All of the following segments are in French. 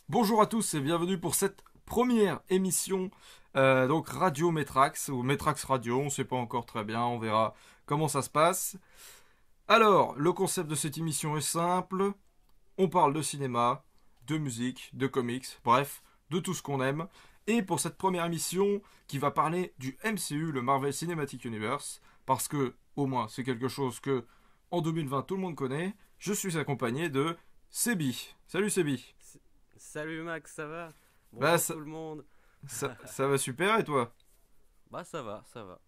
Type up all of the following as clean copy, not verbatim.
Bonjour à tous et bienvenue pour cette première émission donc Radio Métrax ou Métrax Radio, on ne sait pas encore très bien, on verra comment ça se passe. Alors, le concept de cette émission est simple, on parle de cinéma, de musique, de comics, bref, de tout ce qu'on aime. Et pour cette première émission qui va parler du MCU, le Marvel Cinematic Universe, parce que au moins c'est quelque chose que en 2020 tout le monde connaît, je suis accompagné de Sebi. Salut Sebi. S- Salut Max, ça va? Bah Bonjour ça, tout le monde. ça va super et toi? Bah ça va, ça va.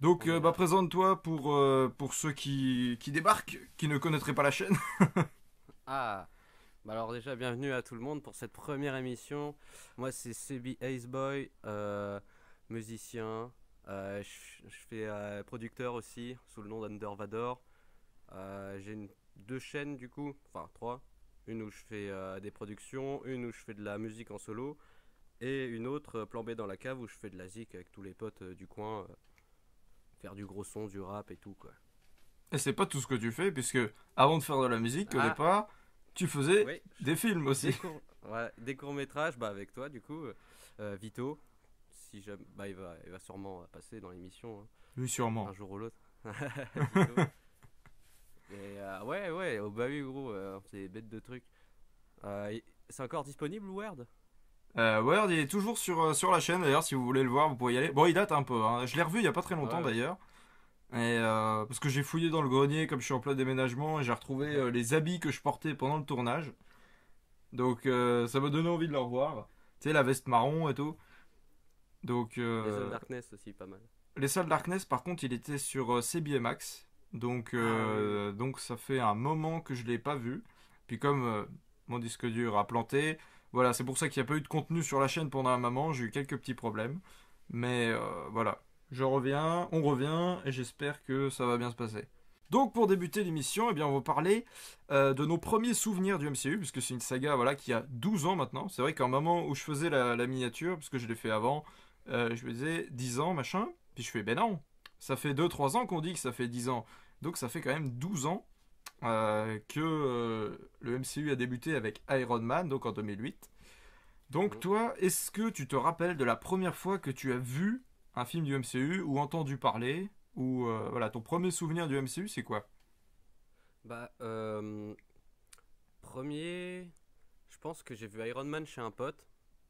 Donc, On est bah, là. présente-toi pour ceux qui débarquent, qui ne connaîtraient pas la chaîne. Ah, bah alors déjà bienvenue à tout le monde pour cette première émission. Moi c'est Sebi Aceboy, musicien. Je fais producteur aussi sous le nom d'Undervador. Deux chaînes du coup, enfin trois. Une où je fais des productions, une où je fais de la musique en solo, et une autre, Plan B dans la cave, où je fais de la zik avec tous les potes du coin. Faire du gros son, du rap et tout quoi. Et c'est pas tout ce que tu fais, puisque avant de faire de la musique, au Ah, départ, tu faisais oui, des films aussi. ouais, des courts-métrages bah, avec toi du coup, Vito, si jamais, bah, il va sûrement passer dans l'émission hein, Oui, un sûrement. jour ou l'autre. Vito. Et ouais, ouais, oh, bah oui gros, c'est des bêtes de trucs. C'est encore disponible Word? Word, il est toujours sur la chaîne, d'ailleurs, si vous voulez le voir, vous pouvez y aller. Bon, il date un peu, hein. Je l'ai revu il y a pas très longtemps, Ouais, ouais. d'ailleurs. Parce que j'ai fouillé dans le grenier, comme je suis en plein déménagement, et j'ai retrouvé les habits que je portais pendant le tournage. Donc, ça m'a donné envie de le revoir. Tu sais, la veste marron et tout. Donc, Les All Darkness aussi, pas mal. les Soul Darkness, par contre, il était sur CBMX. Ah oui, oui. Donc ça fait un moment que je l'ai pas vu. Puis comme mon disque dur a planté, voilà, c'est pour ça qu'il n'y a pas eu de contenu sur la chaîne pendant un moment. J'ai eu quelques petits problèmes. Mais voilà, je reviens, on revient, et j'espère que ça va bien se passer. Donc pour débuter l'émission, eh bien, on va parler de nos premiers souvenirs du MCU, puisque c'est une saga voilà, qui a 12 ans maintenant. C'est vrai qu'à un moment où je faisais la miniature, parce que je l'ai fait avant, je me disais 10 ans, machin. Puis je fais, ben non, ça fait 2 3 ans qu'on dit que ça fait 10 ans. Donc ça fait quand même 12 ans que le MCU a débuté avec Iron Man, donc en 2008. Donc Mhm. toi, est-ce que tu te rappelles de la première fois que tu as vu un film du MCU ou entendu parler? Ou voilà, ton premier souvenir du MCU, c'est quoi? Bah, premier, je pense que j'ai vu Iron Man chez un pote,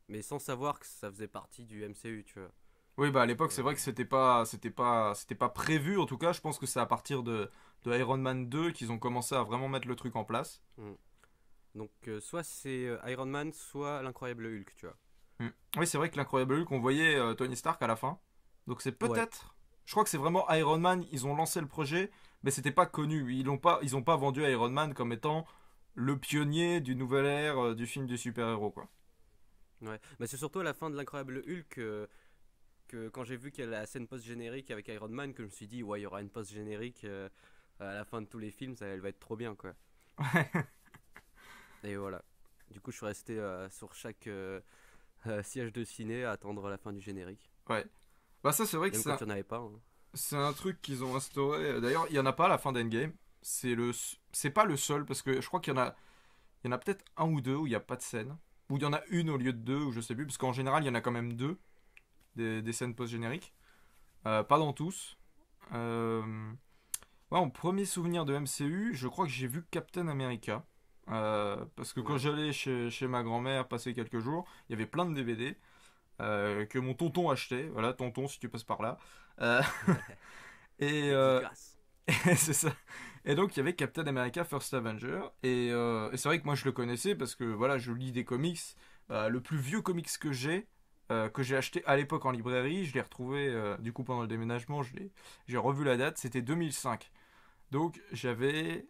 mais sans savoir que ça faisait partie du MCU, tu vois. Oui, bah à l'époque, c'est vrai Euh, que c'était pas prévu. En tout cas, je pense que c'est à partir de Iron Man 2 qu'ils ont commencé à vraiment mettre le truc en place. hmm. Donc, soit c'est Iron Man, soit l'incroyable Hulk, tu vois. Mm. Oui, c'est vrai que l'incroyable Hulk, on voyait Tony Stark à la fin. Donc c'est Ouais. peut-être. Je crois que c'est vraiment Iron Man. Ils ont lancé le projet, mais c'était pas connu. Ils ont pas vendu Iron Man comme étant le pionnier du nouvel ère du film du super-héros, quoi. Ouais. Mais c'est surtout à la fin de l'incroyable Hulk que quand j'ai vu qu'il y a la scène post-générique avec Iron Man, que je me suis dit, ouais, il y aura une post-générique à la fin de tous les films, ça, elle va être trop bien, quoi. Et voilà. Du coup, je suis resté sur chaque siège de ciné à attendre la fin du générique. Ouais. Bah ça, c'est vrai que Même quand il n'y en avait pas, hein. c'est un truc qu'ils ont instauré. D'ailleurs, il y en a pas à la fin d'Endgame. C'est pas le seul parce que je crois qu'il y en a peut-être un ou deux où il n'y a pas de scène. Ou il y en a une au lieu de deux, ou je sais plus, parce qu'en général, il y en a quand même deux, des scènes post-génériques. Pas dans tous. Euh, Ouais, mon premier souvenir de MCU, je crois que j'ai vu Captain America. Parce que quand Ouais. j'allais chez ma grand-mère passer quelques jours, il y avait plein de DVD que mon tonton achetait. Voilà, tonton, si tu passes par là. Euh, et Dédicace. c'est ça. Et donc, il y avait Captain America First Avenger. Et c'est vrai que moi, je le connaissais parce que voilà, je lis des comics. Le plus vieux comics que j'ai acheté à l'époque en librairie, je l'ai retrouvé du coup pendant le déménagement. J'ai revu la date, c'était 2005. Donc j'avais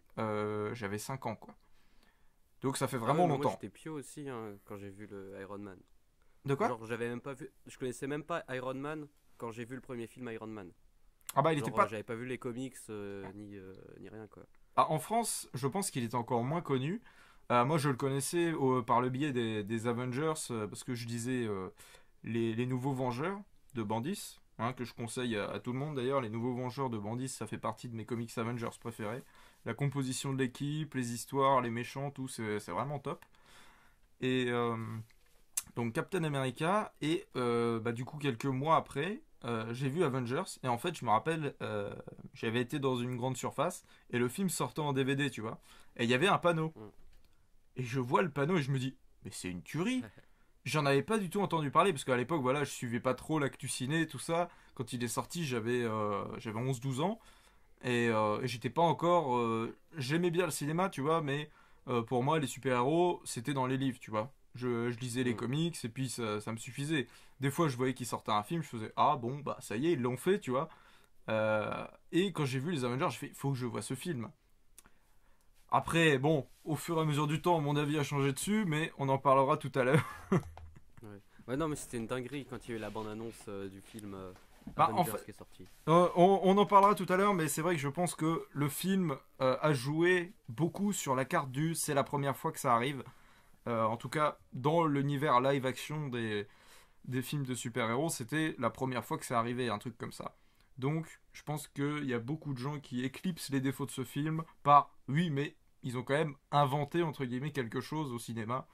5 ans quoi. Donc ça fait Ah ouais, vraiment mais moi longtemps. j'étais pieux aussi hein, quand j'ai vu le Iron Man. De quoi? Genre, j'avais même pas vu. Je connaissais même pas Iron Man quand j'ai vu le premier film Iron Man. Ah bah il était Genre, pas. j'avais pas vu les comics ni rien quoi. Ah, en France, je pense qu'il était encore moins connu. Moi je le connaissais par le biais des Avengers parce que je disais les nouveaux Vengeurs de Bendis, hein, que je conseille à tout le monde d'ailleurs. Les nouveaux Vengeurs de Bendis, ça fait partie de mes comics Avengers préférés. La composition de l'équipe, les histoires, les méchants, tout, c'est vraiment top. Et donc Captain America, et du coup quelques mois après, j'ai vu Avengers, et en fait je me rappelle, j'avais été dans une grande surface, et le film sortait en DVD, tu vois, et il y avait un panneau, Mm. et je vois le panneau et je me dis, mais c'est une tuerie. J'en avais pas du tout entendu parler, parce qu'à l'époque, voilà, je suivais pas trop l'actu ciné, tout ça. Quand il est sorti, j'avais 11-12 ans. Et j'étais pas encore. J'aimais bien le cinéma, tu vois, mais pour moi, les super-héros, c'était dans les livres, tu vois. Je lisais les Mm. comics et puis ça me suffisait. Des fois, je voyais qu'ils sortaient un film, je faisais ah bon, bah ça y est, ils l'ont fait, tu vois. Et quand j'ai vu les Avengers, je fais faut que je vois ce film. Après, bon, au fur et à mesure du temps, mon avis a changé dessus, mais on en parlera tout à l'heure. Ouais. Ouais, non, mais c'était une dinguerie quand il y a eu la bande-annonce du film Bah, en Avengers fait, qui est sorti. on en parlera tout à l'heure, mais c'est vrai que je pense que le film a joué beaucoup sur la carte du c'est la première fois que ça arrive. En tout cas, dans l'univers live action des films de super-héros, c'était la première fois que ça arrivait, un truc comme ça. Donc, je pense qu'il y a beaucoup de gens qui éclipsent les défauts de ce film par oui, mais ils ont quand même inventé, entre guillemets, quelque chose au cinéma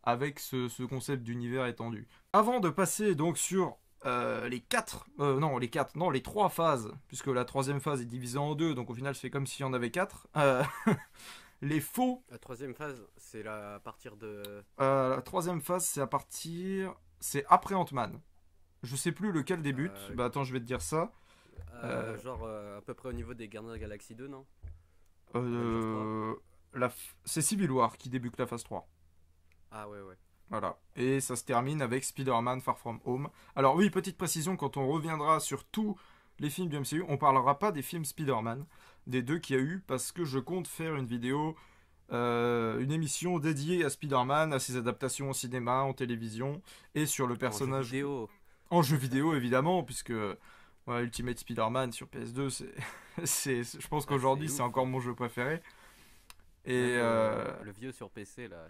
avec ce concept d'univers étendu. Avant de passer donc sur les trois phases, puisque la troisième phase est divisée en deux, donc au final c'est comme s'il y en avait quatre. Les faux, La troisième phase, c'est à partir de. la troisième phase c'est après Ant-Man. Je sais plus lequel débute. euh, Bah attends, je vais te dire ça. Euh, genre à peu près au niveau des Gardiens de la Galaxie 2, non? Avengers 3. euh, c'est Civil War qui débute la phase 3. Ah ouais, ouais. Voilà. Et ça se termine avec Spider-Man Far From Home. Alors oui, petite précision, quand on reviendra sur tous les films du MCU, on parlera pas des films Spider-Man, des deux qu'il y a eu, parce que je compte faire une vidéo, une émission dédiée à Spider-Man, à ses adaptations au cinéma, en télévision, et sur le En jeu personnage vidéo. en jeu vidéo, évidemment, puisque Ultimate Spider-Man sur PS2, je pense Ah, qu'aujourd'hui c'est c'est ouf. encore mon jeu préféré. Et Même le vieux sur PC, là.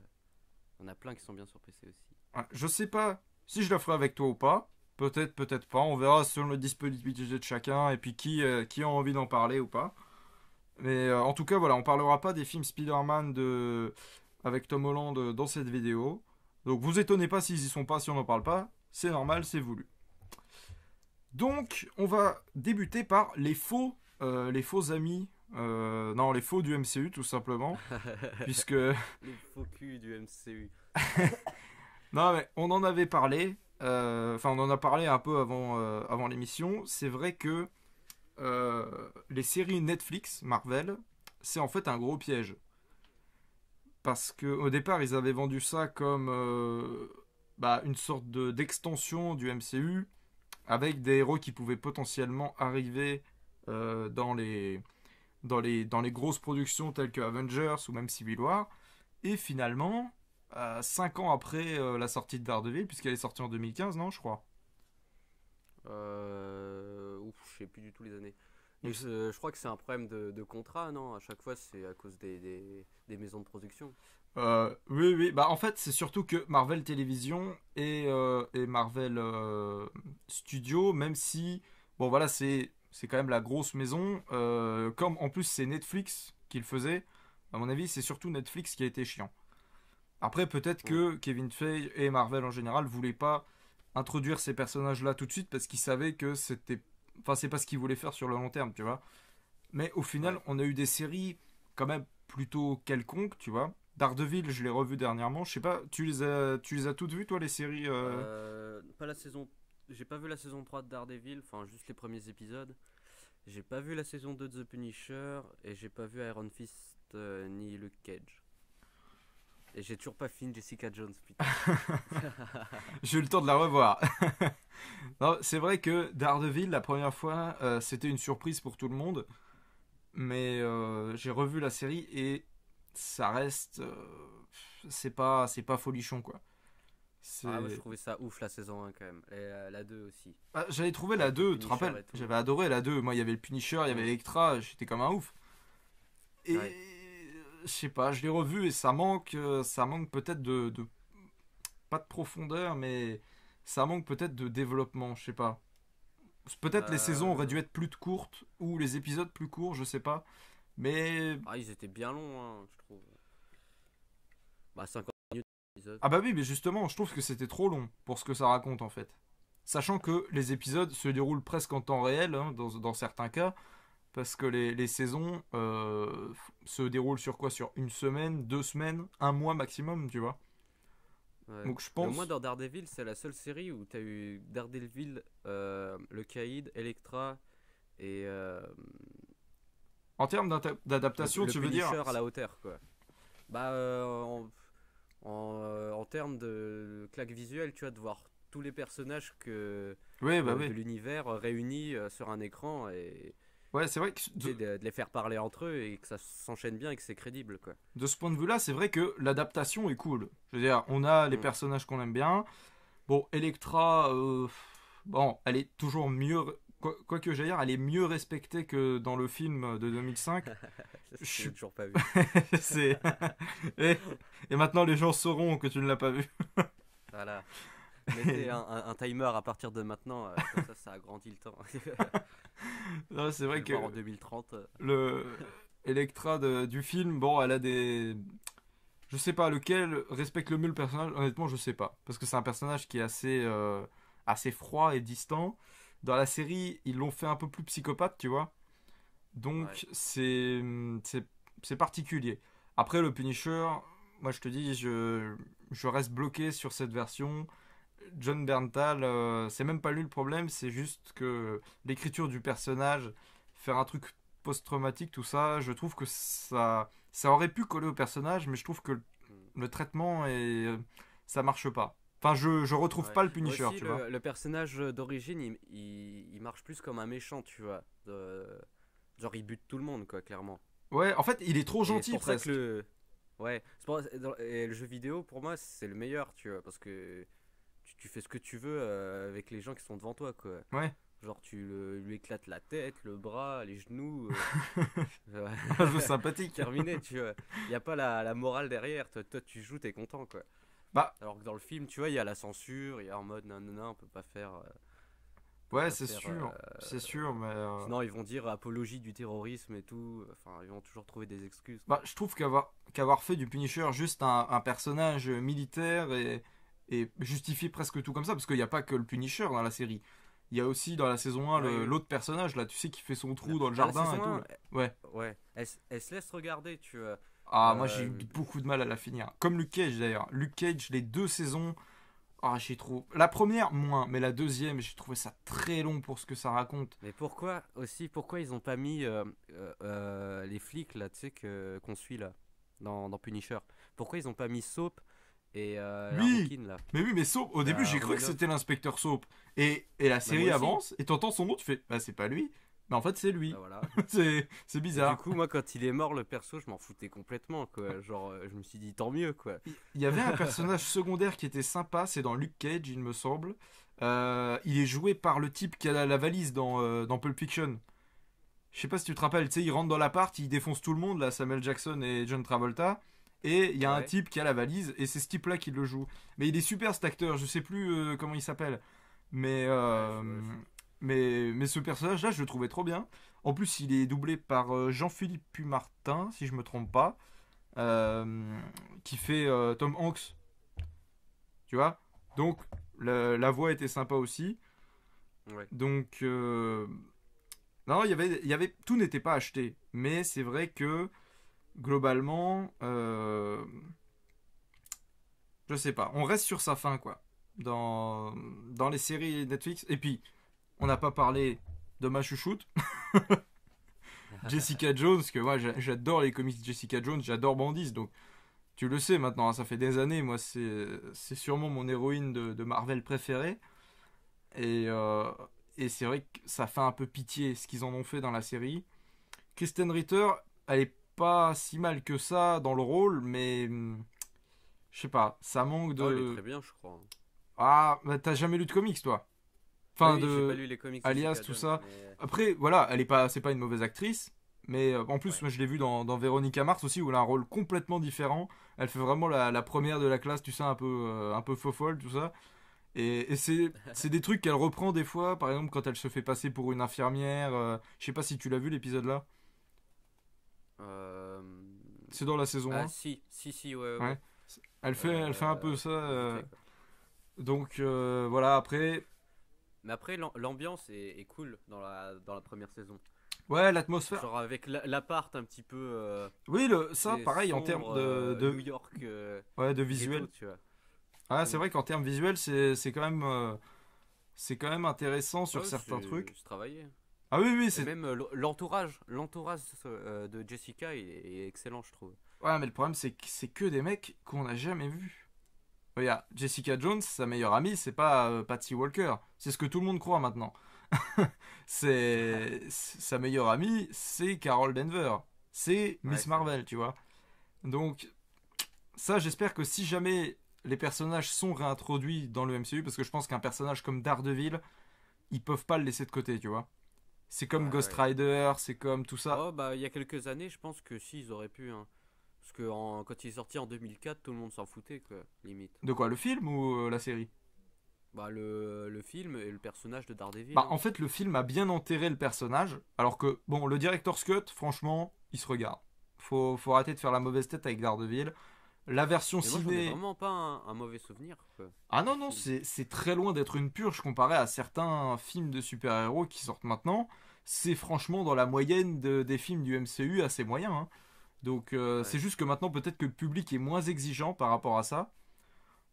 On a plein qui sont bien sur PC aussi. ouais, je sais pas si je le ferai avec toi ou pas. Peut-être, peut-être pas. On verra selon la disponibilité de chacun et puis qui a envie d'en parler ou pas. Mais en tout cas, voilà, on parlera pas des films Spider-Man avec Tom Holland dans cette vidéo. Donc vous étonnez pas s'ils y sont pas, si on n'en parle pas. C'est normal, c'est voulu. Donc, on va débuter par les faux amis. Non, les faux du MCU, tout simplement. Puisque Les faux culs du MCU. non, mais on en avait parlé. Enfin, on en a parlé un peu avant l'émission. C'est vrai que les séries Netflix, Marvel, c'est en fait un gros piège. Parce qu'au départ, ils avaient vendu ça comme une sorte d'extension du MCU, avec des héros qui pouvaient potentiellement arriver dans les grosses productions telles que Avengers ou même Civil War. Et finalement, 5 ans après la sortie de Daredevil, puisqu'elle est sortie en 2015, non, je crois. Ouf, je sais plus du tout les années. Il Mais me s- je crois que c'est un problème de contrat, non? À chaque fois, c'est à cause des maisons de production. Oui, oui. Bah, en fait, c'est surtout que Marvel Télévision et Marvel Studio, même si, bon, voilà, c'est quand même la grosse maison. Comme en plus c'est Netflix qui le faisait, à mon avis, c'est surtout Netflix qui a été chiant. Après, peut-être Mm. que Kevin Feige et Marvel en général voulaient pas introduire ces personnages-là tout de suite parce qu'ils savaient que c'était. Enfin, c'est pas ce qu'ils voulaient faire sur le long terme, tu vois. Mais au final, Ouais. on a eu des séries quand même plutôt quelconques, tu vois. Daredevil, je l'ai revu dernièrement. Je sais pas, tu les as toutes vues, toi, les séries Pas la saison. J'ai pas vu la saison 3 de Daredevil, enfin juste les premiers épisodes. J'ai pas vu la saison 2 de The Punisher et j'ai pas vu Iron Fist ni Luke Cage. Et j'ai toujours pas fini Jessica Jones, putain. J'ai eu le temps de la revoir. Non, c'est vrai que Daredevil, la première fois, c'était une surprise pour tout le monde. Mais j'ai revu la série et ça reste. C'est pas folichon, quoi. Ah, moi je C'est. trouvais ça ouf la saison 1 quand même. Et la 2 aussi. Ah, j'avais trouvé la Avec le 2, tu te Punisher rappelles? et tout. J'avais adoré la 2. Moi, il y avait le Punisher, il y avait Mm. Electra, j'étais comme un ouf. Et Ouais. je sais pas, je l'ai revu et ça manque peut-être pas de profondeur, mais ça manque peut-être de développement, je sais pas. Peut-être les saisons auraient Euh, dû être plus courtes ou les épisodes plus courts, je sais pas. Mais Ah, ils étaient bien longs, hein, je trouve. Bah, 50 minutes. épisode. Ah bah oui, mais justement, je trouve que c'était trop long pour ce que ça raconte en fait. Sachant que les épisodes se déroulent presque en temps réel, hein, dans certains cas, parce que les saisons se déroulent sur quoi? Sur une semaine, 2 semaines, un mois maximum, tu vois. Ouais. Donc je Mais au moins pense, dans Daredevil, c'est la seule série où t'as eu Daredevil, le Caïd, Elektra et en termes d'adaptation, le tu veux dire? Punisher à la hauteur, quoi. Bah, en termes de claque visuelle, tu vois, de voir tous les personnages Oui, bah de oui. l'univers réunis sur un écran et Ouais, c'est vrai que tu sais, de les faire parler entre eux et que ça s'enchaîne bien et que c'est crédible, quoi. de ce point de vue-là, c'est vrai que l'adaptation est cool. Je veux dire, on a les Mm. personnages qu'on aime bien. Bon, Electra, bon, elle est toujours mieux. Quoi que j'aille dire, elle est mieux respectée que dans le film de 2005. Je Je l'ai suis. toujours pas vu. c'est... et, et maintenant, les gens sauront que tu ne l'as pas vu. Voilà. Mettez un timer à partir de maintenant, comme ça agrandit le temps. Non, c'est Je vais vrai le voir en que 2030. le Electra du film, bon, elle a des. Je sais pas lequel respecte le mieux le personnage. Honnêtement, je sais pas. Parce que c'est un personnage qui est assez froid et distant. Dans la série, ils l'ont fait un peu plus psychopathe, tu vois. Ouais. Donc, c'est particulier. Après, le Punisher, moi je te dis, je reste bloqué sur cette version. John Berntal, c'est même pas lui le problème, c'est juste que l'écriture du personnage, faire un truc post-traumatique, tout ça, je trouve que ça aurait pu coller au personnage, mais je trouve que Mm. le traitement ça marche pas. Enfin, je retrouve Ouais. pas le Punisher, Aussi, tu vois. le personnage d'origine, il marche plus comme un méchant, tu vois. Genre, il bute tout le monde, quoi, clairement. Ouais, en fait, il est trop Et c'est gentil pour ça que presque. le. Ouais, et le jeu vidéo, pour moi, c'est le meilleur, tu vois. Parce que tu fais ce que tu veux avec les gens qui sont devant toi, quoi. Ouais, Genre, lui éclates la tête, le bras, les genoux. Ouais. un jeu sympathique. Terminé, tu vois. Il n'y a pas la morale derrière. Toi, tu joues, t'es content, quoi. Bah, Alors que dans le film, tu vois, il y a la censure, il y a en mode non, non, non, on peut pas faire. Peut ouais, pas c'est faire. sûr, c'est sûr, mais Sinon, ils vont dire apologie du terrorisme et tout. Enfin, ils vont toujours trouver des excuses, bah, quoi. je trouve qu'avoir fait du Punisher juste un personnage militaire et justifier presque tout comme ça, parce qu'il n'y a pas que le Punisher dans la série. Il y a aussi dans la saison 1 Oui, oui. l'autre personnage, là, tu sais, qui fait son trou dans le Dans la jardin et saison tout. 1, Là. Ouais. ouais, elle se laisse regarder, tu vois. Ah, moi j'ai eu Euh, beaucoup de mal à la finir. Comme Luke Cage d'ailleurs. Luke Cage, les 2 saisons, ah, j'ai trop. La première, moins, mais la deuxième, j'ai trouvé ça très long pour ce que ça raconte. Mais pourquoi ils ont pas mis les flics là, tu sais, qu'on suit là, dans Punisher? Pourquoi ils ont pas mis Soap et la Oui! rouquine là? Mais oui, mais Soap, au début j'ai cru que Romanoff. c'était l'inspecteur Soap. Et la Bah, moi série aussi. avance, et t'entends son nom, tu fais, bah c'est pas lui. Mais en fait c'est Bah lui. voilà. C'est Et du bizarre. coup, moi, quand il est mort, le perso, je m'en foutais complètement, quoi. Genre, je me suis dit, tant mieux, quoi. Il y avait un personnage secondaire qui était sympa, c'est dans Luke Cage, il me semble. Il est joué par le type qui a la valise dans Pulp Fiction. Je sais pas si tu te rappelles, tu sais, il rentre dans l'appart, il défonce tout le monde, là, Samuel Jackson et John Travolta. Et il y a un Ouais. type qui a la valise, et c'est ce type-là qui le joue. Mais il est super cet acteur, je sais plus comment il s'appelle. Mais, Ouais, euh, je- mais ce personnage-là, je le trouvais trop bien. En plus, il est doublé par Jean-Philippe Pumartin, si je me trompe pas, euh, qui fait Tom Hanks, tu vois. Donc, la voix était sympa aussi. Ouais. Donc, non, tout n'était pas acheté. Mais c'est vrai que, globalement, je sais pas, on reste sur sa fin, quoi. Dans les séries Netflix. Et puis, on n'a pas parlé de ma chouchoute, Jessica Jones, que moi j'adore les comics de Jessica Jones, j'adore Bandis, donc tu le sais maintenant, hein, ça fait des années, moi c'est sûrement mon héroïne de Marvel préférée. Et, euh, et c'est vrai que ça fait un peu pitié ce qu'ils en ont fait dans la série. Kristen Ritter, elle est pas si mal que ça dans le rôle, mais je sais pas, ça manque Oh, il est de. très bien, je crois. Ah, bah, t'as jamais lu de comics toi? Oui, Enfin, oui, j'ai pas de lu les comics Alias, Jessica tout Jones, ça. mais... Après, voilà, c'est pas une mauvaise actrice, mais en plus, Ouais. moi je l'ai vu dans Véronica Mars aussi, où elle a un rôle complètement différent. Elle fait vraiment la première de la classe, tu sais, un peu faux folle, tout ça. Et c'est des trucs qu'elle reprend des fois, par exemple quand elle se fait passer pour une infirmière. Je sais pas si tu l'as vu l'épisode là. Euh... C'est dans la saison Ah, 1. si, si, si, ouais, ouais. Ouais. Elle fait un peu ça. visiter, quoi. Donc voilà, après, Mais après, l'ambiance est cool dans la première saison. ouais, l'atmosphère. Genre avec l'appart un petit peu Oui, ça, c'est pareil, en termes sombre, New York ouais, de ghetto, visuel. tu vois. Ah, c'est Mm. vrai qu'en termes visuels, c'est quand même intéressant sur Ouais, certains trucs. c'est travaillé. Ah oui, oui, Et c'est. même l'entourage de Jessica est excellent, je trouve. Ouais, mais le problème, c'est que c'est que des mecs qu'on n'a jamais vus. Regarde, Jessica Jones, sa meilleure amie, c'est pas Patsy Walker. C'est ce que tout le monde croit maintenant. Sa meilleure amie, c'est Carol Denver. C'est Ouais, Miss c'est vrai. Marvel, tu vois. Donc, ça, j'espère que si jamais les personnages sont réintroduits dans le MCU, parce que je pense qu'un personnage comme Daredevil, ils peuvent pas le laisser de côté, tu vois. C'est Ouais, comme Ghost ouais. Rider, c'est comme tout ça. Oh, bah, il y a quelques années, je pense que si, ils auraient pu, hein. Parce que quand il est sorti en 2004, tout le monde s'en foutait, quoi, limite. De quoi, le film ou la série? Bah, le film et le personnage de Daredevil, Bah, hein. en fait, le film a bien enterré le personnage, alors que, bon, le director's cut, franchement, il se regarde. Faut arrêter de faire la mauvaise tête avec Daredevil. La version Mais moi, j'en ai ciné. vraiment pas un mauvais souvenir, quoi, Ah non, du non, film. c'est très loin d'être une purge comparé à certains films de super-héros qui sortent maintenant. C'est franchement dans la moyenne des films du MCU assez moyen, hein. Donc c'est Ouais. juste que maintenant peut-être que le public est moins exigeant par rapport à ça.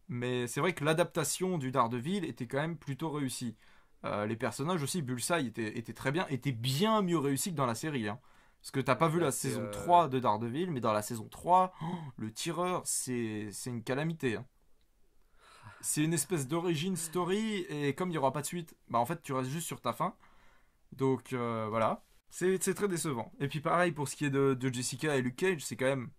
Mais c'est vrai que l'adaptation du Daredevil était quand même plutôt réussie. Les personnages aussi, Bullseye était très bien, était bien mieux réussi que dans la série, hein. Parce que t'as pas vu Bah, la c'est. saison 3 de Daredevil, mais dans la saison 3, oh, le tireur, c'est une calamité, hein. C'est une espèce d'origin story, et comme il n'y aura pas de suite, bah en fait tu restes juste sur ta fin. Donc voilà, c'est très décevant. Et puis pareil pour ce qui est de Jessica et Luke Cage, c'est quand même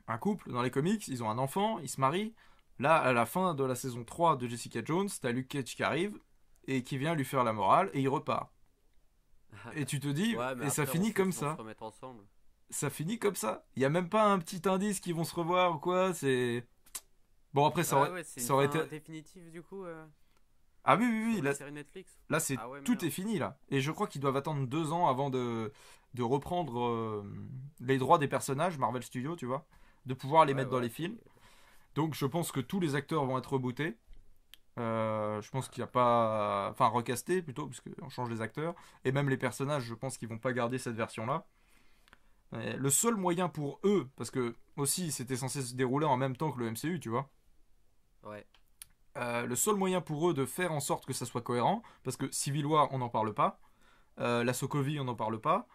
un couple dans les comics, ils ont un enfant, ils se marient. Là, à la fin de la saison 3 de Jessica Jones, t'as Luke Cage qui arrive et qui vient lui faire la morale et il repart. Et tu te dis, Ouais, mais et ça après, on finit sait comme qu'ils vont se ça. remettre ensemble. Ça finit comme ça. Il y a même pas un petit indice qu'ils vont se revoir ou quoi, c'est... Bon après ça Ouais, aurait, ouais, c'est une ça aurait été... fin définitive, du coup, Ah oui, oui, oui, sur là, la série Netflix. là c'est... Ah ouais, Tout est merde. fini là. Et je crois qu'ils doivent attendre 2 ans avant de reprendre les droits des personnages, Marvel Studios, tu vois, de pouvoir les Ouais, mettre dans voilà, les films. Donc je pense que tous les acteurs vont être rebootés. Je pense qu'il n'y a pas. Enfin, recastés plutôt, parce qu'on change les acteurs. Et même les personnages, je pense qu'ils vont pas garder cette version-là. Le seul moyen pour eux, parce que aussi c'était censé se dérouler en même temps que le MCU, tu vois. Ouais. Le seul moyen pour eux de faire en sorte que ça soit cohérent, parce que Civil War, on n'en parle pas. La Sokovie, on n'en parle pas.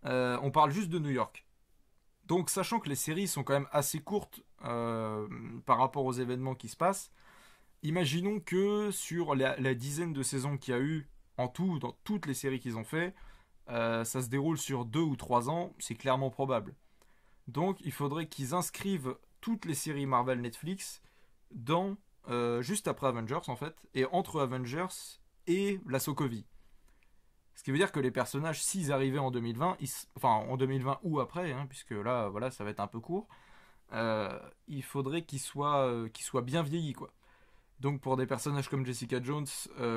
On parle juste de New York. Donc, sachant que les séries sont quand même assez courtes par rapport aux événements qui se passent, imaginons que sur la dizaine de saisons qu'il y a eu en tout, dans toutes les séries qu'ils ont fait, ça se déroule sur 2 ou 3 ans, c'est clairement probable. Donc il faudrait qu'ils inscrivent toutes les séries Marvel Netflix dans juste après Avengers en fait, et entre Avengers et la Sokovie. Ce qui veut dire que les personnages, s'ils arrivaient en 2020, enfin en 2020 ou après, hein, puisque là, voilà, ça va être un peu court, il faudrait qu'ils soient bien vieillis, quoi. Donc pour des personnages comme Jessica Jones,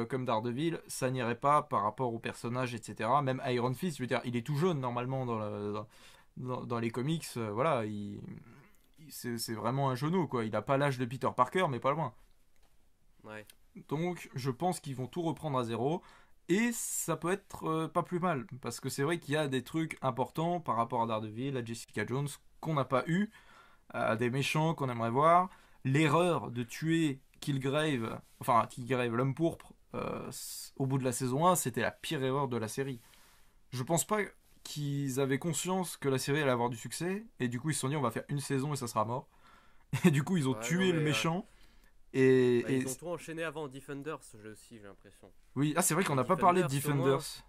comme Daredevil, ça n'irait pas par rapport aux personnages, etc. Même Iron Fist, je veux dire, il est tout jeune normalement dans les comics, voilà, c'est vraiment un genou, quoi. Il n'a pas l'âge de Peter Parker, mais pas loin. Ouais. Donc je pense qu'ils vont tout reprendre à zéro. Et ça peut être pas plus mal, parce que c'est vrai qu'il y a des trucs importants par rapport à Daredevil, à Jessica Jones, qu'on n'a pas eu, à des méchants qu'on aimerait voir. L'erreur de tuer Killgrave, l'homme pourpre, au bout de la saison 1, c'était la pire erreur de la série. Je pense pas qu'ils avaient conscience que la série allait avoir du succès, et du coup ils se sont dit on va faire une saison et ça sera mort. Et du coup ils ont Ouais, non, tué le mais méchant. bah, Et ils ont tout enchaîné avant Defenders, ce jeu aussi, j'ai l'impression. oui, ah c'est vrai qu'on Et n'a pas parlé de Defenders, au moins, Defenders.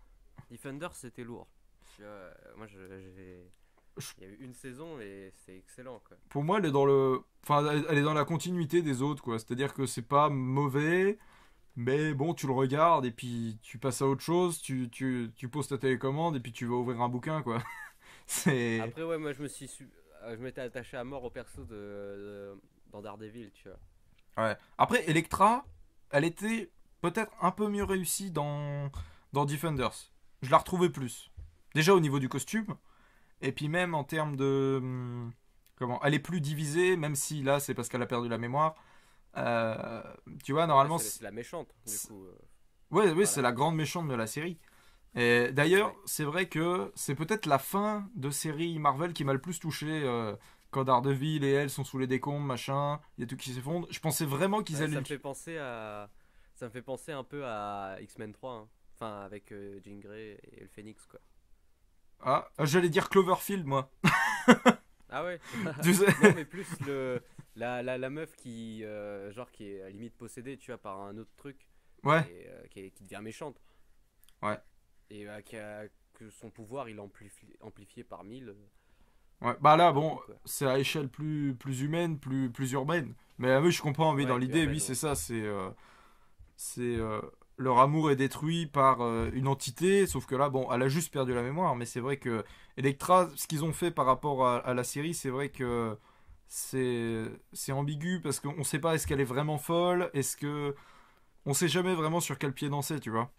Defenders, c'était lourd. Tu vois, moi, Je- il y a eu une saison et c'est excellent, quoi. Pour moi, elle est dans la continuité des autres, quoi. C'est-à-dire que c'est pas mauvais, mais bon, tu le regardes et puis tu passes à autre chose, tu poses ta télécommande et puis tu vas ouvrir un bouquin, quoi. C'est. Après, ouais, moi, je m'étais attaché à mort au perso dans Daredevil, tu vois. Ouais. Après, Electra, elle était peut-être un peu mieux réussie dans Defenders. Je la retrouvais plus. Déjà au niveau du costume, et puis même en termes comment, elle est plus divisée, même si là c'est parce qu'elle a perdu la mémoire. Euh, Tu vois, Ouais, normalement, c'est la méchante, du coup. ouais, ouais, c'est Voilà. la grande méchante de la série. Et d'ailleurs, Ouais. c'est vrai que c'est peut-être la fin de série Marvel qui m'a le plus touché. Quand Daredevil et elle sont sous les décombres, machin, il y a tout qui s'effondre. Je pensais vraiment qu'ils Ouais, allaient ça le me tuer. fait penser à. Ça me fait penser un peu à X-Men 3, hein. Enfin, avec Jean Grey et le Phénix, quoi. Ah, j'allais dire Cloverfield, moi. Ah ouais. Tu sais. Non, mais plus la meuf qui, genre, qui est à limite possédée, tu vois, par un autre truc Ouais, et qui devient méchante. ouais, Et que son pouvoir, il est amplifié par 1000 ouais. Bah là, d'un bon, coup, quoi. c'est à échelle plus humaine, plus urbaine. Mais oui, je comprends, oui, dans Ouais, plus l'idée, oui, urbaine, c'est ouais. ça, c'est leur amour est détruit par une entité, sauf que là, bon, elle a juste perdu la mémoire, mais c'est vrai que Electra, ce qu'ils ont fait par rapport à la série, c'est vrai que c'est ambigu parce qu'on sait pas est-ce qu'elle est vraiment folle, est-ce que on sait jamais vraiment sur quel pied danser, tu vois.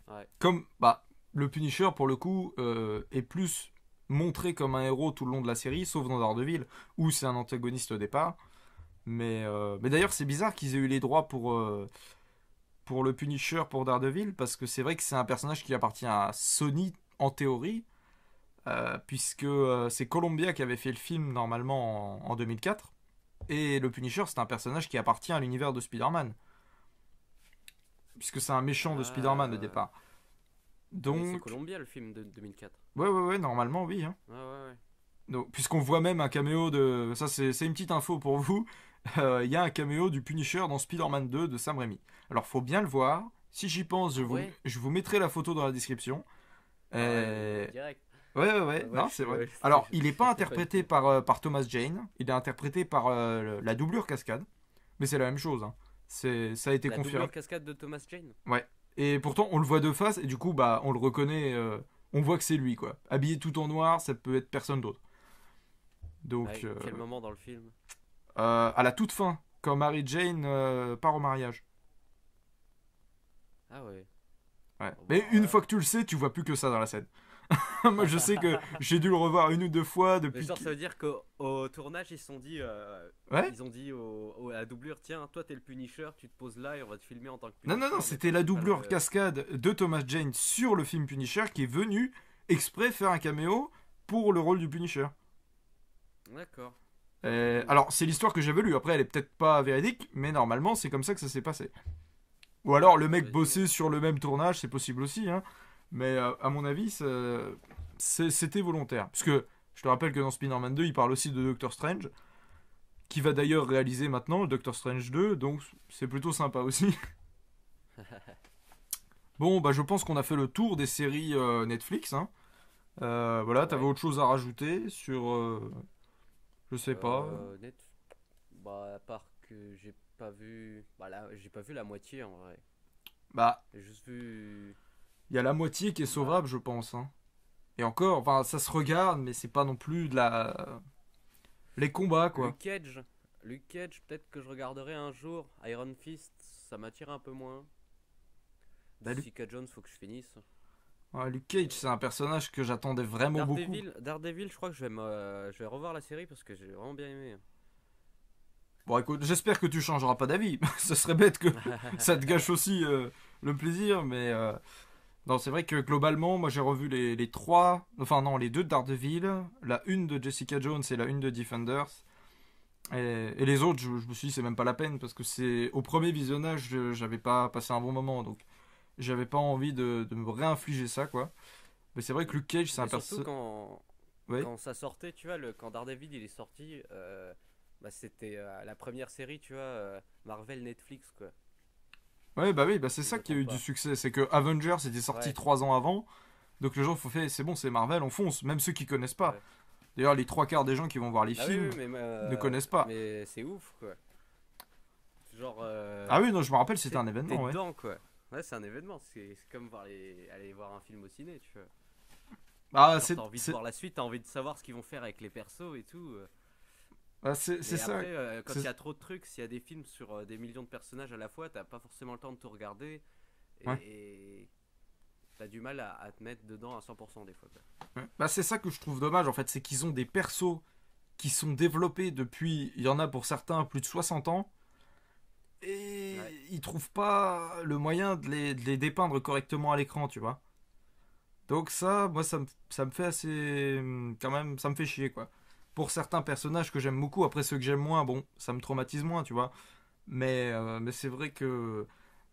Ouais. Comme bah le Punisher pour le coup est plus montré comme un héros tout le long de la série, sauf dans Daredevil où c'est un antagoniste au départ. Mais d'ailleurs c'est bizarre qu'ils aient eu les droits pour le Punisher pour Daredevil parce que c'est vrai que c'est un personnage qui appartient à Sony en théorie, puisque c'est Columbia qui avait fait le film normalement en 2004. Et le Punisher, c'est un personnage qui appartient à l'univers de Spider-Man, puisque c'est un méchant de Spider-Man au Ah. départ. Ah oui, c'est Donc, Columbia le film de 2004. ouais, ouais, ouais, normalement, oui. Hein. Ah ouais, ouais. Donc, puisqu'on voit même un caméo de. Ça, c'est une petite info pour vous. Il y a un caméo du Punisher dans Spider-Man 2 de Sam Raimi. Alors, faut bien le voir. Si j'y pense, Ah ouais? je vous mettrai la photo dans la description. Ah ouais, Euh, direct. Ouais, ouais, ouais, Ouais, non, c'est vrai. ouais, Alors, il n'est pas je sais pas du interprété tout. par Thomas Jane, il est interprété par la doublure cascade, mais c'est la même chose. Hein. Ça a été La confirmé. doublure cascade de Thomas Jane? Ouais. Et pourtant, on le voit de face, et du coup, bah, on le reconnaît, on voit que c'est lui, quoi. Habillé tout en noir, ça peut être personne d'autre. Donc, Ouais, quel moment dans le film? à la toute fin, quand Mary Jane part au mariage. Ah ouais. Ouais. Bon, bah, Mais alors une là. fois que tu le sais, tu vois plus que ça dans la scène. Moi, je sais que j'ai dû le revoir une ou deux fois Mais depuis. genre, ça veut dire qu'au au tournage, ils se sont dit. Ouais. Ils ont dit à la doublure, tiens, toi t'es le Punisher, tu te poses là et on va te filmer en tant que Non, non, non, Punisher, mais c'était toi la c'est pas doublure le. cascade de Thomas Jane sur le film Punisher qui est venu exprès faire un caméo pour le rôle du Punisher. D'accord. Hmm. Alors, c'est l'histoire que j'avais lue. Après, elle est peut-être pas véridique, mais normalement, c'est comme ça que ça s'est passé. Ou alors, Ouais, le bah mec vas-y, bossait hein. sur le même tournage, c'est possible aussi. Hein. Mais à mon avis, c'était volontaire. Parce que je te rappelle que dans Spider-Man 2, il parle aussi de Doctor Strange, qui va d'ailleurs réaliser maintenant le Doctor Strange 2, donc c'est plutôt sympa aussi. Bon, bah je pense qu'on a fait le tour des séries Netflix. Hein. Voilà, t'avais Ouais. autre chose à rajouter sur... je sais pas. Net. Bah, à part que j'ai pas vu. Bah là, j'ai pas vu la moitié en vrai. Bah, J'ai juste vu. il y a la moitié qui est Bah, sauvable, je pense. Hein. Et encore, enfin, ça se regarde, mais c'est pas non plus de la... Les combats, quoi. Luke Cage. Luke Cage, peut-être que je regarderai un jour. Iron Fist, ça m'attire un peu moins. Bah, Jessica Jones, faut que je finisse. ouais, Luke Cage, c'est un personnage que j'attendais vraiment beaucoup. Daredevil, je crois que je vais revoir la série parce que j'ai vraiment bien aimé. Bon, écoute, j'espère que tu changeras pas d'avis. Ce serait bête que ça te gâche aussi le plaisir, mais... Non, c'est vrai que globalement, moi j'ai revu les trois, enfin non, les deux de Daredevil, la une de Jessica Jones et la une de Defenders. Et les autres, je me suis dit, c'est même pas la peine parce que c'est au premier visionnage, j'avais pas passé un bon moment, donc j'avais pas envie de me réinfliger ça, quoi. Mais c'est vrai que Luke Cage, c'est un Mais surtout perso. Ouais. quand ça sortait, tu vois, quand Daredevil il est sorti, bah, c'était la première série, tu vois, Marvel Netflix, quoi. Ouais, bah oui, bah c'est Si je ça me qui a trompe eu du pas. succès. C'est que Avengers était sorti Ouais, 3 ans avant, donc les gens faut faire, c'est bon, c'est Marvel, on fonce, même ceux qui connaissent pas. ouais. D'ailleurs, les trois quarts des gens qui vont voir les Ah oui, films oui, ne connaissent pas. mais c'est ouf, quoi. Genre, Ah oui, non, je me rappelle, tu c'était sais, un t'es événement, ouais. dedans, quoi. Ouais, c'est un événement, c'est comme aller voir un film au ciné, tu vois. Ah, Genre, t'as envie de voir la suite, t'as envie de savoir ce qu'ils vont faire avec les persos et tout. c'est Mais ça. après, quand il y c'est- a trop de trucs, s'il y a des films sur des millions de personnages à la fois, t'as pas forcément le temps de tout regarder. Ouais, Et t'as du mal à te mettre dedans à 100% des fois, quoi. ouais. Bah, c'est ça que je trouve dommage, en fait, c'est qu'ils ont des persos qui sont développés depuis, il y en a pour certains plus de 60 ans, et Ouais. ils trouvent pas le moyen de les dépeindre correctement à l'écran, tu vois. Donc ça, moi, ça me fait assez... Quand même, ça me fait chier, quoi. Pour certains personnages que j'aime beaucoup, après ceux que j'aime moins, bon, ça me traumatise moins, tu vois. Mais c'est vrai que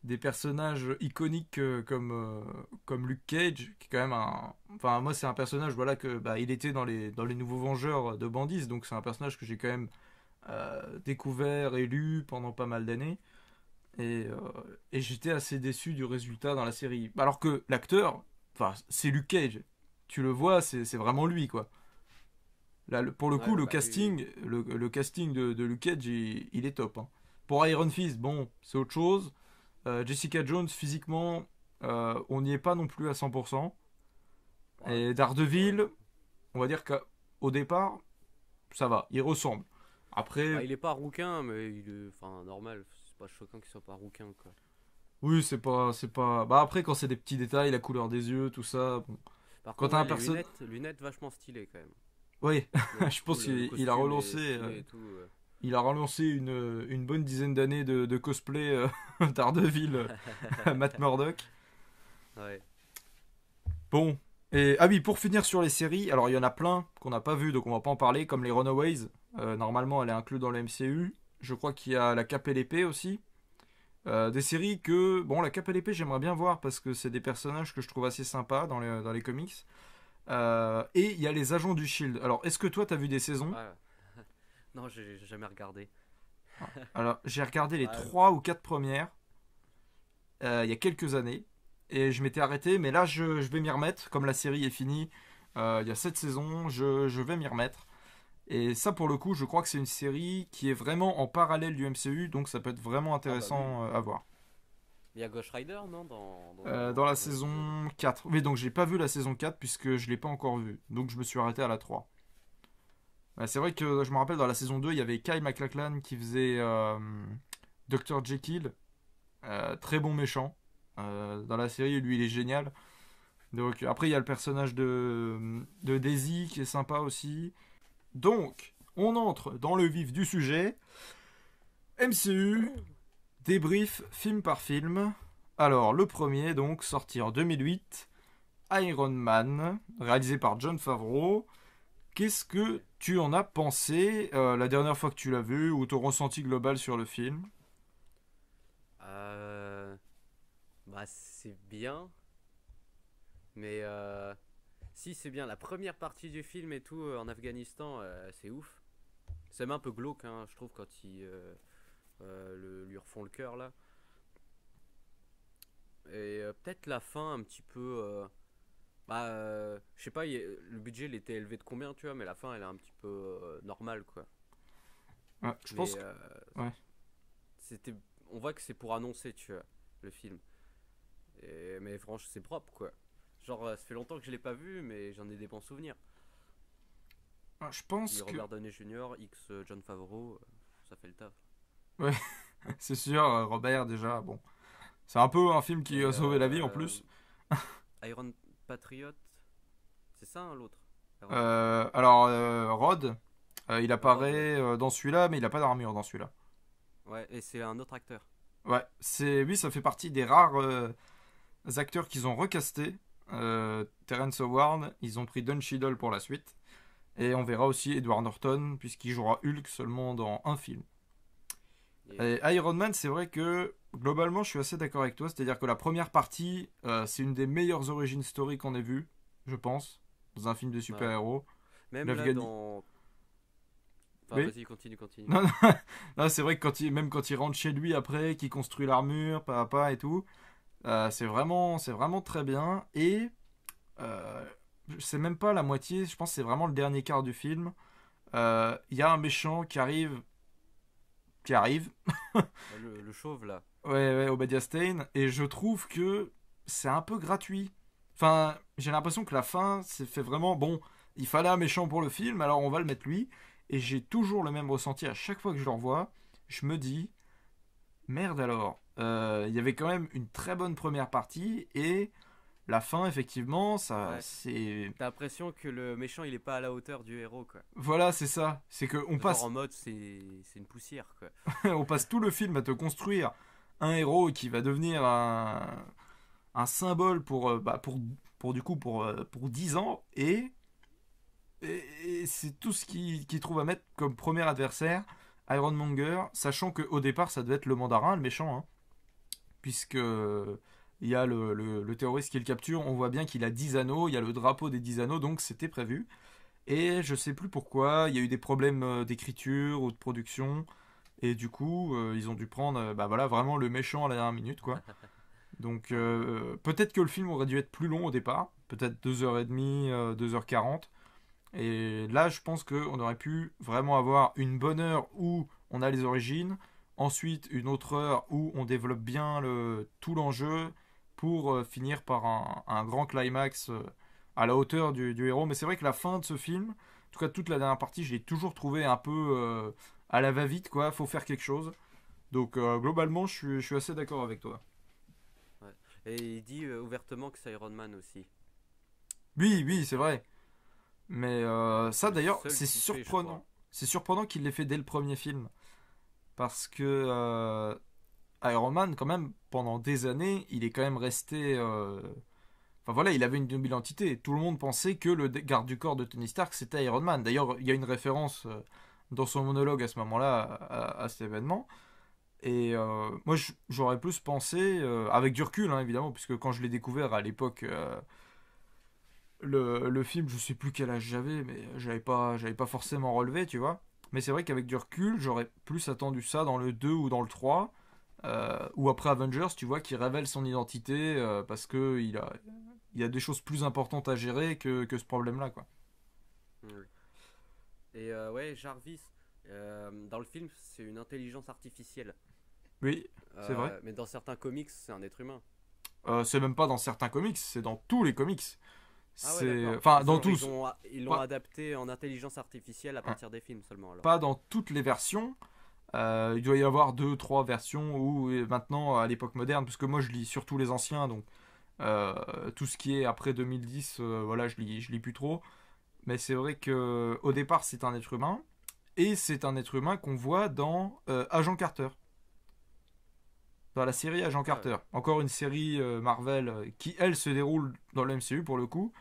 des personnages iconiques comme Luke Cage, qui est quand même un... Enfin, moi, c'est un personnage, voilà, que bah, il était dans les Nouveaux Vengeurs de Bendis, donc c'est un personnage que j'ai quand même découvert et lu pendant pas mal d'années. Et, euh, et j'étais assez déçu du résultat dans la série. Alors que l'acteur, enfin, c'est Luke Cage. Tu le vois, c'est vraiment lui, quoi. Là, pour le Ouais, coup, ouais, bah oui, oui. le casting de Luke Cage, il est top, hein. Pour Iron Fist, bon, c'est autre chose. Jessica Jones, physiquement, on n'y est pas non plus à 100%. Ouais, Et ouais. Daredevil, on va dire qu'au départ, ça va, il ressemble. Après, Bah, il est pas rouquin, mais il est. Enfin, normal. C'est pas choquant qu'il soit pas rouquin, quoi. oui, c'est pas. Bah après, quand c'est des petits détails, la couleur des yeux, tout ça, bon. Par Quand contre, t'as ouais, un les personnage. lunettes vachement stylées, quand même. Oui, Même je tout pense le qu'il a costume est relancé. stylé et tout. Il a relancé une bonne dizaine d'années de cosplay Daredevil, Matt Murdock. Ouais. Bon. Et, ah oui, pour finir sur les séries, alors il y en a plein qu'on n'a pas vu, donc on va pas en parler, comme les Runaways. Normalement, elle est inclue dans le MCU. Je crois qu'il y a La Cape et l'Épée aussi. Des séries que, bon, La Cape et l'Épée, j'aimerais bien voir parce que c'est des personnages que je trouve assez sympas dans les comics. Et il y a les Agents du Shield. Alors, est-ce que toi, t'as vu des saisons? Ouais. Non, j'ai jamais regardé. Alors, j'ai regardé les Bah, 3 ou 4 premières il y a quelques années. Et je m'étais arrêté, mais là, je vais m'y remettre. Comme la série est finie, il y a 7 saisons, je vais m'y remettre. Et ça, pour le coup, je crois que c'est une série qui est vraiment en parallèle du MCU, donc ça peut être vraiment ah bah oui. intéressant à voir. Il y a Ghost Rider, non, Dans la dans l'épisode. saison 4. Oui, donc j'ai pas vu la saison 4 puisque je l'ai pas encore vue. Donc je me suis arrêté à la 3. Ouais, c'est vrai que je me rappelle dans la saison 2, il y avait Kyle MacLachlan qui faisait Dr. Jekyll, très bon méchant. Dans la série, lui, il est génial. Donc après, il y a le personnage de Daisy qui est sympa aussi. Donc, on entre dans le vif du sujet. MCU, débrief film par film. Alors, le premier, donc, sorti en 2008, Iron Man, réalisé par Jon Favreau. Qu'est-ce que Ouais. tu en as pensé la dernière fois que tu l'as vu ou ton ressenti global sur le film? Euh, Bah, c'est bien, mais si c'est bien. La première partie du film et tout en Afghanistan, c'est ouf. C'est même un peu glauque, hein, je trouve, quand ils lui refont le cœur là. Et peut-être la fin un petit peu. Je sais pas, le budget il était élevé de combien, tu vois, mais la fin elle est un petit peu normale quoi. Ouais, je pense Mais que. Ouais. c'était, on voit que c'est pour annoncer, tu vois, le film. Mais franchement, c'est propre quoi. Genre, ça fait longtemps que je l'ai pas vu, mais j'en ai des bons souvenirs. Je pense Puis que. Robert Downey Jr., X John Favreau, ça fait le taf. Ouais, c'est sûr, Robert, déjà, bon. C'est un peu un film qui Et a sauvé la vie en plus. Iron Patriot, c'est ça hein, l'autre. Iron Rod, il Rod, ouais. apparaît dans celui-là, mais il a pas d'armure dans celui-là. Ouais, et c'est un autre acteur. Ouais, oui, ça fait partie des rares acteurs qu'ils ont recastés. Terrence Howard, ils ont pris Don Cheadle pour la suite. Et on verra aussi Edward Norton, puisqu'il jouera Hulk seulement dans un film. Et Et Iron Man, c'est vrai que globalement, je suis assez d'accord avec toi. C'est-à-dire que la première partie, c'est une des meilleures origin story qu'on ait vues, je pense, dans un film de ouais. super-héros. Même là L'Afghani. dans. Enfin, Oui. vas-y, continue. Non, non, non, c'est vrai que même quand il rentre chez lui après, qu'il construit l'armure, pas à pas et tout, c'est vraiment très bien. Et euh, c'est même pas la moitié, je pense que c'est vraiment le dernier quart du film. Il y a un méchant qui arrive, Le chauve là. ouais, ouais, Obadiah Stane, et je trouve que c'est un peu gratuit. Enfin, j'ai l'impression que la fin, c'est fait vraiment bon. Il fallait un méchant pour le film, alors on va le mettre lui. Et j'ai toujours le même ressenti à chaque fois que je le revois. Je me dis, merde alors. Il y avait quand même une très bonne première partie et la fin, effectivement, ça, Ouais. c'est... T'as l'impression que le méchant il est pas à la hauteur du héros quoi. Voilà, c'est ça. C'est qu'on Genre en passe, mode c'est une poussière quoi. on passe tout le film à te construire un héros qui va devenir un symbole pour, du coup, pour 10 ans, et c'est tout ce qu'il trouve à mettre comme premier adversaire, Ironmonger, sachant qu'au départ, ça devait être le mandarin, le méchant, hein, puisque il y a le terroriste qui le capture, on voit bien qu'il a 10 anneaux, il y a le drapeau des 10 anneaux, donc c'était prévu. Et je sais plus pourquoi, il y a eu des problèmes d'écriture ou de production, et du coup, ils ont dû prendre bah voilà, vraiment le méchant à la dernière minute, quoi. Donc peut-être que le film aurait dû être plus long au départ, peut-être 2h30, 2h40. Et là, je pense qu'on aurait pu vraiment avoir une bonne heure où on a les origines, ensuite une autre heure où on développe bien tout l'enjeu pour finir par un grand climax à la hauteur du héros. Mais c'est vrai que la fin de ce film, en tout cas toute la dernière partie, je l'ai toujours trouvé un peu à la va-vite, quoi. Faut faire quelque chose. Donc globalement, je suis assez d'accord avec toi. Ouais. Et il dit ouvertement que c'est Iron Man aussi. Oui, oui, c'est vrai. Mais ça Le d'ailleurs, seul c'est qui fait je crois. surprenant. C'est surprenant qu'il l'ait fait dès le premier film. Parce que Iron Man, quand même, pendant des années, il est quand même resté. Enfin voilà, il avait une double identité. Tout le monde pensait que le garde du corps de Tony Stark, c'était Iron Man. D'ailleurs, il y a une référence dans son monologue à ce moment-là, à cet événement. Et moi, j'aurais plus pensé, avec du recul, hein, évidemment, puisque quand je l'ai découvert à l'époque, le film, je sais plus quel âge j'avais, mais j'avais pas forcément relevé, tu vois. Mais c'est vrai qu'avec du recul, j'aurais plus attendu ça dans le 2 ou dans le 3, ou après Avengers, tu vois, qui révèle son identité, parce que il a des choses plus importantes à gérer que ce problème-là, quoi. Ouais. Et ouais, Jarvis, dans le film, c'est une intelligence artificielle. Oui, c'est vrai. Mais dans certains comics, c'est un être humain. C'est même pas dans certains comics, c'est dans tous les comics. Ah ouais, C'est... d'accord. Enfin, dans Genre, tous. ils l'ont Pas, adapté en intelligence artificielle à partir des films seulement, alors. pas dans toutes les versions. Il doit y avoir deux, trois versions où maintenant, à l'époque moderne, parce que moi je lis surtout les anciens, donc tout ce qui est après 2010, voilà, je lis plus trop. Mais c'est vrai que au départ, c'est un être humain, et c'est un être humain qu'on voit dans Agent Carter, dans la série Agent Ah ouais. Carter. Encore une série Marvel qui, elle, se déroule dans le MCU pour le coup.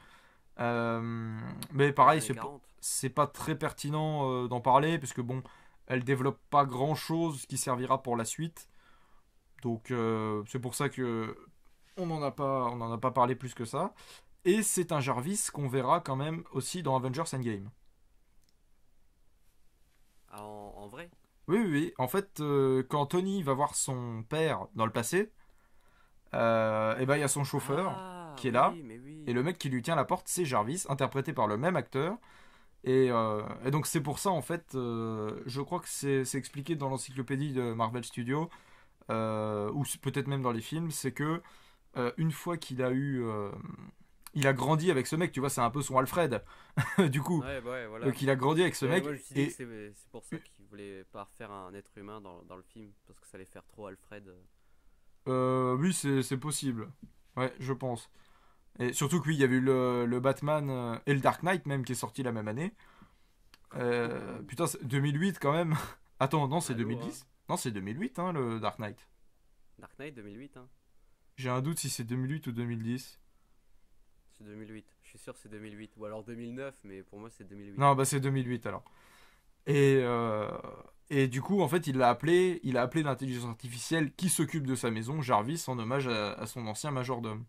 Mais Dans les pareil, années 40. c'est pas très pertinent d'en parler, parce que bon, elle développe pas grand chose qui servira pour la suite. Donc c'est pour ça que on en a pas parlé plus que ça. Et c'est un Jarvis qu'on verra quand même aussi dans Avengers Endgame. Ah, en vrai? Oui, oui, oui. En fait, quand Tony va voir son père dans le passé, et ben il y a son chauffeur Ah, qui est là. oui, mais Et oui. le mec qui lui tient la porte, c'est Jarvis, interprété par le même acteur. Et donc c'est pour ça, en fait, je crois que c'est expliqué dans l'encyclopédie de Marvel Studios, ou peut-être même dans les films, c'est que une fois il a grandi avec ce mec, tu vois, c'est un peu son Alfred, du coup. Ouais, bah ouais, voilà. Donc il a grandi avec ce Moi, mec, je me suis dit que et c'est pour ça qu'ils voulaient pas refaire un être humain dans le film, parce que ça allait faire trop Alfred. oui, c'est possible. Ouais, je pense. Et surtout que oui, il y avait eu le Batman et le Dark Knight même qui est sorti la même année. Ouh. Putain, 2008 quand même. Attends, non, c'est Ah, lourd, hein. 2010. Non, c'est 2008, hein, le Dark Knight. Dark Knight 2008, hein. J'ai un doute si c'est 2008 ou 2010. C'est 2008. Je suis sûr que c'est 2008. Ou alors 2009, mais pour moi c'est 2008. Non, bah c'est 2008 alors. Et du coup, en fait, il a appelé l'intelligence artificielle qui s'occupe de sa maison, Jarvis, en hommage à son ancien majordome.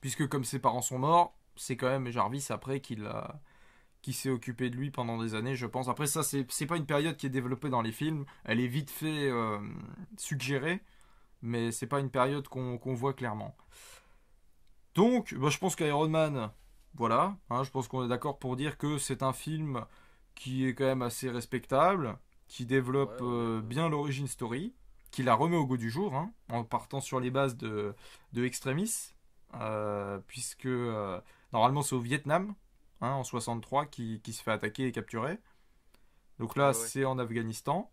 Puisque comme ses parents sont morts, c'est quand même Jarvis après qui s'est occupé de lui pendant des années, je pense. Après ça, c'est pas une période qui est développée dans les films. Elle est vite fait suggérée, mais c'est pas une période qu'on voit clairement. Donc, bah, je pense qu'Iron Man, voilà, hein, je pense qu'on est d'accord pour dire que c'est un film qui est quand même assez respectable, qui Ouais, développe honnêtement. bien l'origine story, qui la remet au goût du jour, hein, en partant sur les bases de Extremis, puisque normalement c'est au Vietnam, hein, en 63, qui se fait attaquer et capturer. Donc là, Ouais, ouais. c'est en Afghanistan.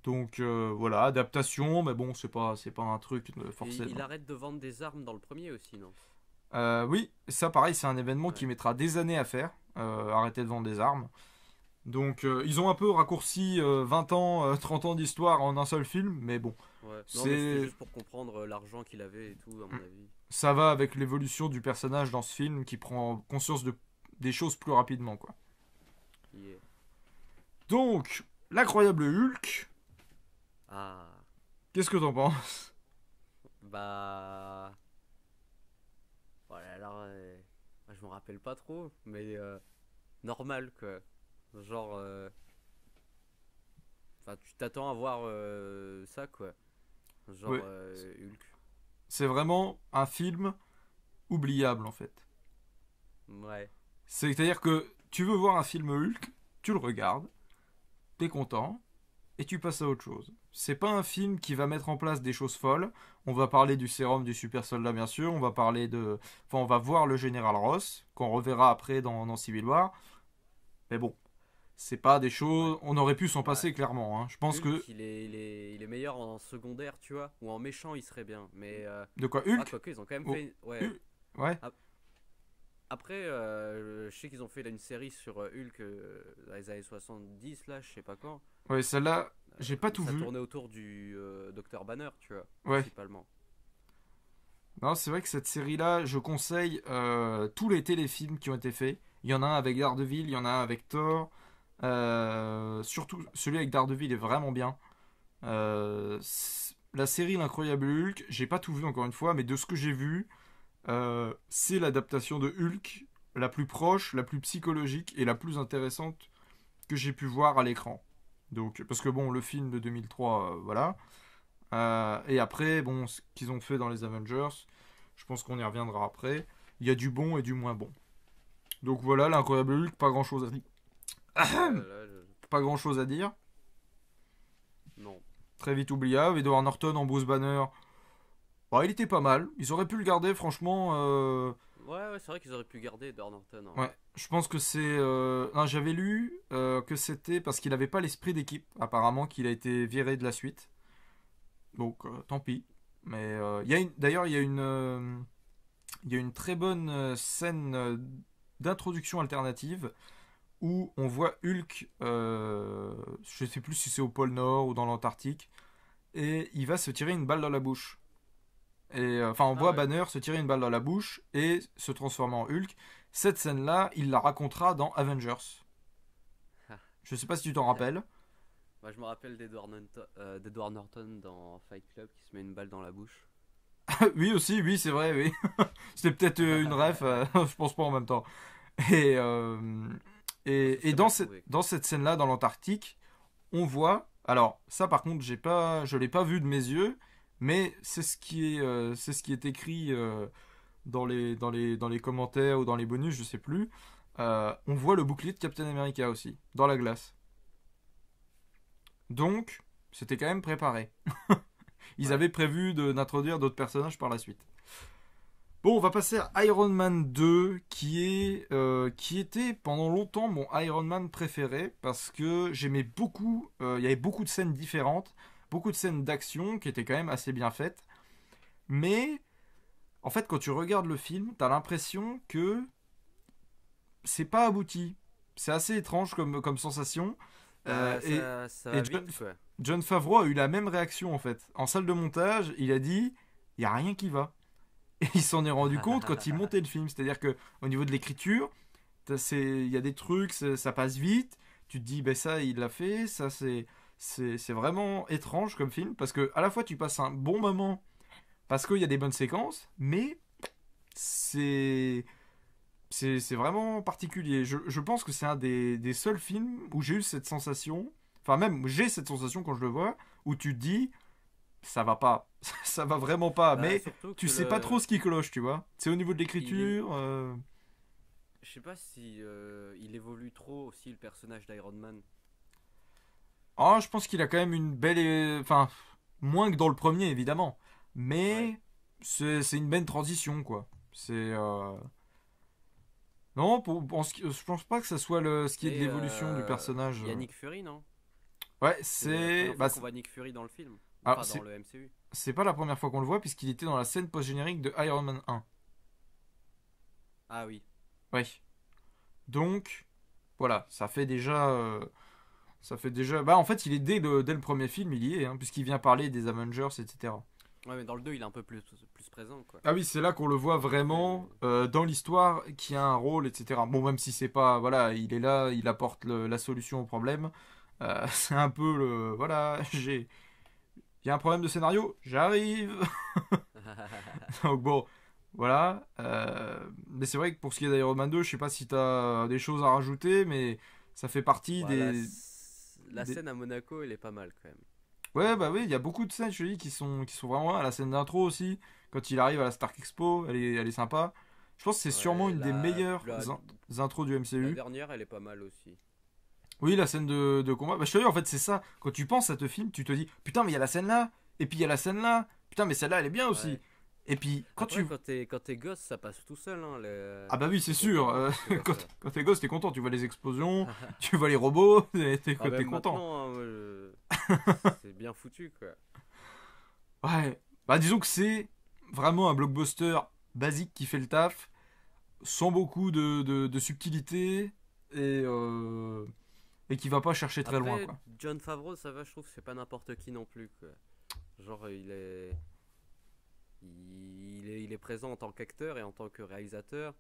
Donc voilà, adaptation, mais bon, c'est pas un truc Et il forcément. arrête de vendre des armes dans le premier aussi, non? Oui, ça pareil, c'est un événement qui Ouais. mettra des années à faire, arrêter de vendre des armes. Donc ils ont un peu raccourci 20 ans, 30 ans d'histoire en un seul film, mais bon, Ouais. Non, mais c'était c'est juste pour comprendre l'argent qu'il avait et tout, à mon avis. ça va avec l'évolution du personnage dans ce film qui prend conscience des choses plus rapidement, quoi. Yeah. Donc, l'incroyable Hulk, Ah, qu'est-ce que t'en penses? bah. Voilà, alors. Je me rappelle pas trop, mais normal, quoi. Genre. Enfin, tu t'attends à voir ça, quoi. Genre Ouais, Hulk. c'est vraiment un film oubliable en fait. Ouais. C'est-à-dire que tu veux voir un film Hulk, tu le regardes, t'es content, et tu passes à autre chose. C'est pas un film qui va mettre en place des choses folles. On va parler du sérum du super soldat, bien sûr. On va parler de. Enfin, on va voir le général Ross, qu'on reverra après dans Civil War. Mais bon, c'est pas des Ouais. choses. On aurait pu s'en Bah, passer clairement, hein. Je pense que. Hulk, il est meilleur en secondaire, tu vois. Ou en méchant, il serait bien. Mais. De quoi Ah, Hulk? quoique, ils ont quand même Oh, fait. Ouais. Hulk. Ouais. Ap- Après, je sais qu'ils ont fait là, une série sur Hulk dans les années 70, là, je sais pas quand. Ouais, celle-là, j'ai pas Où tout ça vu. tournait autour du Docteur Banner, tu vois, Ouais. principalement. Non, c'est vrai que cette série-là, je conseille tous les téléfilms qui ont été faits. Il y en a un avec Daredevil, il y en a un avec Thor. Surtout, celui avec Daredevil est vraiment bien. La série L'Incroyable Hulk, j'ai pas tout vu encore une fois, mais de ce que j'ai vu, c'est l'adaptation de Hulk la plus proche, la plus psychologique et la plus intéressante que j'ai pu voir à l'écran. Donc, parce que bon, le film de 2003, voilà. Et après, bon, ce qu'ils ont fait dans les Avengers, je pense qu'on y reviendra après. Il y a du bon et du moins bon. Donc voilà, l'incroyable Hulk, pas grand chose à dire. Ouais, là, Pas grand chose à dire. non. Très vite oubliable. Edward Norton en Bruce Banner, bah, il était pas mal. Ils auraient pu le garder, franchement. Ouais, c'est vrai qu'ils auraient pu garder Edward Norton, hein. Ouais, je pense que c'est. Non, j'avais lu que c'était parce qu'il avait pas l'esprit d'équipe, apparemment, qu'il a été viré de la suite. Donc, tant pis. Mais d'ailleurs, il y a une très bonne scène d'introduction alternative où on voit Hulk, je sais plus si c'est au pôle Nord ou dans l'Antarctique, et il va se tirer une balle dans la bouche. Et enfin, on Ah voit ouais. Banner se tirer une balle dans la bouche et se transformer en Hulk. Cette scène-là, il la racontera dans Avengers. Je sais pas si tu t'en rappelles. Moi, je me rappelle d'Edward Norton dans Fight Club qui se met une balle dans la bouche. Oui aussi, oui c'est vrai, oui. C'était peut-être une ref, je pense pas en même temps. Et, euh, Moi, c'est et très bien trouvé. dans cette scène-là, dans l'Antarctique, on voit. Alors ça, par contre, je l'ai pas vu de mes yeux, mais c'est ce qui est écrit dans les commentaires ou dans les bonus, je sais plus. On voit le bouclier de Captain America aussi dans la glace. Donc, c'était quand même préparé. Ils Ouais. avaient prévu d'introduire d'autres personnages par la suite. Bon, on va passer à Iron Man 2, qui était pendant longtemps mon Iron Man préféré, parce que j'aimais beaucoup, il y avait beaucoup de scènes différentes, beaucoup de scènes d'action qui étaient quand même assez bien faites, mais en fait quand tu regardes le film, t'as l'impression que c'est pas abouti. C'est assez étrange comme sensation, Bah, et, ça et va vite, quoi. John Favreau a eu la même réaction en fait. En salle de montage, il a dit, il y a rien qui va. Et il s'en est rendu compte quand il montait le film. C'est-à-dire que au niveau de l'écriture, il y a des trucs, ça passe vite. Tu te dis, ben ça, il l'a fait. Ça, c'est vraiment étrange comme film. Parce que à la fois, tu passes un bon moment. Parce qu'il y a des bonnes séquences. Mais c'est. C'est vraiment particulier. Je pense que c'est un des seuls films où j'ai eu cette sensation. Enfin, même, j'ai cette sensation quand je le vois. Où tu te dis, ça va pas. Ça va vraiment pas. Bah, Mais surtout tu que sais pas trop ce qui cloche, tu vois. C'est au niveau de il est, l'écriture. je sais pas si il évolue trop aussi le personnage d'Iron Man. Ah, je pense qu'il a quand même une belle. Enfin, moins que dans le premier, évidemment. Ouais. Mais c'est une belle transition, quoi. C'est. Non, je pense pas que ça soit ce qui est de Et l'évolution du personnage. Yannick Fury, non? Ouais, C'est la première bah, fois qu'on voit Nick Fury dans le film. alors, Enfin, dans le MCU. c'est pas la première fois qu'on le voit, puisqu'il était dans la scène post-générique de Iron Man 1. Ah oui. Ouais. Donc, voilà, ça fait déjà. Ça fait déjà. Bah, en fait, il est dès le premier film, il y est, hein, puisqu'il vient parler des Avengers, etc. Ouais, mais dans le 2, il est un peu plus présent, quoi. Ah oui, c'est là qu'on le voit vraiment dans l'histoire, qui a un rôle, etc. Bon, même si c'est pas. Voilà, il est là, il apporte la solution au problème. C'est un peu le. Voilà, il y a un problème de scénario, j'arrive. Donc bon, voilà. Mais c'est vrai que pour ce qui est d'Iron Man 2, je sais pas si t'as des choses à rajouter, mais ça fait partie Voilà, la des- scène à Monaco, elle est pas mal, quand même. Ouais, bah oui, il y a beaucoup de scènes, je te dis, qui sont vraiment à la scène d'intro aussi. Quand il arrive à la Stark Expo, elle est sympa. Je pense que c'est sûrement Ouais, une des meilleures intros du la MCU. dernière, elle est pas mal aussi. Oui, la scène de combat. Bah, je te dis, en fait, c'est ça. Quand tu penses à ce film, tu te dis, putain, mais il y a la scène là, et puis il y a la scène là. Putain, mais celle-là, elle est bien aussi. Ouais. Et puis, quand Après, tu. quand t'es gosse, ça passe tout seul, hein. Ah bah oui, c'est T'es sûr. content quand tu vois Quand, ça. quand t'es gosse, t'es content. Tu vois les explosions, tu vois les robots, t'es Ah, t'es même content. maintenant, hein, c'est bien foutu, quoi. Ouais. Bah disons que c'est vraiment un blockbuster basique qui fait le taf, sans beaucoup de subtilité, et qui va pas chercher très loin, Après, quoi. John Favreau, ça va, je trouve, c'est pas n'importe qui non plus, quoi. Genre, il est présent en tant qu'acteur et en tant que réalisateur.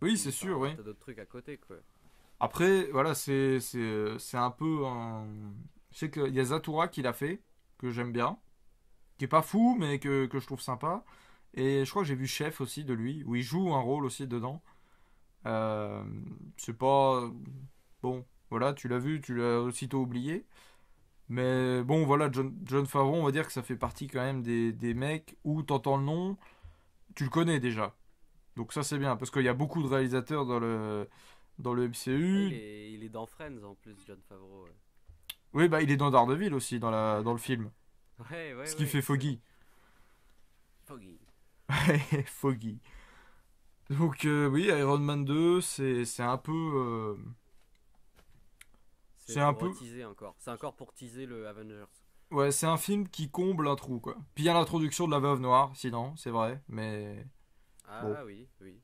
Oui, Puis, c'est sûr, oui. t'as d'autres trucs à côté, quoi. Après, voilà, c'est un peu un. Je sais qu'il y a Zatura qui l'a fait, que j'aime bien, qui est pas fou, mais que je trouve sympa. Et je crois que j'ai vu Chef aussi de lui, où il joue un rôle aussi dedans. Euh, c'est pas. Bon, voilà, tu l'as vu, tu l'as aussitôt oublié. Mais bon, voilà, John Favreau, on va dire que ça fait partie quand même des mecs où t'entends le nom, tu le connais déjà. Donc ça c'est bien, parce qu'il y a beaucoup de réalisateurs dans le Ah, il MCU. est, il est dans Friends en plus, John Favreau. Ouais, Oui, bah il est dans Daredevil aussi, dans le film. ouais, ouais, Ce qui ouais, fait excellent. Foggy. Foggy. Foggy. Donc oui, Iron Man 2, c'est un peu... C'est c'est un pour peu... teaser encore. C'est encore pour teaser le Avengers. Ouais, c'est un film qui comble un trou, quoi. Puis il y a l'introduction de la Veuve Noire, sinon, c'est vrai, mais... Bon. Ah oui, oui.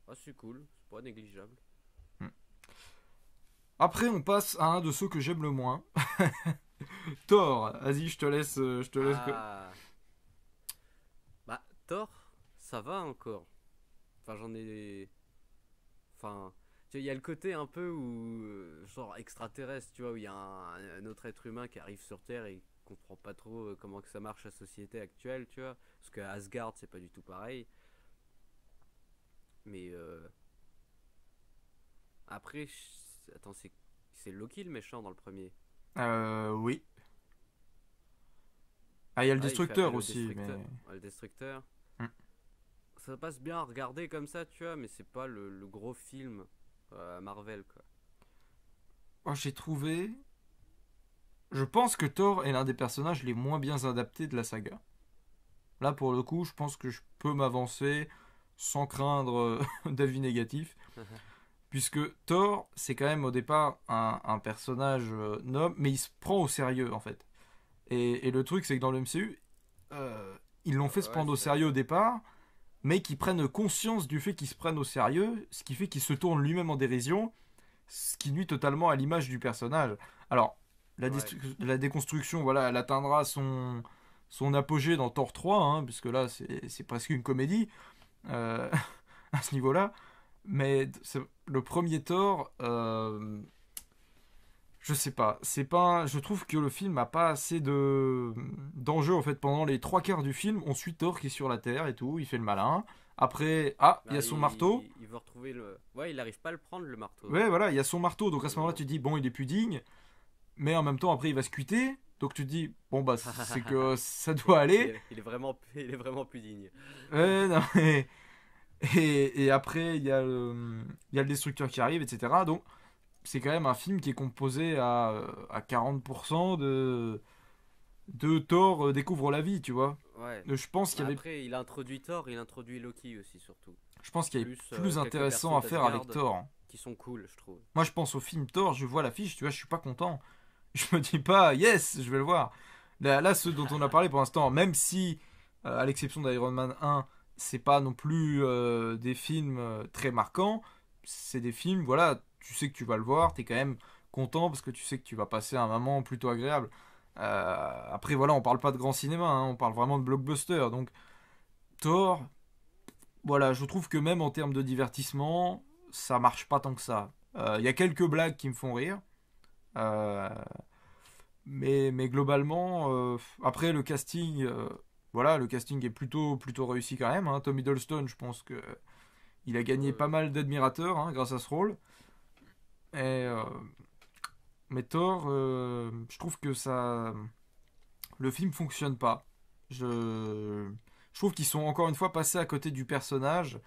Ah, c'est cool, c'est pas négligeable. Hmm. Après, on passe à un de ceux que j'aime le moins. Thor. Vas-y, je te laisse. Ah, bah, Thor, ça va encore. Enfin, j'en ai. Enfin, tu vois, il y a le côté un peu où. Genre extraterrestre, tu vois, où il y a un autre être humain qui arrive sur Terre et il comprend pas trop comment que ça marche la société actuelle, tu vois. Parce que Asgard, c'est pas du tout pareil. Mais après, attends, c'est Loki le méchant dans le premier. Oui. Ah, il y a le Ah, il fait Destructeur appel au aussi, mais... destructeur. Ouais, le destructeur. Hmm. Ça passe bien à regarder comme ça, tu vois, mais c'est pas le gros film Marvel, quoi. Oh, j'ai trouvé... Je pense que Thor est l'un des personnages les moins bien adaptés de la saga. Là, pour le coup, je pense que je peux m'avancer sans craindre d'avis négatifs. Puisque Thor, c'est quand même au départ un personnage noble, mais il se prend au sérieux, en fait. Et le truc, c'est que dans le MCU, ils l'ont fait se Ouais, prendre au sérieux au départ, mais qu'ils prennent conscience du fait qu'ils se prennent au sérieux, ce qui fait qu'il se tourne lui-même en dérision, ce qui nuit totalement à l'image du personnage. Alors, ouais. la déconstruction, voilà, elle atteindra son apogée dans Thor 3, hein, puisque là, c'est presque une comédie euh, à ce niveau-là. Mais le premier Thor, je sais pas, je trouve que le film a pas assez d'enjeux en fait. Pendant les trois quarts du film, on suit Thor qui est sur la Terre et tout, il fait le malin. Après, il y a Bah, son marteau. il veut retrouver le. Ouais, il arrive pas à le prendre, le marteau. Ouais, voilà, il y a son marteau. Donc à ce moment-là, Malheureusement. tu te dis bon, il est plus digne. Mais en même temps, après, il va se cuiter. Donc tu te dis bon bah c'est que ça doit aller. Il est vraiment plus digne. Ouais, non, et après, il y a le destructeur qui arrive, etc. Donc c'est quand même un film qui est composé à 40% de Thor découvre la vie, tu vois. Ouais. Je pense qu'il Bah y avait, après, il introduit Thor, il introduit Loki aussi, surtout. je pense qu'il y avait Plus plus quelques intéressant persos à faire avec d'Asgard Thor. qui sont cool, je trouve. Moi, je pense au film Thor, je vois l'affiche, tu vois, je suis pas content. Je me dis pas, yes, je vais le voir. Là, ceux dont on a parlé pour l'instant, même si, à l'exception d'Iron Man 1, c'est pas non plus des films très marquants, c'est des films, voilà, tu sais que tu vas le voir, t'es quand même content parce que tu sais que tu vas passer un moment plutôt agréable. Après, voilà, on parle pas de grand cinéma, hein, on parle vraiment de blockbuster. Donc, Thor, voilà, je trouve que même en termes de divertissement, ça marche pas tant que ça. Il y a quelques blagues qui me font rire. Euh, mais globalement, après le casting, voilà, le casting est plutôt réussi quand même, hein. Tom Hiddleston, je pense que il a gagné pas Ouais. mal d'admirateurs, hein, grâce à ce rôle. Et, mais Thor, je trouve que ça, le film fonctionne pas. Je trouve qu'ils sont encore une fois passés à côté du personnage.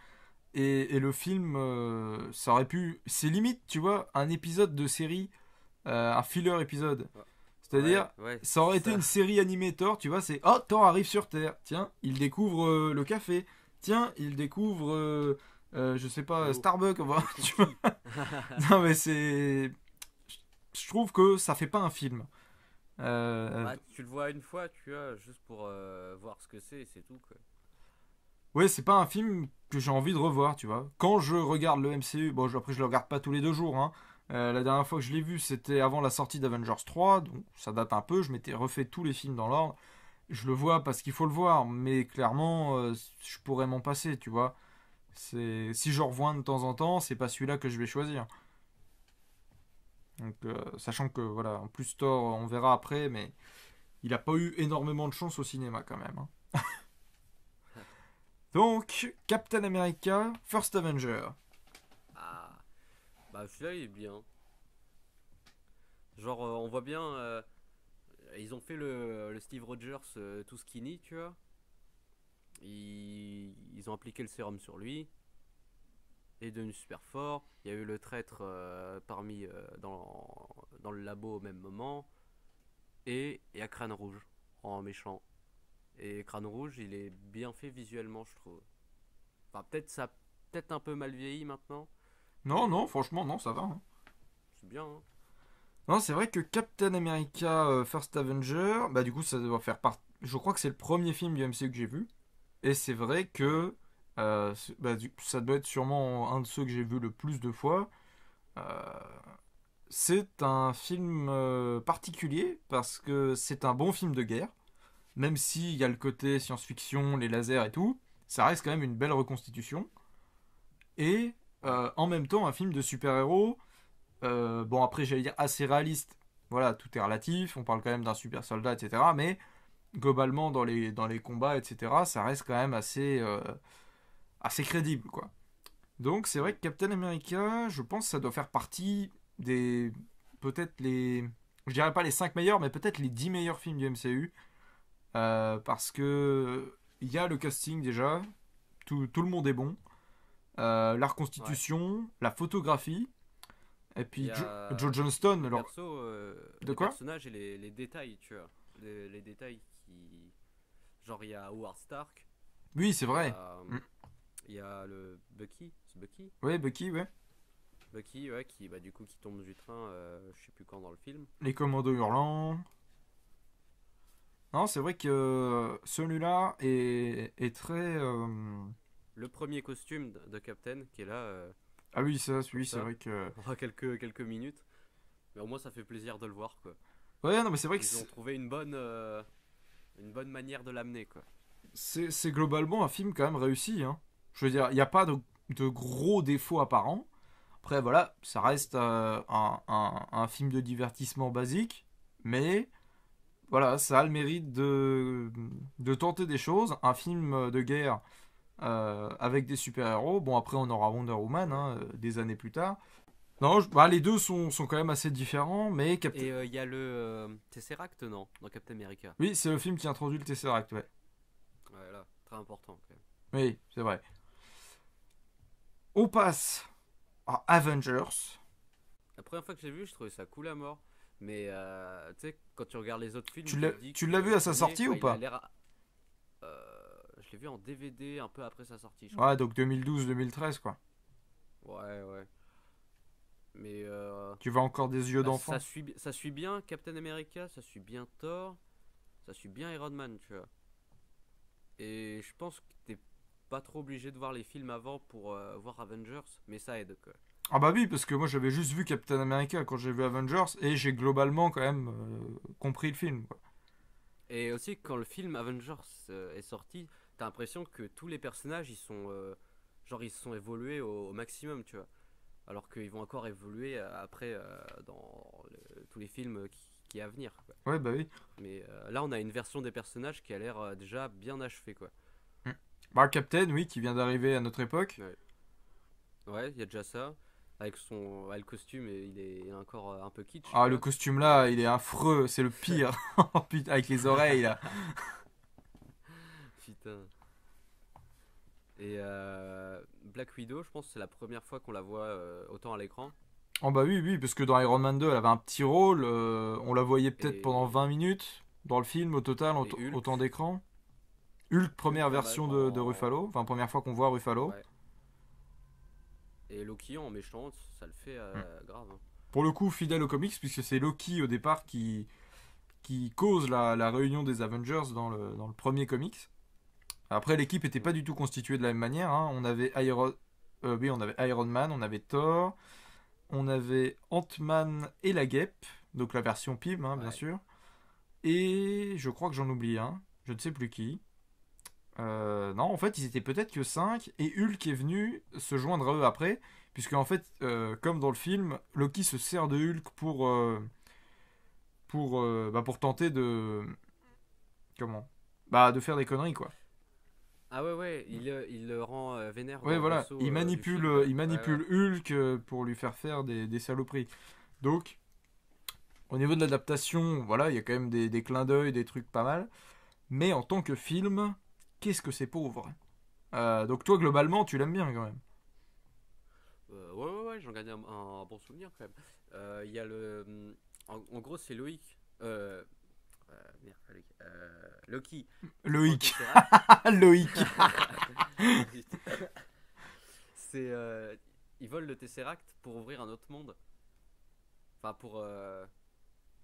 Et le film, ça aurait pu. C'est limite, tu vois, un épisode de série, un filler épisode. Ouais, C'est-à-dire, ouais, ça aurait c'est été ça. une série animée Thor, tu vois, c'est oh, Thor arrive sur Terre. Tiens, il découvre le café. Tiens, il découvre, je sais pas, L'eau, Starbucks. les Tu vois. cookies. Non, mais c'est. Je trouve que ça fait pas un film. Euh, Bah, tu le vois une fois, tu vois, juste pour voir ce que c'est tout, quoi. Ouais, c'est pas un film que j'ai envie de revoir, tu vois. Quand je regarde le MCU, bon, après je le regarde pas tous les 2 jours, hein. La dernière fois que je l'ai vu, c'était avant la sortie d'Avengers 3, donc ça date un peu. Je m'étais refait tous les films dans l'ordre. Je le vois parce qu'il faut le voir, mais clairement, je pourrais m'en passer, tu vois. C'est si je revois de temps en temps, c'est pas celui-là que je vais choisir. Donc, sachant que voilà, en plus Thor, on verra après, mais il a pas eu énormément de chance au cinéma quand même, hein. Donc, Captain America, First Avenger. Ah, bah celui-là il est bien. Genre, on voit bien, ils ont fait le Steve Rogers tout skinny, tu vois. Ils ont appliqué le sérum sur lui. Il est devenu super fort. Il y a eu le traître parmi dans le labo au même moment. Et il y a Crâne Rouge en méchant. Et Crâne Rouge, il est bien fait visuellement, je trouve. Enfin, peut-être ça a peut-être un peu mal vieilli maintenant, Non, non, mais franchement, non, ça va, hein. c'est bien, hein. Non, c'est vrai que Captain America First Avenger, bah du coup, ça doit faire partie. Je crois que c'est le premier film du MCU que j'ai vu. Et c'est vrai Ouais. que ça doit être sûrement un de ceux que j'ai vu le plus de fois. Euh, c'est un film particulier parce que c'est un bon film de guerre. Même s'il y a le côté science-fiction, les lasers et tout, ça reste quand même une belle reconstitution. Et Ouais. en même temps, un film de super-héros. Bon, après, j'allais dire assez réaliste. Voilà, tout est relatif. On parle quand même d'un super soldat, etc. Mais globalement, dans les combats, etc., ça reste quand même assez crédible, quoi. Donc, c'est vrai Mm. que Captain America, je pense que ça doit faire partie des. Peut-être les. Je dirais pas les 5 meilleurs, mais peut-être les 10 meilleurs films du MCU. Parce que. Il y a le casting déjà. Tout le monde est bon. La Ouais. reconstitution, la photographie. Et Il puis y Joe a Johnston, les alors. persos, De les quoi? personnages et les détails, tu vois. Les détails qui. Genre, il y a Howard Stark, Oui, c'est il y vrai. a, Mm. il y a le Bucky, c'est Bucky? Ouais, Bucky, ouais. Bucky, ouais, qui, bah, du coup, qui tombe du train, je sais plus quand dans le film. Les commandos hurlants. Non, c'est vrai que celui-là est très. Le premier costume de Captain qui est là, Ah oui, ça, comme oui, c'est ça, vrai que. pendant quelques minutes. Mais au moins, ça fait plaisir de le voir, quoi. Ouais, non, mais c'est vrai que Ils ont trouvé une bonne manière de l'amener, quoi. c'est globalement un film quand même réussi, hein. Je veux dire, il n'y a pas de gros défauts apparents. Après, voilà, ça Non. reste un film de divertissement basique, mais voilà, ça a le mérite de tenter des choses. Un film de guerre avec des super-héros. Bon, après, on aura Wonder Woman, Ouais. hein, des années plus tard. Non, bah, les deux sont quand même assez différents, mais Et il y a le Tesseract, non, dans Captain America. oui, c'est le film qui introduit le Tesseract, ouais. Ouais, là, très important, quand même. Oui, c'est vrai. On passe à Avengers. La première fois que j'ai vu, je trouvais ça cool à mort. Mais tu sais, quand tu regardes les autres films, Tu tu l'as, te dis tu que l'as vu le à sa premier, sortie ou bah, il a pas? l'air. Je l'ai vu en DVD un peu après sa sortie, je Ouais, crois. donc 2012-2013, quoi. Ouais, ouais. Mais Tu vois encore des yeux bah, d'enfant. ça suit bien Captain America, ça suit bien Thor, ça suit bien Iron Man, tu vois. Et je pense que t'es pas trop obligé de voir les films avant pour voir Avengers, mais ça aide quoi. Ah bah oui, parce que moi j'avais juste vu Captain America quand j'ai vu Avengers et j'ai globalement quand même compris le film, quoi. Et aussi quand le film Avengers est sorti, t'as l'impression que tous les personnages ils sont genre ils se sont évolués au maximum, tu vois. Alors qu'ils vont encore évoluer après dans tous les films qui est à venir, quoi. Ouais, bah oui. Mais là on a une version des personnages qui a l'air déjà bien achevée quoi. Mm. Bah Captain, oui, qui vient d'arriver à notre époque. Ouais, ouais, il y a déjà ça. Avec son le costume, et il est encore un peu kitsch, Ah, tu le vois. costume là, il est affreux, c'est le pire. Oh, putain, avec les oreilles là. Putain. Et Black Widow, je pense que c'est la première fois qu'on la voit autant à l'écran. Oh bah oui, oui, parce que dans Iron Man 2, elle avait un petit rôle, on la voyait peut-être pendant Et, 20 minutes dans le film au total, et Hulk, autant d'écran. Hulk, première Hulk version de Ruffalo, en... enfin première fois qu'on voit Ruffalo. Ouais. Et Loki en méchant, ça le fait Mm. grave, hein. Pour le coup, fidèle aux comics, puisque c'est Loki au départ qui cause la réunion des Avengers dans le premier comics. Après, l'équipe n'était pas Mm. du tout constituée de la même manière, hein. Oui, on avait Iron Man, on avait Thor, on avait Ant-Man et la Guêpe, donc la version PIM, hein, bien Ouais. sûr. Et je crois que j'en oublie un, je ne sais plus qui. Non, en fait, ils étaient peut-être que 5 et Hulk est venu se joindre à eux après, puisque en fait, comme dans le film, Loki se sert de Hulk pour tenter de... Comment? Bah, de faire des conneries, quoi. Ah ouais, ouais, il le rend vénère Ouais, dans le voilà, vaisseau du manipule, film, quoi. il Ouais, ouais. manipule Hulk pour lui faire faire des saloperies. Donc, au niveau de l'adaptation, voilà, il y a quand même des clins d'œil, des trucs pas mal. Mais en tant que film, qu'est-ce que c'est pauvre. Donc toi, globalement, tu l'aimes bien quand même. Ouais, ouais, ouais, j'en gagne un bon souvenir quand même. Il y a le. En gros, c'est Loïc. Merde, pas Loïc. Loki qui prend le Loïc. Tesseract. Loïc. C'est. Il vole le Tesseract pour ouvrir un autre monde. Enfin, pour.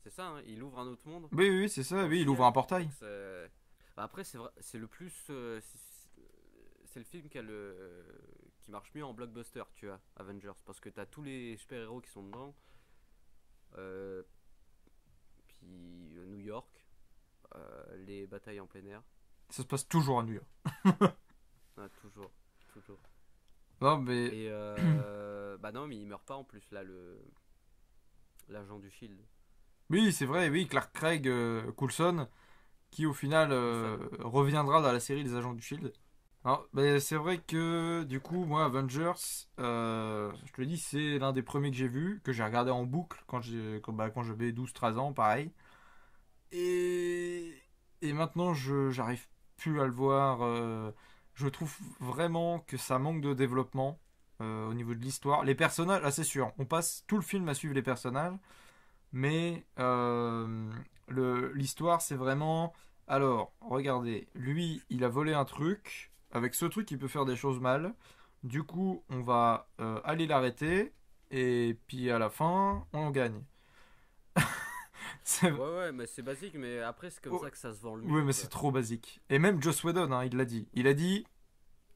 C'est ça, hein, il ouvre un autre monde Oui, oui, c'est ça, dans le oui, il ouvre un ciel. portail. Donc, bah, après, c'est vrai, c'est le plus. C'est le film qui marche mieux en blockbuster, tu vois, Avengers. Parce que t'as tous les super-héros qui sont dedans. Euh, Puis New York, les batailles en plein air. Ça se passe toujours à New York. Ah, toujours, toujours. Non, mais... Et bah non, mais il meurt pas en plus là, le l'agent du Shield, Oui, c'est vrai, oui, Clark Craig Coulson, qui au final Coulson. reviendra dans la série Les Agents du Shield. Alors, mais c'est vrai que du coup, moi, Avengers, je te le dis, c'est l'un des premiers que j'ai vu, que j'ai regardé en boucle quand j'avais 12 13 ans, pareil. Et, et maintenant, j'arrive plus à le voir. Je trouve vraiment que ça manque de développement au niveau de l'histoire. Les personnages, là c'est sûr, on passe tout le film à suivre les personnages, mais l'histoire c'est vraiment... Alors, regardez, lui, il a volé un truc. Avec ce truc, il peut faire des choses mal. Du coup, on va aller l'arrêter. Et puis à la fin, on gagne. C'est- Ouais, ouais, mais c'est basique, mais après, c'est comme oh, ça que ça se vend le oui, mieux, mais c'est quoi. trop basique. Et même Joss Whedon, hein, il l'a dit. Il a dit,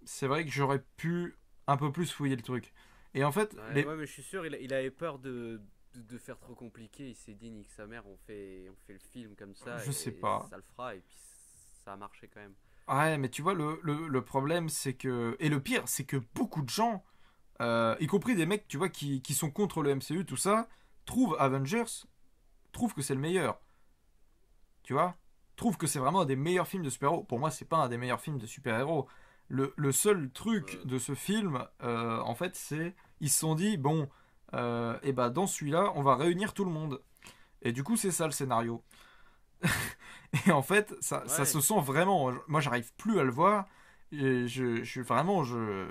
c'est vrai que j'aurais pu un peu plus fouiller le truc. Et en fait, Ouais, ouais, mais je suis sûr, il avait peur de faire trop compliqué. Il s'est dit, nique sa mère, on fait le film comme ça je sais et pas. ça le fera. Et puis ça a marché quand même. Ouais, mais tu vois, le problème, c'est que... Et le pire, c'est que beaucoup de gens, y compris des mecs, tu vois, qui sont contre le MCU, tout ça, trouvent Avengers, trouvent que c'est le meilleur. Tu vois? Trouvent que c'est vraiment un des meilleurs films de super-héros. Pour moi, c'est pas un des meilleurs films de super-héros. Le seul truc Euh, de ce film, en fait, c'est... Ils se sont dit, bon, et bah dans celui-là, on va réunir tout le monde. Et du coup, c'est ça le scénario. Et en fait, ça ouais, se sent vraiment. Moi, j'arrive plus à le voir. Et je suis vraiment. Je...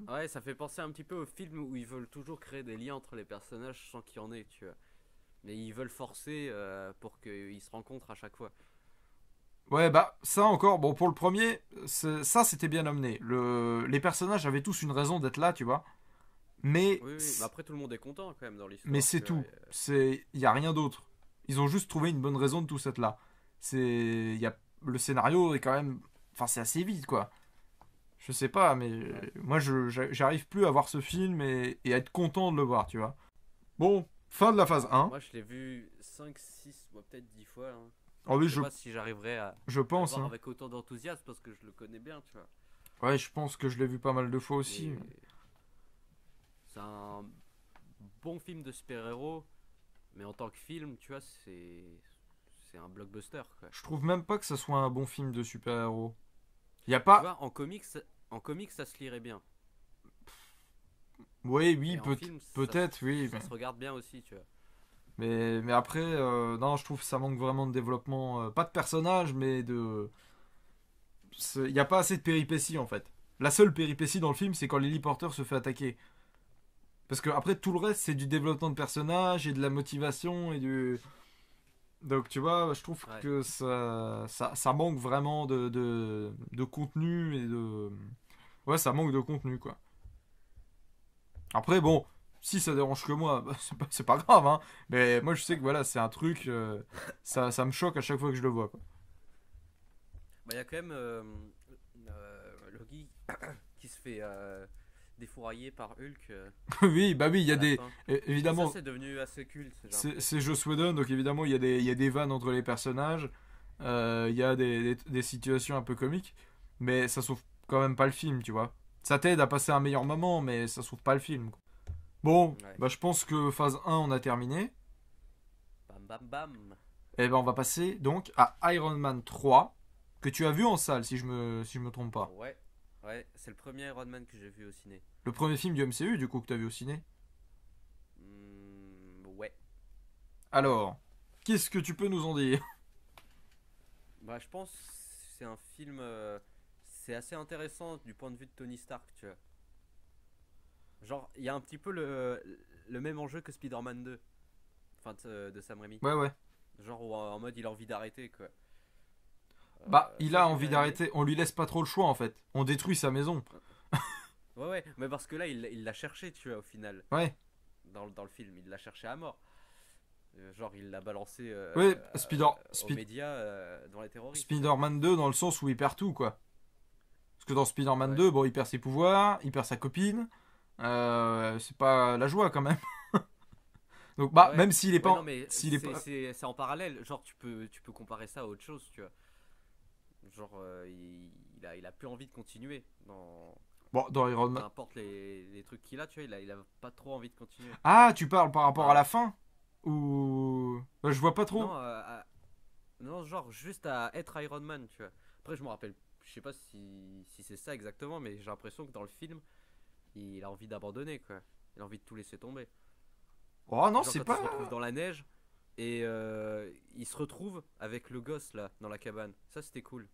ouais, ça fait penser un petit peu au film où ils veulent toujours créer des liens entre les personnages sans qu'il y en ait, tu vois. Mais ils veulent forcer pour qu'ils se rencontrent à chaque fois. Ouais, bah, ça encore. Bon, pour le premier, ça, c'était bien amené. Les personnages avaient tous une raison d'être là, tu vois. Mais Oui, oui. Mais après, tout le monde est content quand même dans mais l'histoire, c'est tu vois. tout. Il y a rien d'autre. Ils ont juste trouvé une bonne raison de tout cette là. Il y a le scénario est quand même, enfin c'est assez vite quoi. Je sais pas, mais Ouais. moi j'arrive plus à voir ce film et à être content de le voir, tu vois. Bon, fin de la phase Bah, 1. moi, je l'ai vu 5, 6, peut-être 10 fois, hein. Oh oui, Je sais pas si j'arriverai je à le pense, voir hein. avec autant d'enthousiasme parce que je le connais bien, tu vois. Ouais, je pense que je l'ai vu pas mal de fois aussi. Mais c'est un bon film de super-héros, mais en tant que film, tu vois, c'est un blockbuster, quoi. Je trouve même pas que ça soit un bon film de super-héros. Il y a Tu pas. vois, en comics, ça se lirait bien. Oui, oui, Et en film, peut-être, oui. ça se regarde bien aussi, tu vois. Mais après, non, je trouve que ça manque vraiment de développement. Pas de personnage, mais de. Il n'y a pas assez de péripéties en fait. La seule péripétie dans le film, c'est quand Lily Porter se fait attaquer. Parce que après tout le reste, c'est du développement de personnage et de la motivation et du. Donc tu vois, je trouve Ouais. que ça manque vraiment de contenu et de. Ouais, ça manque de contenu quoi. Après, bon, si ça dérange que moi, bah, c'est pas grave, hein. Mais moi je sais que voilà, c'est un truc. Ça me choque à chaque fois que je le vois quoi. Bah, il y a quand même Loki qui se fait défourailler par Hulk Oui, bah oui, il y a à la des. fin. Et ça, Évidemment, c'est devenu assez culte, j'ai c'est l'impression. Joss Whedon, donc évidemment, il y a des vannes entre les personnages. Il y a des situations un peu comiques. Mais ça sauve quand même pas le film, tu vois. Ça t'aide à passer un meilleur moment, mais ça sauve pas le film, quoi. Bon, Ouais. bah je pense que phase 1, on a terminé. Bam bam bam. Et ben on va passer donc à Iron Man 3, que tu as vu en salle, si je me trompe pas. Ouais. Ouais, c'est le premier Iron Man que j'ai vu au ciné. Le premier film du MCU, du coup, que tu as vu au ciné. Ouais. Alors, qu'est-ce que tu peux nous en dire? Bah, je pense que c'est un film. C'est assez intéressant du point de vue de Tony Stark, tu vois. Genre, il y a un petit peu le même enjeu que Spider-Man 2. Enfin, de Sam Raimi. Ouais, ouais. Genre, en mode il a envie d'arrêter, quoi. Bah, il Ça, a j'ai envie bien aimé. d'arrêter. On lui laisse pas trop le choix, en fait. On détruit sa maison. Ouais, ouais, mais parce que là, il l'a cherché, tu vois, au final. Ouais. Dans le film, il l'a cherché à mort. Genre, il l'a balancé Ouais, aux médias devant les terroristes, tu vois. Spider-Man 2 dans le sens où il perd tout, quoi. Parce que dans Spider-Man Ouais. 2, bon, il perd ses pouvoirs, il perd sa copine. C'est pas la joie, quand même. Donc, bah, Ouais, même s'il est ouais, non, pas. mais S'il est pas. c'est en parallèle. Genre, tu peux comparer ça à autre chose, tu vois. Genre, il a plus envie de continuer. Bon, dans Iron Peu Man. importe les trucs qu'il a, tu vois, il a pas trop envie de continuer. Ah, tu parles par rapport à Enfin, la fin? Ou. Bah, je vois pas trop. non, non, genre, juste à être Iron Man, tu vois. Après, je me rappelle, je sais pas si c'est ça exactement, mais j'ai l'impression que dans le film, il a envie d'abandonner, quoi. Il a envie de tout laisser tomber. Oh non, Genre, c'est quand il se pas. retrouve dans la neige et il se retrouve avec le gosse, là, dans la cabane. Ça, c'était cool.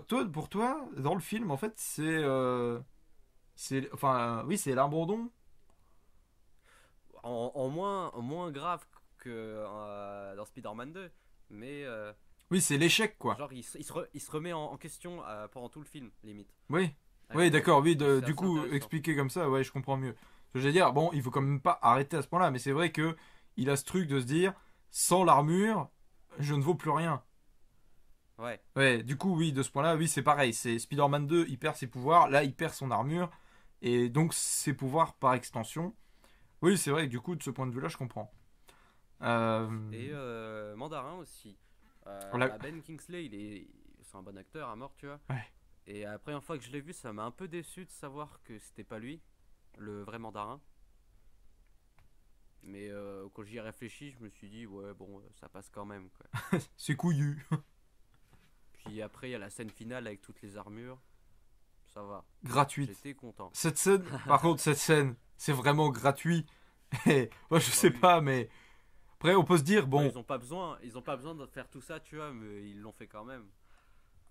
Toi, pour toi, dans le film, en fait, c'est. Enfin, oui, c'est l'abandon. En moins grave que dans Spider-Man 2. Mais Oui, c'est l'échec, quoi. genre, il se remet en question pendant tout le film, limite. Oui. Oui, Iron Man. d'accord, oui, Et c'est du assez coup, intéressant. expliquer comme ça, ouais, je comprends mieux. Je veux dire, bon, il faut quand même pas arrêter à ce point-là, mais c'est vrai que il a ce truc de se dire, sans l'armure, je ne vaux plus rien. Ouais, Ouais, du coup, oui, de ce point-là, oui, c'est pareil. C'est Spider-Man 2, il perd ses pouvoirs, là, il perd son armure, et donc ses pouvoirs par extension. Oui, c'est vrai que du coup, de ce point de vue-là, je comprends. Euh, et Mandarin aussi. la- Bah, Ben Kingsley, c'est un bon acteur à mort, tu vois. Ouais. Et la première fois que je l'ai vu, ça m'a un peu déçu de savoir que c'était pas lui, le vrai Mandarin. Mais quand j'y ai réfléchi, je me suis dit, ouais, bon, ça passe quand même, quoi. C'est couillu. Puis après, il y a la scène finale avec toutes les armures. Ça va. Gratuite. J'étais content. Cette scène, par contre, cette scène, c'est vraiment gratuit. Et moi, je Bah sais oui. pas, mais après, on peut se dire, Après, bon, ils ont pas besoin de faire tout ça, tu vois, mais ils l'ont fait quand même.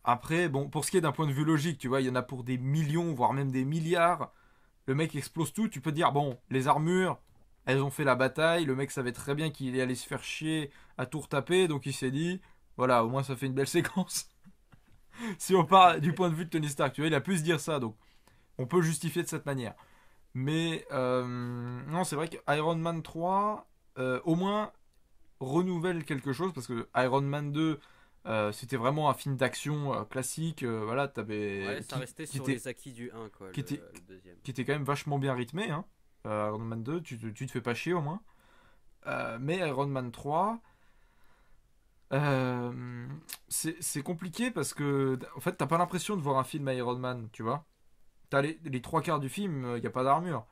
après, bon, pour ce qui est d'un point de vue logique, tu vois, il y en a pour des millions, voire même des milliards. Le mec explose tout, tu peux dire, bon, les armures, elles ont fait la bataille, le mec savait très bien qu'il allait se faire chier à tout retaper, donc il s'est dit, voilà, au moins ça fait une belle séquence. Si on parle du point de vue de Tony Stark, tu vois, il a pu se dire ça, donc on peut le justifier de cette manière. Mais non, c'est vrai que Iron Man 3, au moins, renouvelle quelque chose, parce que Iron Man 2, c'était vraiment un film d'action classique, voilà, Ouais, ça restait qui sur était, les acquis du 1, quoi, qui, était, le deuxième. qui était quand même vachement bien rythmé, hein. Iron Man 2, tu te fais pas chier au moins. Mais Iron Man 3, euh, c'est compliqué parce que, en fait, t'as pas l'impression de voir un film Iron Man, tu vois. T'as les trois quarts du film, il n'y a pas d'armure.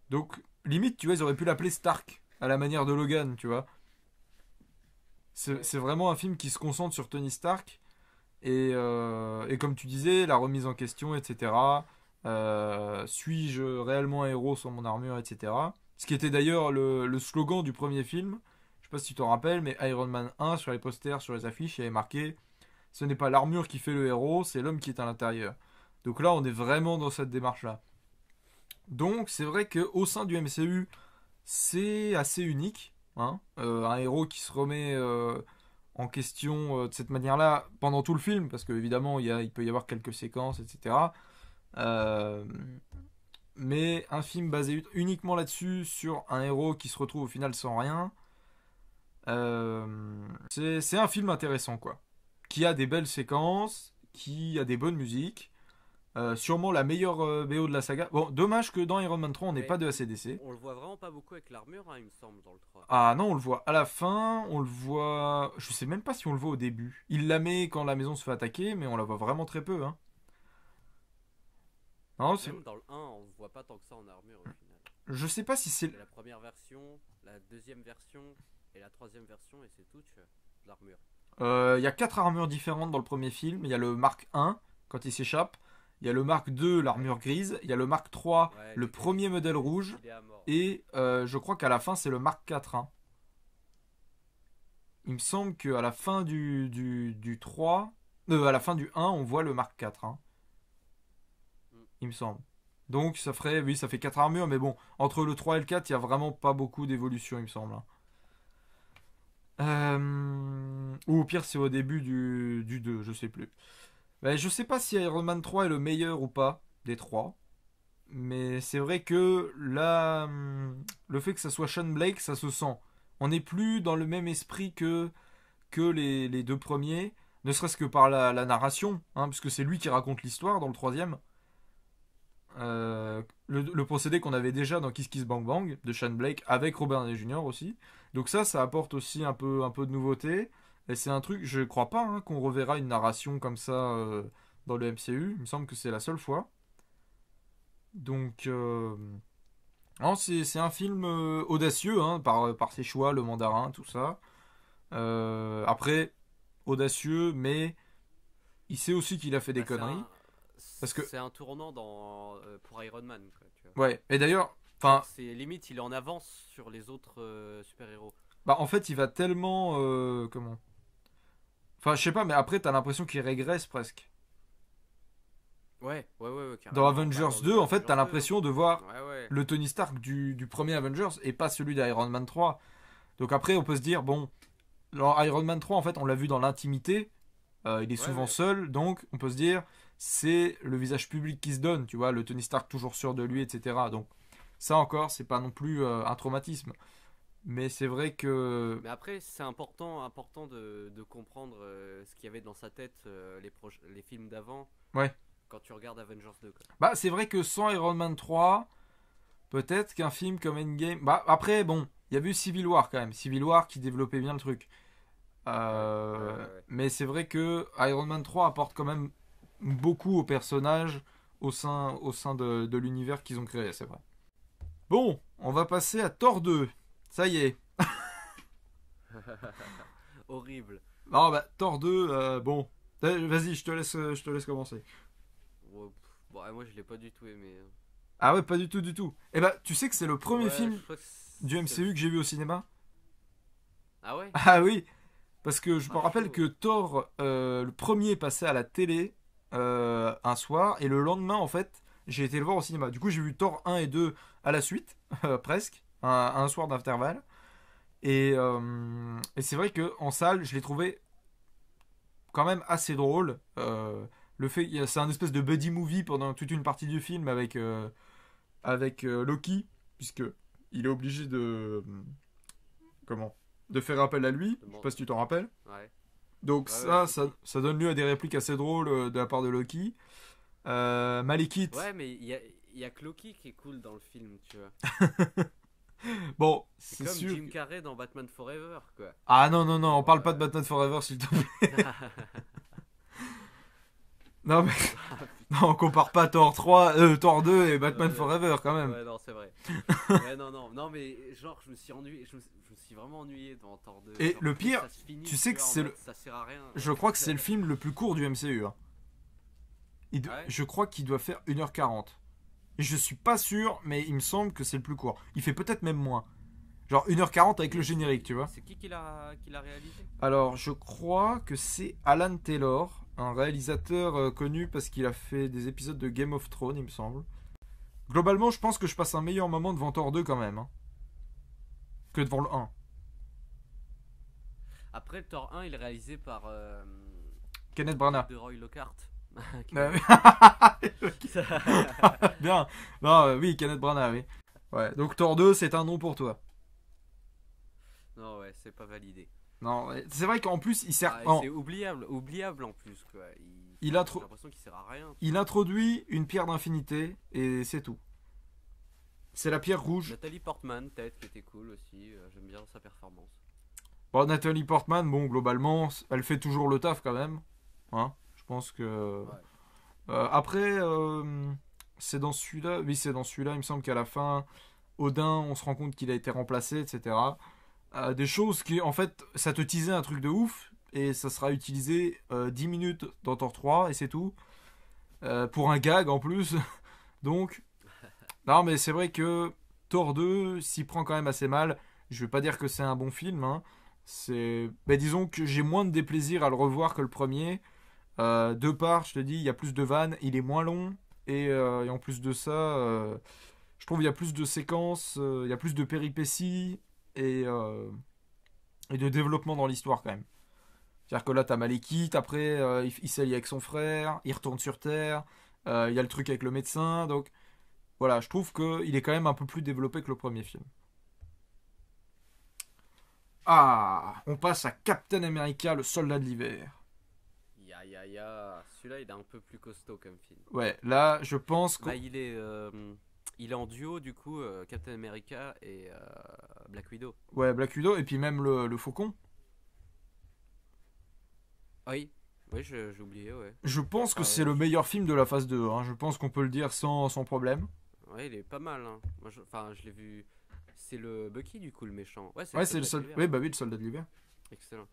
Donc, limite, tu vois, ils auraient pu l'appeler Stark, à la manière de Logan, tu vois. Ouais. C'est vraiment un film qui se concentre sur Tony Stark. Et comme tu disais, la remise en question, etc. Suis-je réellement un héros sans mon armure, etc. Ce qui était d'ailleurs le slogan du premier film. Je sais pas si tu t'en rappelles, mais Iron Man 1, sur les posters, sur les affiches, il y avait marqué: ce n'est pas l'armure qui fait le héros, c'est l'homme qui est à l'intérieur. Donc là, on est vraiment dans cette démarche-là. Donc c'est vrai qu'au sein du MCU, c'est assez unique, hein. Un héros qui se remet en question de cette manière-là pendant tout le film, parce qu'évidemment il peut y avoir quelques séquences, etc. Euh, mais un film basé uniquement là-dessus, sur un héros qui se retrouve au final sans rien, c'est un film intéressant, quoi. Qui a des belles séquences, qui a des bonnes musiques. Sûrement la meilleure BO de la saga. Bon, dommage que dans Iron Man 3, on n'ait Mais pas de AC/DC. on le voit vraiment pas beaucoup avec l'armure, hein, il me semble, dans le 3. Ah non, on le voit à la fin, on le voit. Je sais même pas si on le voit au début. Il la met quand la maison se fait attaquer, mais on la voit vraiment très peu, hein. Non, Même dans le 1, on le voit pas tant que ça en armure au final. je sais pas si c'est. Il y a la première version, la deuxième version et la troisième version, et c'est tout, tu vois, l'armure. Il y a quatre armures différentes dans le premier film. Il y a le Mark 1 quand il s'échappe. Il y a le Mark 2, l'armure grise. Il y a le Mark 3, Ouais, le premier modèle rouge. il est à mort. Et je crois qu'à la fin, c'est le Mark 4, hein. Il me semble qu'à la fin du 3, à la fin du 1, on voit le Mark 4, hein. Mm. Il me semble. Donc ça ferait, oui, ça fait 4 armures, mais bon, entre le 3 et le 4, il y a vraiment pas beaucoup d'évolution, il me semble, hein. Ou au pire, c'est au début du 2, je sais plus. Ben, je sais pas si Iron Man 3 est le meilleur ou pas des 3. Mais c'est vrai que là, le fait que ça soit Sean Blake, ça se sent. On n'est plus dans le même esprit que les deux premiers, ne serait-ce que par la narration, hein, puisque c'est lui qui raconte l'histoire dans le troisième. Le procédé qu'on avait déjà dans Kiss Kiss Bang Bang de Sean Blake avec Robert Downey Jr. aussi. Donc ça apporte aussi un peu de nouveauté. Et c'est un truc, je crois pas, hein, qu'on reverra une narration comme ça dans le MCU. Il me semble que c'est la seule fois. Donc, non, c'est un film audacieux, hein, par ses choix, le mandarin, tout ça. Après, audacieux, mais il sait aussi qu'il a fait des Bah, conneries. Parce que, c'est un tournant pour Iron Man, quoi, tu vois. ouais, et d'ailleurs, Genre, enfin, c'est limite, il est en avance sur les autres super-héros. bah, en fait, il va tellement. Comment? Enfin, je sais pas, mais après, t'as l'impression qu'il régresse presque. Ouais, Dans carrément. Bah, Avengers dans 2, le en fait, Avengers t'as 2, hein. l'impression de voir Ouais, ouais. le Tony Stark du premier Avengers et pas celui d'Iron Man 3. Donc après, on peut se dire, bon, Iron Man 3, en fait, on l'a vu dans l'intimité. Il est Ouais, souvent ouais. seul, donc on peut se dire, c'est le visage public qui se donne, tu vois, le Tony Stark toujours sûr de lui, etc. Donc ça encore, c'est pas non plus un traumatisme. Mais c'est vrai que, Mais après, c'est important de comprendre ce qu'il y avait dans sa tête, les films d'avant, ouais, quand tu regardes Avengers 2, quoi. bah c'est vrai que sans Iron Man 3, peut-être qu'un film comme Endgame, bah après bon, il y a eu Civil War quand même, Civil War qui développait bien le truc. Ouais. Mais c'est vrai que Iron Man 3 apporte quand même beaucoup aux personnages au sein de l'univers qu'ils ont créé, c'est vrai. Bon, on va passer à Thor 2. Ça y est. Horrible. Non, bah, Thor 2, bon. Vas-y, je te laisse commencer. Ouais, bon, ouais, moi, je l'ai pas du tout aimé, hein. Ah ouais, pas du tout, du tout. Eh bah, tu sais que c'est le premier Ouais, film je crois que du c'est le... MCU que j'ai vu au cinéma. Ah ouais? Ah oui, parce que je me Ah, rappelle chaud. que Thor, le premier passait à la télé un soir, et le lendemain, en fait, j'ai été le voir au cinéma. Du coup, j'ai vu Thor 1 et 2 à la suite, presque, un soir d'intervalle. Et c'est vrai que en salle, je l'ai trouvé quand même assez drôle. Le fait, c'est un espèce de buddy movie pendant toute une partie du film avec Loki, puisque il est obligé de comment de faire appel à lui. Je sais pas si tu t'en rappelles. Ouais. Donc Ouais, ça donne lieu à des répliques assez drôles de la part de Loki. Malekith. Ouais, mais il y a que Loki qui est cool dans le film, tu vois. Bon, C'est c'est comme sûr. Jim Carrey dans Batman Forever, quoi. Ah non, non, non, on parle pas de Batman Forever, s'il te plaît. Non, mais non, on compare pas Thor 3, Thor 2 et Batman Ouais, Forever quand même. ouais, non, c'est vrai. Ouais, non, non, non, mais genre, je me suis ennuyé, je me suis vraiment ennuyé dans Thor 2. Et Genre, le après, pire, ça se finit, tu sais que vois, en c'est mode, le. ça sert à rien. Je crois que c'est le film le plus court du MCU. Hein. Ouais. Je crois qu'il doit faire 1h40. Et je suis pas sûr, mais il me semble que c'est le plus court. Il fait peut-être même moins. Genre 1h40 avec le générique, tu vois. C'est qui l'a réalisé? Alors, je crois que c'est Alan Taylor, un réalisateur connu parce qu'il a fait des épisodes de Game of Thrones, il me semble. Globalement, je pense que je passe un meilleur moment devant Thor 2 quand même, hein, que devant le 1. Après, le Thor 1, il est réalisé par Kenneth Branagh. de Roy Lockhart. Bien. Non, oui, Kenneth Branagh, oui. Ouais, donc Thor 2, c'est un nom pour toi. Non, ouais, c'est pas validé. Non, c'est vrai qu'en plus, il sert. Ah, et c'est oubliable en plus, quoi. J'ai l'impression qu'il sert à rien. Il introduit une pierre d'infinité et c'est tout. C'est la pierre rouge. Nathalie Portman, peut-être, qui était cool aussi. J'aime bien sa performance. Bon, Nathalie Portman, bon, globalement, elle fait toujours le taf quand même. Hein, je pense que. Ouais. Après, c'est dans celui-là. Oui, c'est dans celui-là. Il me semble qu'à la fin, Odin, on se rend compte qu'il a été remplacé, etc. Des choses qui, en fait, ça te teasait un truc de ouf. Et ça sera utilisé 10 minutes dans Thor 3 et c'est tout. Pour un gag en plus. Donc, non, mais c'est vrai que Thor 2 s'y prend quand même assez mal. Je vais pas dire que c'est un bon film. Hein. Disons que j'ai moins de déplaisir à le revoir que le premier. De part, je te dis, il y a plus de vannes, il est moins long. Et en plus de ça, je trouve il y a plus de séquences, il y a plus de péripéties et de développement dans l'histoire quand même. C'est-à-dire que là, t'as Malekith, après, il s'allie avec son frère, il retourne sur Terre, il y a le truc avec le médecin, donc voilà, je trouve qu'il est quand même un peu plus développé que le premier film. Ah, on passe à Captain America, le soldat de l'hiver. Ya. Celui-là, il est un peu plus costaud comme film. Ouais, là, je pense que... Bah, il est en duo, du coup, Captain America et Black Widow. Ouais, Black Widow, et puis même le Faucon. Oui, j'ai oublié, ouais. Je pense que Ah, c'est le meilleur film de la phase 2. Hein. Je pense qu'on peut le dire sans problème. Ouais, il est pas mal. Hein. Moi, je l'ai vu. C'est le Bucky, du coup, le méchant. Ouais, Ouais, c'est le soldat seul. d'hiver. Oui, bah oui, le soldat de l'hiver. Excellent.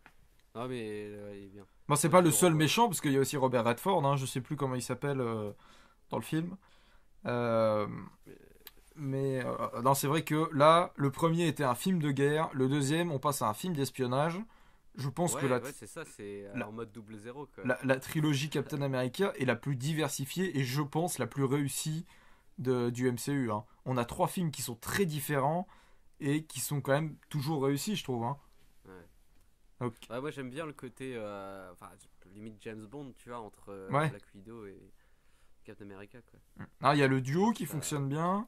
Non, mais il est bien. Bon, c'est Faut pas le toujours seul revoir. méchant, parce qu'il y a aussi Robert Redford. Hein. Je sais plus comment il s'appelle dans le film. Euh, non, c'est vrai que là, le premier était un film de guerre. Le deuxième, on passe à un film d'espionnage. Je pense que Ouais, c'est ça, c'est la, en mode 0-0, quoi. la trilogie Captain America est la plus diversifiée et je pense la plus réussie du MCU. Hein. On a 3 films qui sont très différents et qui sont quand même toujours réussis, je trouve. Hein. Ouais. Donc, Ouais, moi, j'aime bien le côté. Enfin, limite James Bond, tu vois, entre ouais. Black Widow et Captain America, quoi. Ah, il y a le duo qui Ça- fonctionne bien.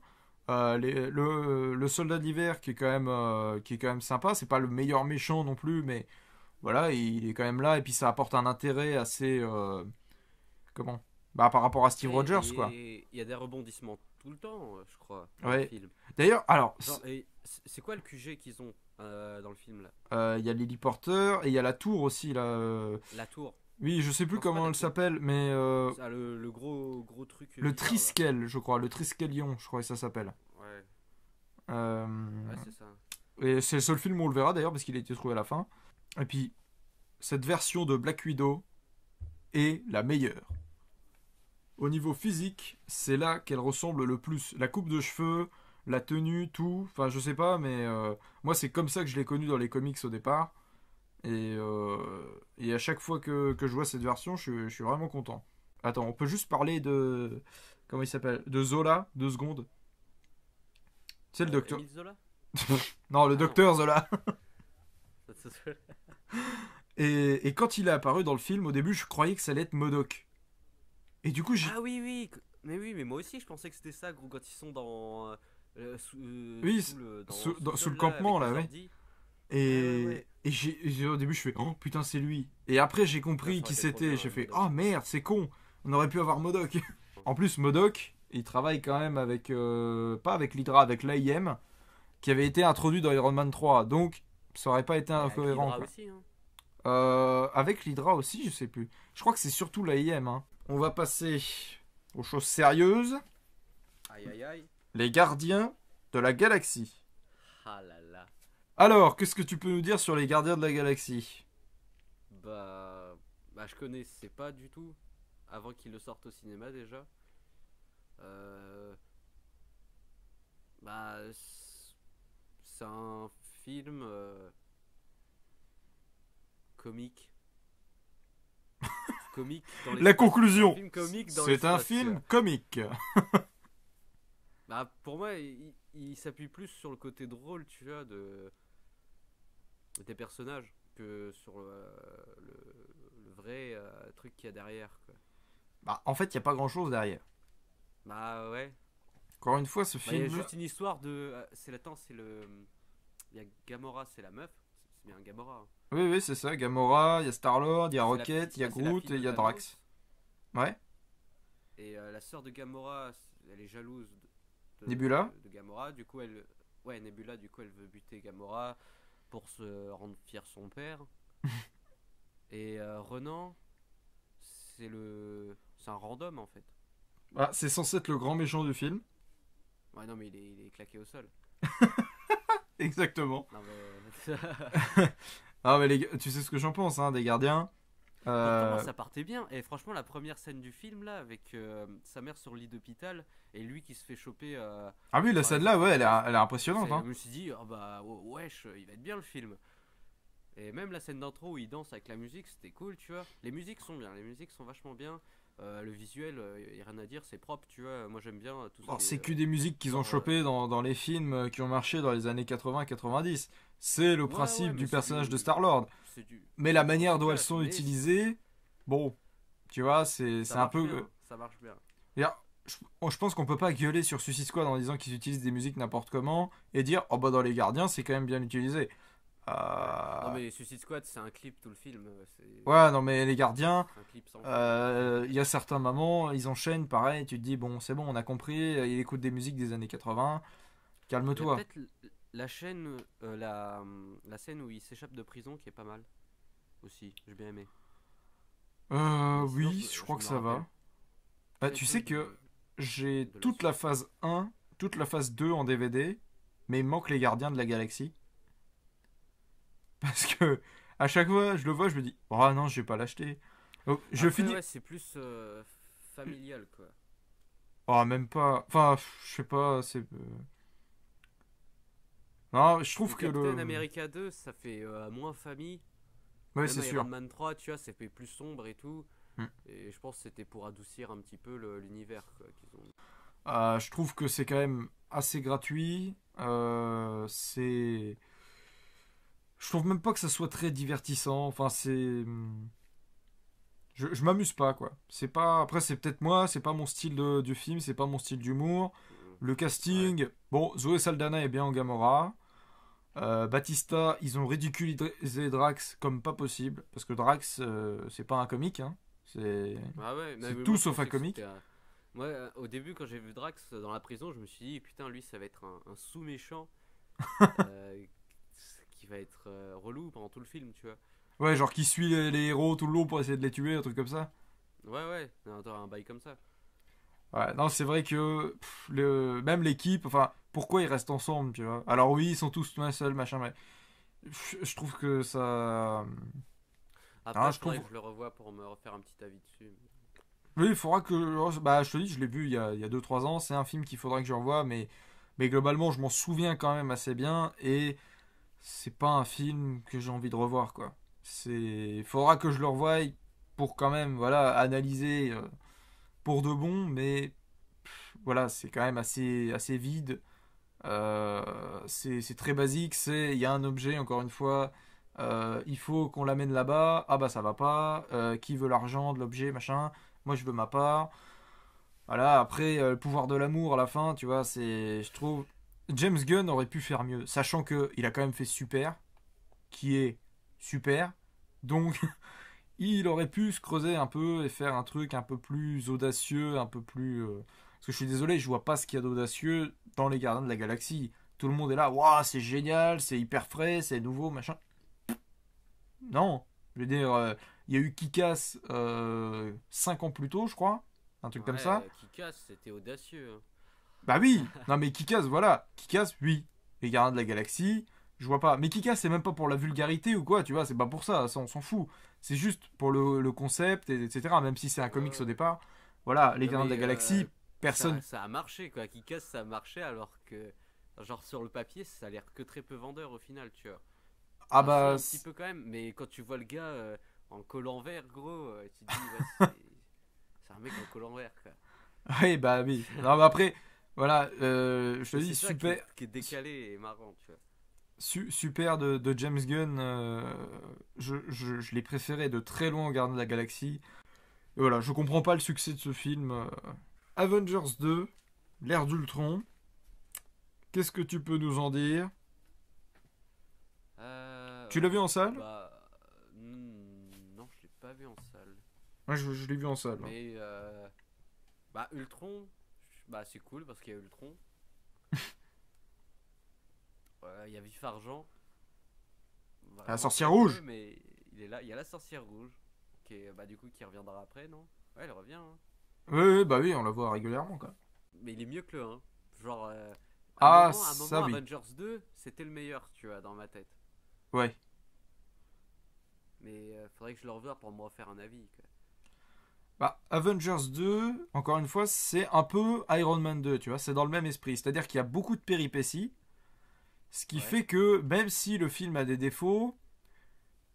Le soldat d'hiver qui est quand même sympa. C'est pas le meilleur méchant non plus, mais voilà, il est quand même là et puis ça apporte un intérêt assez comment bah par rapport à Steve Et Rogers quoi. il y a des rebondissements tout le temps, je crois, dans le Ouais. film. D'ailleurs, alors Genre, et c'est quoi le QG qu'ils ont dans le film, là? il y a Lily Porter et il y a la tour aussi là. La tour. Oui, je sais plus Non, c'est pas comment la elle tour. s'appelle, mais Ça, le gros truc. le bizarre, là. Triskel, je crois, le Triskelion, je crois que ça s'appelle. Ouais, Euh, ouais, c'est ça. et c'est le seul film où on le verra d'ailleurs parce qu'il a été trouvé à la fin. Et puis cette version de Black Widow est la meilleure. Au niveau physique, c'est là qu'elle ressemble le plus. La coupe de cheveux, la tenue, tout. Enfin, je sais pas, mais moi, c'est comme ça que je l'ai connue dans les comics au départ. Et à chaque fois que je vois cette version, je suis vraiment content. Attends, on peut juste parler de. Comment il s'appelle? De Zola, 2 secondes. C'est le docteur. Émile Zola. Non, le Ah non. docteur Zola. Et quand il est apparu dans le film, au début, je croyais que ça allait être MODOK. Et du coup, Ah oui, oui, mais oui, mais moi aussi je pensais que c'était ça, gros, quand ils sont dans oui, sous le dans le sous sous-sol le là avec campement, là, les oui. ordis. Ouais, ouais, Et, ouais. au début, je fais, oh putain, c'est lui. Et après, j'ai Ouais, compris ça aurait qui été trop c'était. bien, J'ai ouais, fait, Modok. oh merde, c'est con. On aurait pu avoir Modok. En plus, Modok, il travaille quand même avec, pas avec l'Hydra, avec l'AIM, qui avait été introduit dans Iron Man 3. Donc, ça aurait pas été Mais avec incohérent, l'Hydra quoi. aussi, hein. Avec l'Hydra aussi, je sais plus. Je crois que c'est surtout l'AIM. Hein. On va passer aux choses sérieuses. Aïe aïe aïe. Les gardiens de la galaxie. Ah là là. Alors, qu'est-ce que tu peux nous dire sur les gardiens de la galaxie? Bah, je connaissais pas du tout avant qu'il le sorte au cinéma déjà. Euh, Bah, c'est un film comique. Comique dans La l'espace. C'est un conclusion, film comique dans c'est un l'espace, tu film vois. comique. Bah, pour moi, il s'appuie plus sur le côté drôle, tu vois, des personnages que sur le vrai truc qu'il y a derrière, quoi. Bah, en fait, il n'y a pas grand-chose derrière. Bah, ouais. Encore une fois, ce Bah, il y a film... juste une histoire de. C'est l'attends, c'est le. Il y a Gamora, c'est la meuf. C'est bien Gamora, hein. Oui, oui, c'est ça. Gamora, il y a Star-Lord, il y a C'est la Rocket, petite, il y a bah, c'est la Groot fille et de il y a Thanos. Drax. Ouais. Et la sœur de Gamora, elle est jalouse Nebula. de Gamora. Du coup, elle. Ouais, Nebula, du coup, elle veut buter Gamora pour se rendre fier son père. Et Renan, c'est un random en fait. Ah, c'est censé être le grand méchant du film. Ouais, non, mais il est claqué au sol. Exactement. Non, mais. Ah, mais tu sais ce que j'en pense, hein, des gardiens. Pourtant, moi, Euh, ça partait bien. Et franchement, la première scène du film, là, avec sa mère sur le lit d'hôpital et lui qui se fait choper Ah oui, la par les scène là, ouais, extraterrestres, elle est impressionnante. je Hein. me suis dit, oh bah, wesh, il va être bien le film. Et même la scène d'intro où il danse avec la musique, c'était cool, tu vois. Les musiques sont bien, les musiques sont vachement bien. Le visuel, y a rien à dire, c'est propre, tu vois. Moi, j'aime bien tout ce Bon, qui c'est est. que des musiques qu'ils ont Genre, chopées dans les films qui ont marché dans les années 80-90. C'est le ouais, ouais, principe mais du c'est personnage de du. Star-Lord. C'est du. Mais la C'est du manière dont elles recyclage, sont mais utilisées, bon, tu vois, ça c'est un marche peu. bien, ça marche bien. D'ailleurs, je pense qu'on peut pas gueuler sur Suicide Squad en disant qu'ils utilisent des musiques n'importe comment et dire, oh bah dans les gardiens, c'est quand même bien utilisé. Ouais. Non, Euh, mais Suicide Squad, c'est un clip tout le film. Ouais, non, mais les gardiens, C'est un clip sans fin. il y a certains moments, ils enchaînent, pareil, tu te dis, bon, c'est bon, on a compris, il écoute des musiques des années 80, Il y a calme-toi. peut-être la chaîne, la scène où il s'échappe de prison qui est pas mal aussi. J'ai bien aimé. Mais sinon, Oui, je crois je que me ça rappelle va. Bah, très tu peu sais que j'ai de la toute la suite. phase 1, toute la phase 2 en DVD, mais il me manque les gardiens de la galaxie. Parce que à chaque fois, je le vois, je me dis, oh non, je vais pas l'acheter. Donc, je Après, finis. ouais, c'est plus familial, quoi. Oh, même pas. Enfin, je sais pas, c'est. Non, je Que trouve que Captain le. America 2, ça fait moins famille. Ouais, c'est Même Iron sûr. Man 3, tu vois, ça fait plus sombre et tout. Hmm. Et je pense que c'était pour adoucir un petit peu l'univers, quoi, qu'ils ont. Je trouve que c'est quand même assez gratuit. C'est. Je trouve même pas que ça soit très divertissant. Enfin, c'est. Je m'amuse pas, quoi. C'est pas. Après, c'est peut-être moi, c'est pas mon style du film, c'est pas mon style d'humour. Le Ouais. casting. Bon, Zoé Saldana est bien en Gamora. Batista, ils ont ridiculisé Drax comme pas possible. Parce que Drax, c'est pas un comique, hein. C'est. Ah ouais, C'est mais tout moi je sauf un pensais que comique. c'était. Moi, au début, quand j'ai vu Drax dans la prison, je me suis dit, putain, lui, ça va être un sous-méchant euh, qui va être relou pendant tout le film, tu vois. Ouais, genre qui suit les héros tout le long pour essayer de les tuer, un truc comme ça. Ouais, ouais, un bail comme ça. Ouais, non, c'est vrai que même l'équipe, enfin, pourquoi ils restent ensemble, tu vois. Alors oui, ils sont tous un seul, machin, mais je trouve que ça. Après, Ah, il je faudrait trouve. que je le revoie pour me refaire un petit avis dessus. Oui, il faudra que. Bah, je te dis, je l'ai vu il y a 2-3 ans. C'est un film qu'il faudra que je revoie, mais globalement, je m'en souviens quand même assez bien. Et c'est pas un film que j'ai envie de revoir, quoi. Il faudra que je le revoie pour quand même, voilà, analyser pour de bon, mais voilà, c'est quand même assez vide. C'est très basique. Il y a un objet, encore une fois. Il faut qu'on l'amène là-bas. Ah bah ça va pas. Qui veut l'argent de l'objet, machin. moi je veux ma part. Voilà, après, le pouvoir de l'amour à la fin, tu vois, je trouve, James Gunn aurait pu faire mieux, sachant que il a quand même fait Super, qui est super, donc il aurait pu se creuser un peu et faire un truc un peu plus audacieux, un peu plus. Parce que je suis désolé, je vois pas ce qu'il y a d'audacieux dans les Gardiens de la Galaxie. Tout le monde est là, waouh, c'est génial, c'est hyper frais, c'est nouveau, machin. Non, je veux dire, il y a eu Kick-Ass 5 ans plus tôt, je crois, un truc comme ça. Ouais, qui casse, c'était audacieux, hein. Bah oui, non mais Kick-Ass, voilà, Kick-Ass, oui. Les Gardiens de la Galaxie, je vois pas. Mais Kick-Ass, c'est même pas pour la vulgarité ou quoi, tu vois, c'est pas pour ça, ça on s'en fout. C'est juste pour le concept, etc. Même si c'est un Ouais, comics au ouais. départ. Voilà, les Non Gardiens de la mais Galaxie, personne. ça a marché quoi. Qui casse, ça a marché alors que genre sur le papier, ça a l'air que très peu vendeur au final, tu vois. Ah Enfin si bah. un petit peu quand même, mais quand tu vois le gars en collant vert, gros, tu te dis ouais c'est un mec en collant vert quoi. Oui, bah oui. Non, mais après, voilà, je te Mais dis, c'est ça super, qui est décalé et marrant, tu vois. super de James Gunn. Je l'ai préféré de très loin au Gardiens de la Galaxie. Et voilà, je comprends pas le succès de ce film. Avengers 2, l'ère d'Ultron. Qu'est-ce que tu peux nous en dire? Tu l'as vu en salle? Bah non, je l'ai pas vu en salle. Moi, je l'ai vu en salle. Mais bah Ultron, bah c'est cool parce qu'il y a Ultron. Il y a Vif Argent, La vraiment sorcière très peu, rouge. mais il est là. Il y a la sorcière rouge, qui est, bah du coup qui reviendra après, non? Ouais, elle revient, hein. Oui, oui, bah oui, on la voit régulièrement, quoi. Mais il est mieux que le 1. Genre, Ah, un ça moment oui. Avengers 2, c'était le meilleur, tu vois, dans ma tête. Ouais. Mais faudrait que je le revoie pour me refaire un avis, quoi. Bah, Avengers 2, encore une fois, c'est un peu Iron Man 2, tu vois, c'est dans le même esprit. C'est-à-dire qu'il y a beaucoup de péripéties, ce qui Ouais. fait que même si le film a des défauts,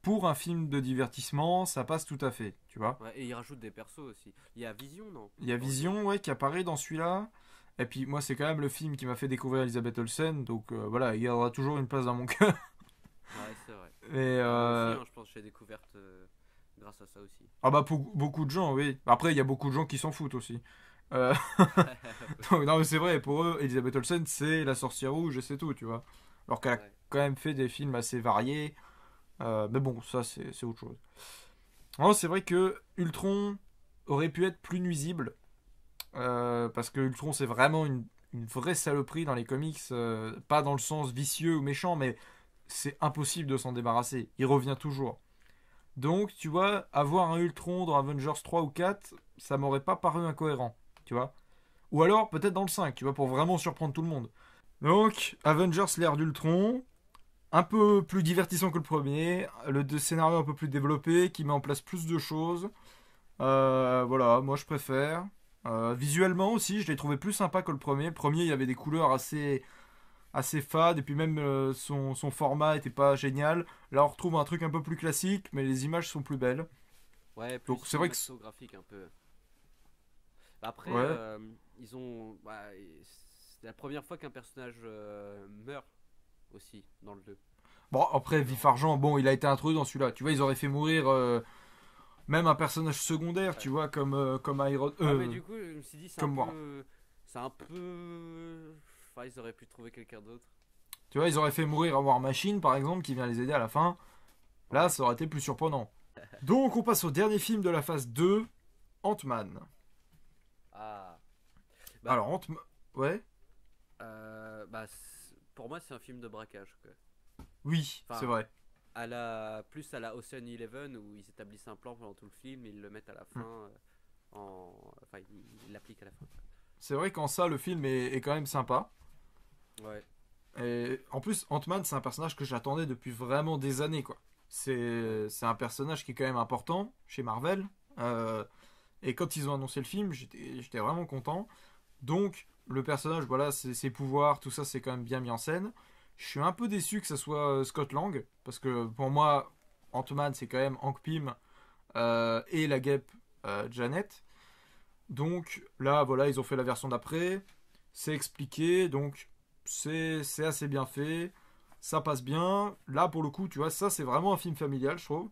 pour un film de divertissement, ça passe tout à fait, tu vois. Ouais, et il rajoute des persos aussi. Il y a Vision, non? Il y a Dans le 2. Vision, ouais, qui apparaît dans celui-là. Et puis moi, c'est quand même le film qui m'a fait découvrir Elizabeth Olsen, donc voilà, il y aura toujours une place dans mon cœur. Ouais, c'est vrai. Mais Bah, moi aussi, hein, je pense que j'ai découverte grâce à ça aussi. ah bah pour beaucoup de gens, oui. Après, il y a beaucoup de gens qui s'en foutent aussi. Euh, donc, non, mais c'est vrai, pour eux, Elizabeth Olsen, c'est la sorcière rouge et c'est tout, tu vois. Alors qu'elle a Ouais. quand même fait des films assez variés. Mais bon, ça, c'est autre chose. Non, c'est vrai que Ultron aurait pu être plus nuisible. Parce que Ultron, c'est vraiment une vraie saloperie dans les comics. Pas dans le sens vicieux ou méchant, mais c'est impossible de s'en débarrasser. Il revient toujours. Donc, tu vois, avoir un Ultron dans Avengers 3 ou 4, ça m'aurait pas paru incohérent, tu vois. Ou alors, peut-être dans le 5, tu vois, pour vraiment surprendre tout le monde. Donc, Avengers l'ère d'Ultron, un peu plus divertissant que le premier, scénario un peu plus développé, qui met en place plus de choses. Voilà, moi je préfère. Visuellement aussi, je l'ai trouvé plus sympa que le premier. Le premier, il y avait des couleurs assez fades, et puis même son format était pas génial. Là, on retrouve un truc un peu plus classique, mais les images sont plus belles. Ouais, plus Donc c'est vrai que. cinématographique un peu. Après, Ouais. ils ont. Bah, c'est la première fois qu'un personnage meurt aussi dans le 2. Bon, après, Vif Genre. Argent, bon, il a été introduit dans celui-là. Tu vois, ils auraient fait mourir même un personnage secondaire, tu Ouais. vois, comme Iron. Ouais, mais du coup, je me suis dit, c'est un Comme moi. peu. C'est un peu. Enfin, ils auraient pu trouver quelqu'un d'autre. Tu vois, ils auraient fait mourir War Machine, par exemple, qui vient les aider à la fin. Là, Ouais. ça aurait été plus surprenant. Donc, on passe au dernier film de la phase 2, Ant-Man. Ah. Bah, Alors, Ant-Man. Ouais. pour moi, c'est un film de braquage, quoi. Oui, c'est Enfin, vrai. plus à la Ocean Eleven où ils établissent un plan pendant tout le film et ils le mettent à la fin Hmm. enfin ils l'appliquent à la fin. C'est vrai qu'en ça, le film est quand même sympa. Ouais. Et en plus, Ant-Man, c'est un personnage que j'attendais depuis vraiment des années, quoi. Ouais. C'est un personnage qui est quand même important chez Marvel. Euh, et quand ils ont annoncé le film, j'étais vraiment content. Donc, le personnage, voilà, ses pouvoirs, tout ça, c'est quand même bien mis en scène. Je suis un peu déçu que ça soit Scott Lang, parce que pour moi, Ant-Man, c'est quand même Hank Pym et la guêpe Janet. Donc là, voilà, ils ont fait la version d'après. C'est expliqué, donc c'est assez bien fait. Ça passe bien. Là, pour le coup, tu vois, ça, c'est vraiment un film familial, je trouve.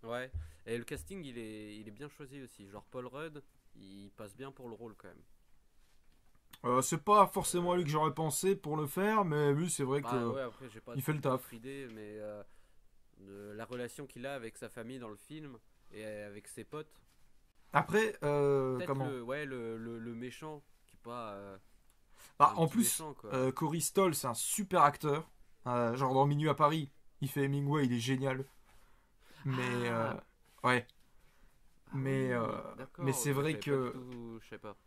Ouais. Et le casting, il est bien choisi aussi. Genre Paul Rudd, il passe bien pour le rôle quand même. C'est pas forcément à lui que j'aurais pensé pour le faire, mais oui, c'est vrai Bah que ouais, après, j'ai pas il fait le d'autres taf. idées, mais la relation qu'il a avec sa famille dans le film et avec ses potes. Après, Peut-être comment? le méchant, qui est pas Bah, un en petit plus, méchant, quoi. Corey Stoll, c'est un super acteur. Genre dans Minuit à Paris, il fait Hemingway, il est génial. Mais, Ah! ouais. Ah Mais, euh, oui, mais d'accord, c'est ok, je vrai savais pas du que, tout, je sais pas.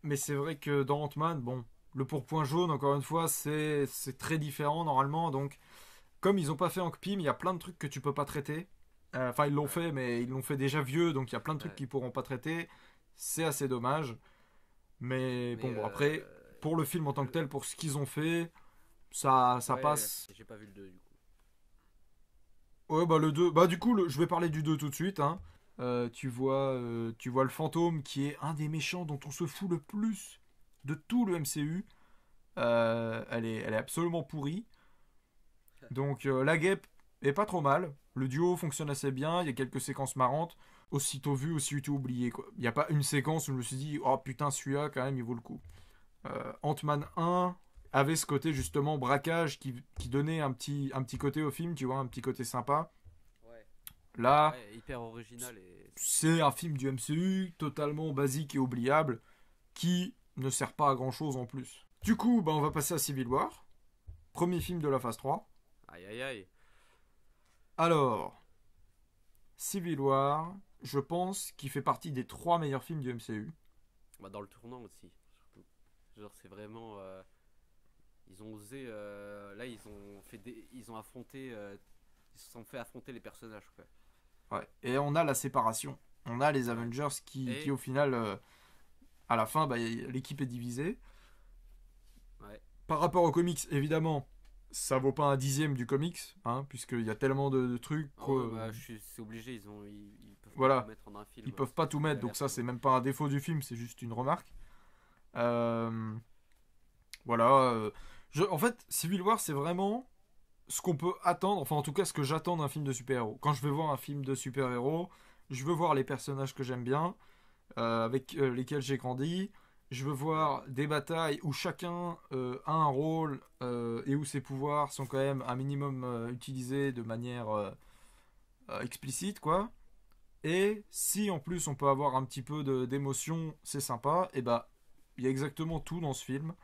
mais c'est vrai que dans Ant-Man, bon, le pourpoint jaune, encore une fois, c'est très différent normalement. Donc, comme ils ont pas fait Hank Pym, il y a plein de trucs que tu peux pas traiter. Enfin, ils l'ont Ouais, fait, mais ils l'ont fait déjà vieux, donc il y a plein de trucs ouais. qu'ils pourront pas traiter. C'est assez dommage. Mais Mais bon, après, pour le film en tant que le, tel, pour ce qu'ils ont fait, ça ouais, passe. j'ai pas vu le 2 du coup. Ouais, bah le 2 bah du coup, je vais parler du 2 tout de suite, hein. Tu vois le fantôme qui est un des méchants dont on se fout le plus de tout le MCU. Elle est absolument pourrie. Donc la guêpe est pas trop mal. Le duo fonctionne assez bien. Il y a quelques séquences marrantes. Aussitôt vu, aussitôt oublié, quoi. Il n'y a pas une séquence où je me suis dit, oh putain, celui-là, quand même, il vaut le coup. Ant-Man 1 avait ce côté justement braquage qui donnait un petit côté au film, tu vois, un petit côté sympa. Ouais. Là, Ouais, hyper original et c'est un film du MCU totalement basique et oubliable qui ne sert pas à grand chose en plus. Du coup, bah, on va passer à Civil War, premier film de la phase 3. aïe aïe aïe. Alors, Civil War, je pense qu'il fait partie des 3 meilleurs films du MCU. Bah, dans le tournant aussi, surtout. Genre, c'est vraiment. Ils ont osé. Là, ils ont affronté. Ils se sont fait affronter les personnages, quoi. Ouais. Et on a la séparation. On a les Ouais. Avengers qui Et. au final, à la fin, bah, l'équipe est divisée. Ouais. Par rapport aux comics, évidemment, ça vaut pas un dixième du comics, hein, puisqu'il y a tellement de trucs. Ah ouais, bah, c'est obligé, ils peuvent pas tout Voilà, mettre en un ils film. peuvent pas tout C'est mettre, donc galère ça sinon. c'est même pas un défaut du film, c'est juste une remarque. Euh, voilà. En fait, Civil War, c'est vraiment ce qu'on peut attendre, enfin en tout cas ce que j'attends d'un film de super-héros. Quand je vais voir un film de super-héros, je veux voir les personnages que j'aime bien, avec lesquels j'ai grandi. Je veux Ouais. voir des batailles où chacun a un rôle et où ses pouvoirs sont quand même un minimum utilisés de manière explicite, quoi. Et si en plus on peut avoir un petit peu d'émotion, c'est sympa, et bah il y a exactement tout dans ce film.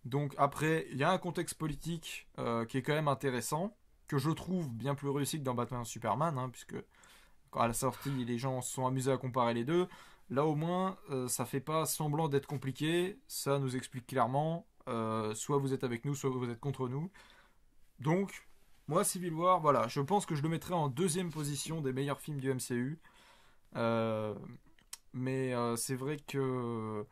Donc après, il y a un contexte politique qui est quand même intéressant, que je trouve bien plus réussi que dans Batman et Superman, hein, puisque quand à la sortie les gens se sont amusés à comparer les deux. Là au moins, ça fait pas semblant d'être compliqué, ça nous explique clairement, soit vous êtes avec nous, soit vous êtes contre nous. Donc, moi Civil War, voilà, je pense que je le mettrai en deuxième position des meilleurs films du MCU. Euh, mais c'est vrai que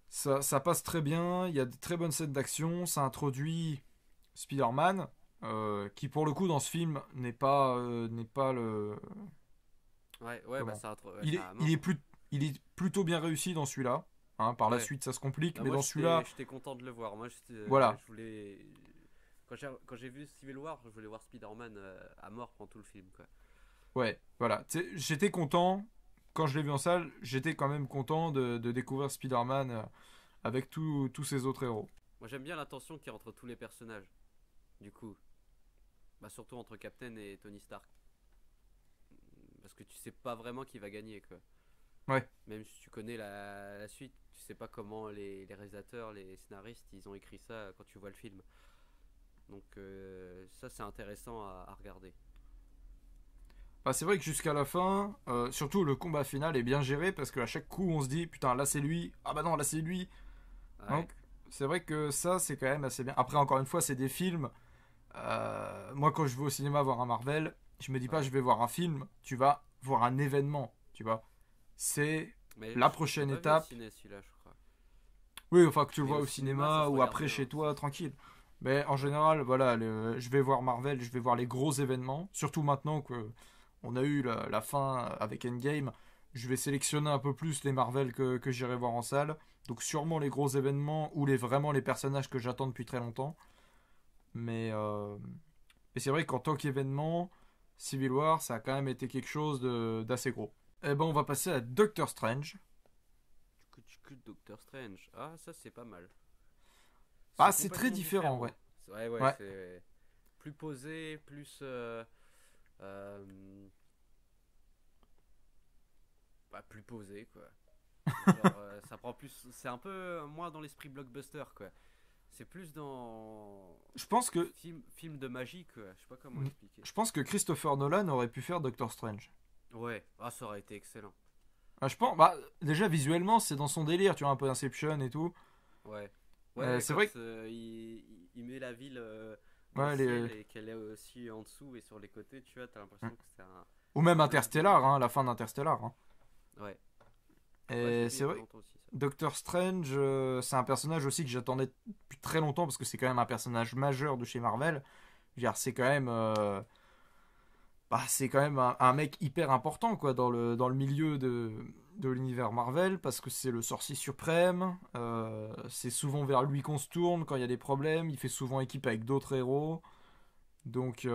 ça passe très bien, il y a de très bonnes scènes d'action, ça introduit Spider-Man, qui pour le coup dans ce film n'est pas le... Ouais, ouais, bah Comment? ça, ouais, Il ça est, a il, est mort. plus, il est plutôt bien réussi dans celui-là. Hein, par la Ouais. suite ça se complique, Bah, mais moi, dans celui-là, j'étais content de le voir. Moi, voilà. je voulais. Quand j'ai vu Civil War, je voulais voir Spider-Man à mort pendant tout le film, quoi. Ouais, voilà. Tu sais, j'étais content, quand je l'ai vu en salle, j'étais quand même content de découvrir Spider-Man avec tous ces autres héros. Moi, j'aime bien la tension qu'il y a entre tous les personnages. Du coup, bah, surtout entre Captain et Tony Stark. Parce que tu sais pas vraiment qui va gagner, quoi. Ouais. Même si tu connais la suite, tu sais pas comment les réalisateurs, les scénaristes, ils ont écrit ça quand tu vois le film. Donc, ça, c'est intéressant à regarder. Bah, c'est vrai que jusqu'à la fin, surtout le combat final est bien géré parce qu'à chaque coup on se dit putain là c'est lui, ah bah non là c'est lui. Ouais, Donc c'est vrai que ça c'est quand même assez bien. Après encore une fois c'est des films. Moi quand je vais au cinéma voir un Marvel, je me dis pas je ouais. vais voir un film, tu vas voir un événement, tu vois. C'est Mais la je l'ai prochaine pas vu au étape. ciné, celui-là, je crois. Oui, enfin que tu le Mais vois au au cinéma, ça cinéma se ou regarde après bien, chez hein. toi tranquille. Mais en Ouais, général, voilà, je vais voir Marvel, je vais voir les gros événements. Surtout maintenant que on a eu la fin avec Endgame, je vais sélectionner un peu plus les Marvel que j'irai voir en salle. Donc sûrement les gros événements ou vraiment les personnages que j'attends depuis très longtemps. Mais, euh, mais c'est vrai qu'en tant qu'événement, Civil War, ça a quand même été quelque chose d'assez gros. Et ben, on va passer à Doctor Strange. Doctor Strange. Ah, ça c'est pas mal. Ah, c'est très Complètement différent, ouais. Ouais, Ouais. c'est plus posé, plus. Euh, plus posé, quoi. Genre, ça prend plus. C'est un peu moins dans l'esprit blockbuster, quoi. C'est plus dans. Je pense que, Film de magie, quoi. Je sais pas comment expliquer. je pense que Christopher Nolan aurait pu faire Doctor Strange. Ouais, ah, ça aurait été excellent. Ah, je pense, bah, déjà visuellement, c'est dans son délire, tu vois, un peu Inception et tout. Ouais. Ouais, C'est quand vrai que, il met la ville dans le ouais, ciel et qu'elle est aussi en dessous et sur les côtés, tu vois, t'as l'impression que c'est un. ou même Un peu Interstellar, hein, la fin d'Interstellar. Hein. Ouais. Ouais, je Et l'ai vu il y c'est a pas vrai, longtemps aussi, ça. Doctor Strange, c'est un personnage aussi que j'attendais depuis très longtemps parce que c'est quand même un personnage majeur de chez Marvel. Je veux dire, c'est quand même, c'est quand même un mec hyper important quoi dans le milieu de l'univers Marvel parce que c'est le sorcier suprême. C'est souvent vers lui qu'on se tourne quand il y a des problèmes. Il fait souvent équipe avec d'autres héros. Donc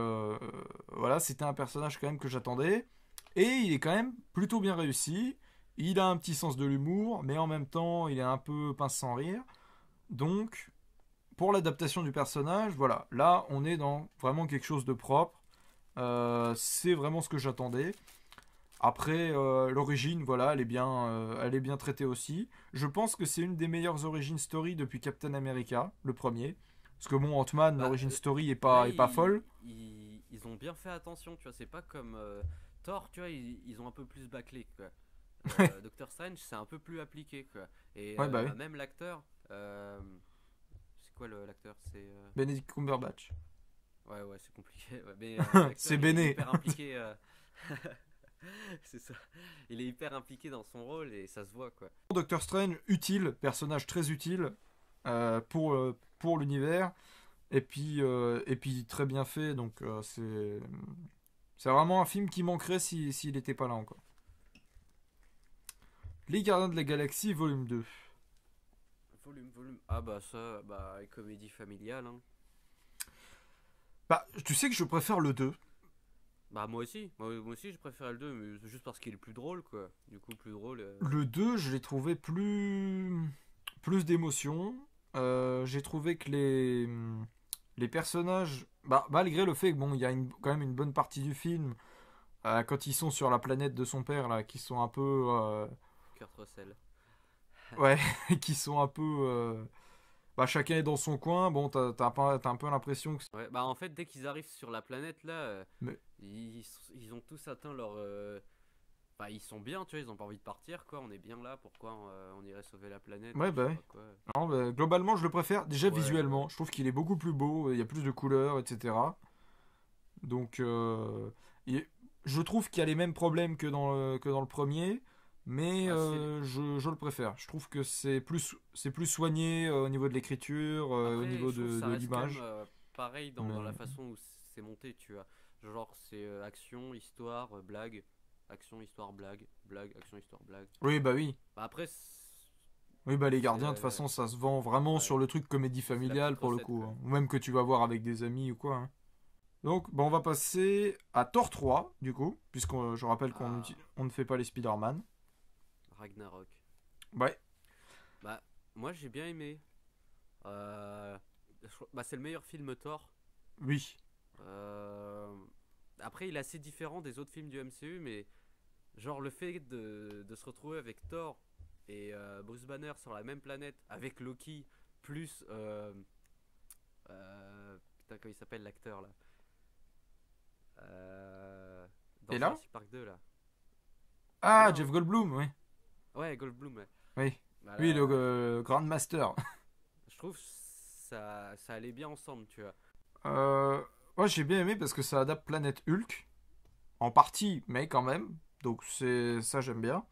voilà, c'était un personnage quand même que j'attendais. Et il est quand même plutôt bien réussi. Il a un petit sens de l'humour, mais en même temps, il est un peu pince sans rire. Donc, pour l'adaptation du personnage, voilà, là, on est dans vraiment quelque chose de propre. C'est vraiment ce que j'attendais. Après, l'origine, voilà, elle est bien traitée aussi. Je pense que c'est une des meilleures origin story depuis Captain America, le premier. Parce que bon, Ant-Man, Bah, l'origin story là, est pas folle. ils ont bien fait attention, tu vois, c'est pas comme Thor, tu vois, ils ont un peu plus bâclé, quoi. Doctor Strange, c'est un peu plus appliqué, quoi. Et Ouais, bah oui. même l'acteur, c'est quoi l'acteur? C'est. Benedict Cumberbatch. Ouais, c'est compliqué. Ouais, mais l'acteur, C'est il est Béné. hyper impliqué. C'est ça. Il est hyper impliqué dans son rôle et ça se voit, quoi. Doctor Strange, utile, personnage très utile pour l'univers. Et puis très bien fait, donc c'est vraiment un film qui manquerait s'il n'était pas là encore. Les Gardiens de la Galaxie, volume 2. Volume. Ah bah ça, bah comédie familiale, hein. Bah, tu sais que je préfère le 2. Bah moi aussi, moi aussi je préférais le 2 mais c'est juste parce qu'il est plus drôle, quoi. Du coup plus drôle. Le 2, je l'ai trouvé plus d'émotion. J'ai trouvé que les personnages, bah, malgré le fait que bon, il y a quand même une bonne partie du film, quand ils sont sur la planète de son père, là, qui sont un peu... Kurt Russell. ouais, qui sont un peu... bah, chacun est dans son coin, bon, t'as un peu l'impression que... Ouais, bah en fait dès qu'ils arrivent sur la planète là, Mais, ils ont tous atteint leur... Bah ils sont bien, tu vois, ils ont pas envie de partir, quoi. On est bien là, pourquoi on irait sauver la planète, ouais, je bah sais ouais. pas quoi. Non, bah, globalement, je le préfère. Déjà Ouais. visuellement, je trouve qu'il est beaucoup plus beau, il y a plus de couleurs, etc. Donc, il- je trouve qu'il y a les mêmes problèmes que dans le premier, mais Bah, c'est... je le préfère. Je trouve que c'est plus soigné au niveau de l'écriture, au Après, niveau je trouve que ça de reste quand même l'image. pareil dans Mais... la façon où c'est monté, tu vois. Genre, c'est action, histoire, blague. Action, histoire, blague. Blague, action, histoire, blague. Oui, bah oui. Bah, après, Oui, bah les c'est gardiens, de toute façon, ça se vend vraiment sur ouais, le truc comédie c'est la familiale petite pour le recette, coup. quoi. Hein. Ou même que tu vas voir avec des amis ou quoi. Hein. Donc, bah, on va passer à Thor 3, du coup, puisqu'on je rappelle Ah, on ne fait pas les Spider-Man. Ragnarok. Ouais, Bah, moi, j'ai bien aimé. Bah, c'est le meilleur film Thor. oui. Euh, Après, il est assez différent des autres films du MCU, mais genre le fait de se retrouver avec Thor et Bruce Banner sur la même planète, avec Loki, plus... putain, comment il s'appelle l'acteur là Dans Et là? Jurassic Park 2 là. C'est Ah, là, Jeff hein. Goldblum, oui. Ouais, Goldblum, ouais. Oui. Oui, le Voilà, Grand Master. je trouve ça allait bien ensemble, tu vois. Euh, Moi, j'ai bien aimé parce que ça adapte Planète Hulk. En partie, mais quand même. Donc, c'est ça, j'aime bien.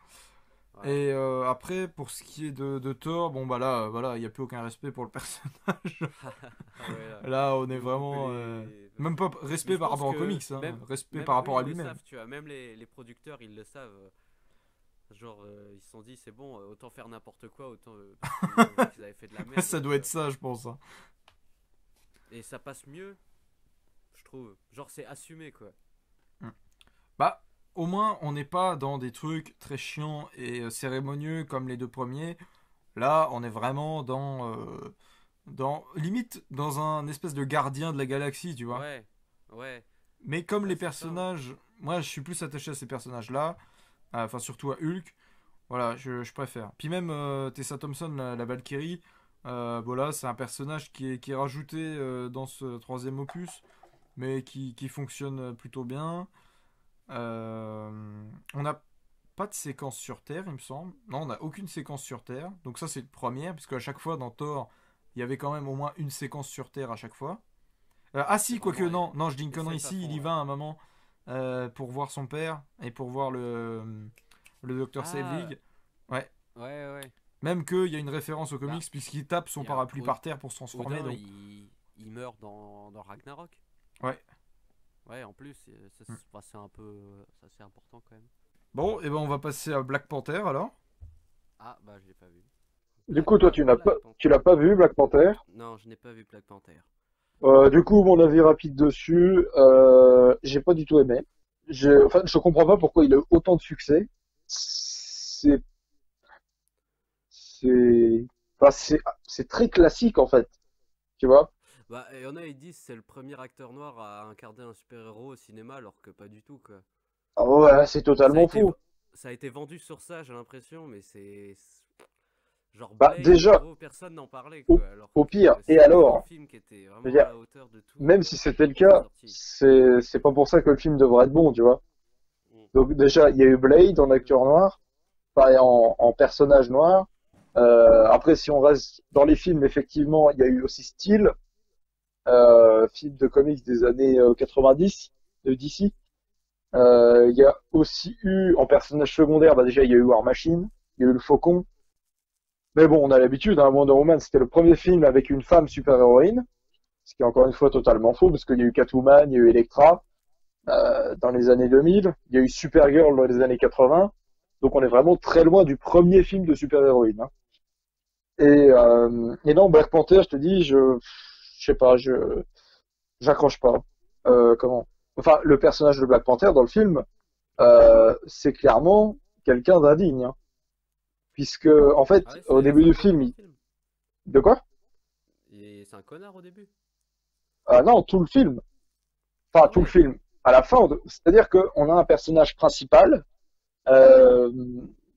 Ouais. Et après, pour ce qui est de Thor, bon, bah là, voilà, il n'y a plus aucun respect pour le personnage. Ouais, là. Là, on est Ils ont coupé vraiment. les... Même pas Mais respect je par pense rapport aux que comics, hein. Respect même par eux, rapport à ils le lui-même. savent, tu vois. Même les producteurs, ils le savent. Genre, ils se sont dit, c'est bon, autant faire n'importe quoi, autant. Parce qu'ils ont vu qu'ils avaient fait de la merde, Ça tu doit être vois. ça, je pense. Hein. Et ça passe mieux, je trouve. Genre, c'est assumé, quoi. Bah, au moins, on n'est pas dans des trucs très chiants et cérémonieux comme les deux premiers. Là, on est vraiment limite, dans un espèce de gardien de la galaxie, tu vois. Ouais, ouais, Mais comme bah les c'est ça, hein. personnages, moi, je suis plus attaché à ces personnages-là, enfin, surtout à Hulk. Voilà, je préfère. Puis même Tessa Thompson, la Valkyrie, voilà, c'est un personnage qui est rajouté dans ce troisième opus, mais qui fonctionne plutôt bien. On n'a pas de séquence sur Terre, il me semble. Non, on n'a aucune séquence sur Terre. Donc ça, c'est le premier, puisque à chaque fois dans Thor, il y avait quand même au moins une séquence sur Terre à chaque fois. Ah C'est si, quoique vraiment non, non, je dis une connerie. SF à Si, il fond, y ouais. va à un moment pour voir son père et pour voir le Docteur Ah, Savig. Ouais. ouais, ouais. Même qu'il y a une référence aux Bah, comics puisqu'il tape son il y a parapluie par terre pour se transformer. Odin, Donc, il meurt dans Ragnarok. ouais. Ouais, en plus, Hmm. bah, c'est un peu, c'est assez important quand même. Bon, et ben on va passer à Black Panther alors. Ah, bah, je l'ai pas vu. Du coup, toi, Black tu Panther. l'as pas vu, Black Panther. Non, je n'ai pas vu Black Panther. Du coup, mon avis rapide dessus, j'ai pas du tout aimé. Enfin, je comprends pas pourquoi il a eu autant de succès. C'est, c'est, enfin, c'est très classique en fait, tu vois. Bah, il y en a, ils disent c'est le premier acteur noir à incarner un super-héros au cinéma, alors que pas du tout, quoi. Ah ouais, c'est Ça a totalement été, fou. ça a été vendu sur ça, j'ai l'impression, mais genre Bah, Blade, en déjà, gros, personne n'en parlait, au, quoi. Alors au pire, que et c'était un alors, film qui était je veux vraiment à dire, la hauteur de tout même si c'était le à sa cas, sortie. c'est pas pour ça que le film devrait être bon, tu vois. Mm. Donc déjà, il y a eu Blade en acteur noir, enfin, en personnage noir. Après, si on reste dans les films, effectivement, il y a eu aussi Steel, film de comics des années 90 de DC. Il y a aussi eu en personnage secondaire, bah déjà il y a eu War Machine, il y a eu le Faucon. Mais bon, on a l'habitude, hein, Wonder Woman, c'était le premier film avec une femme super-héroïne, ce qui est encore une fois totalement faux, parce qu'il y a eu Catwoman, il y a eu Elektra dans les années 2000, il y a eu Supergirl dans les années 80, donc on est vraiment très loin du premier film de super-héroïne. Hein. Et non, Black Panther, je te dis, je sais pas, j'accroche pas. Comment? Enfin, le personnage de Black Panther dans le film, c'est clairement quelqu'un d'indigne, hein. Puisque en Ah fait, ouais, au c'est début un du connard film, dans le film. de quoi? C'est un connard au début. Ah non, tout le film. Enfin, Ah tout le ouais. film. À la fin, c'est-à-dire qu'on a un personnage principal euh,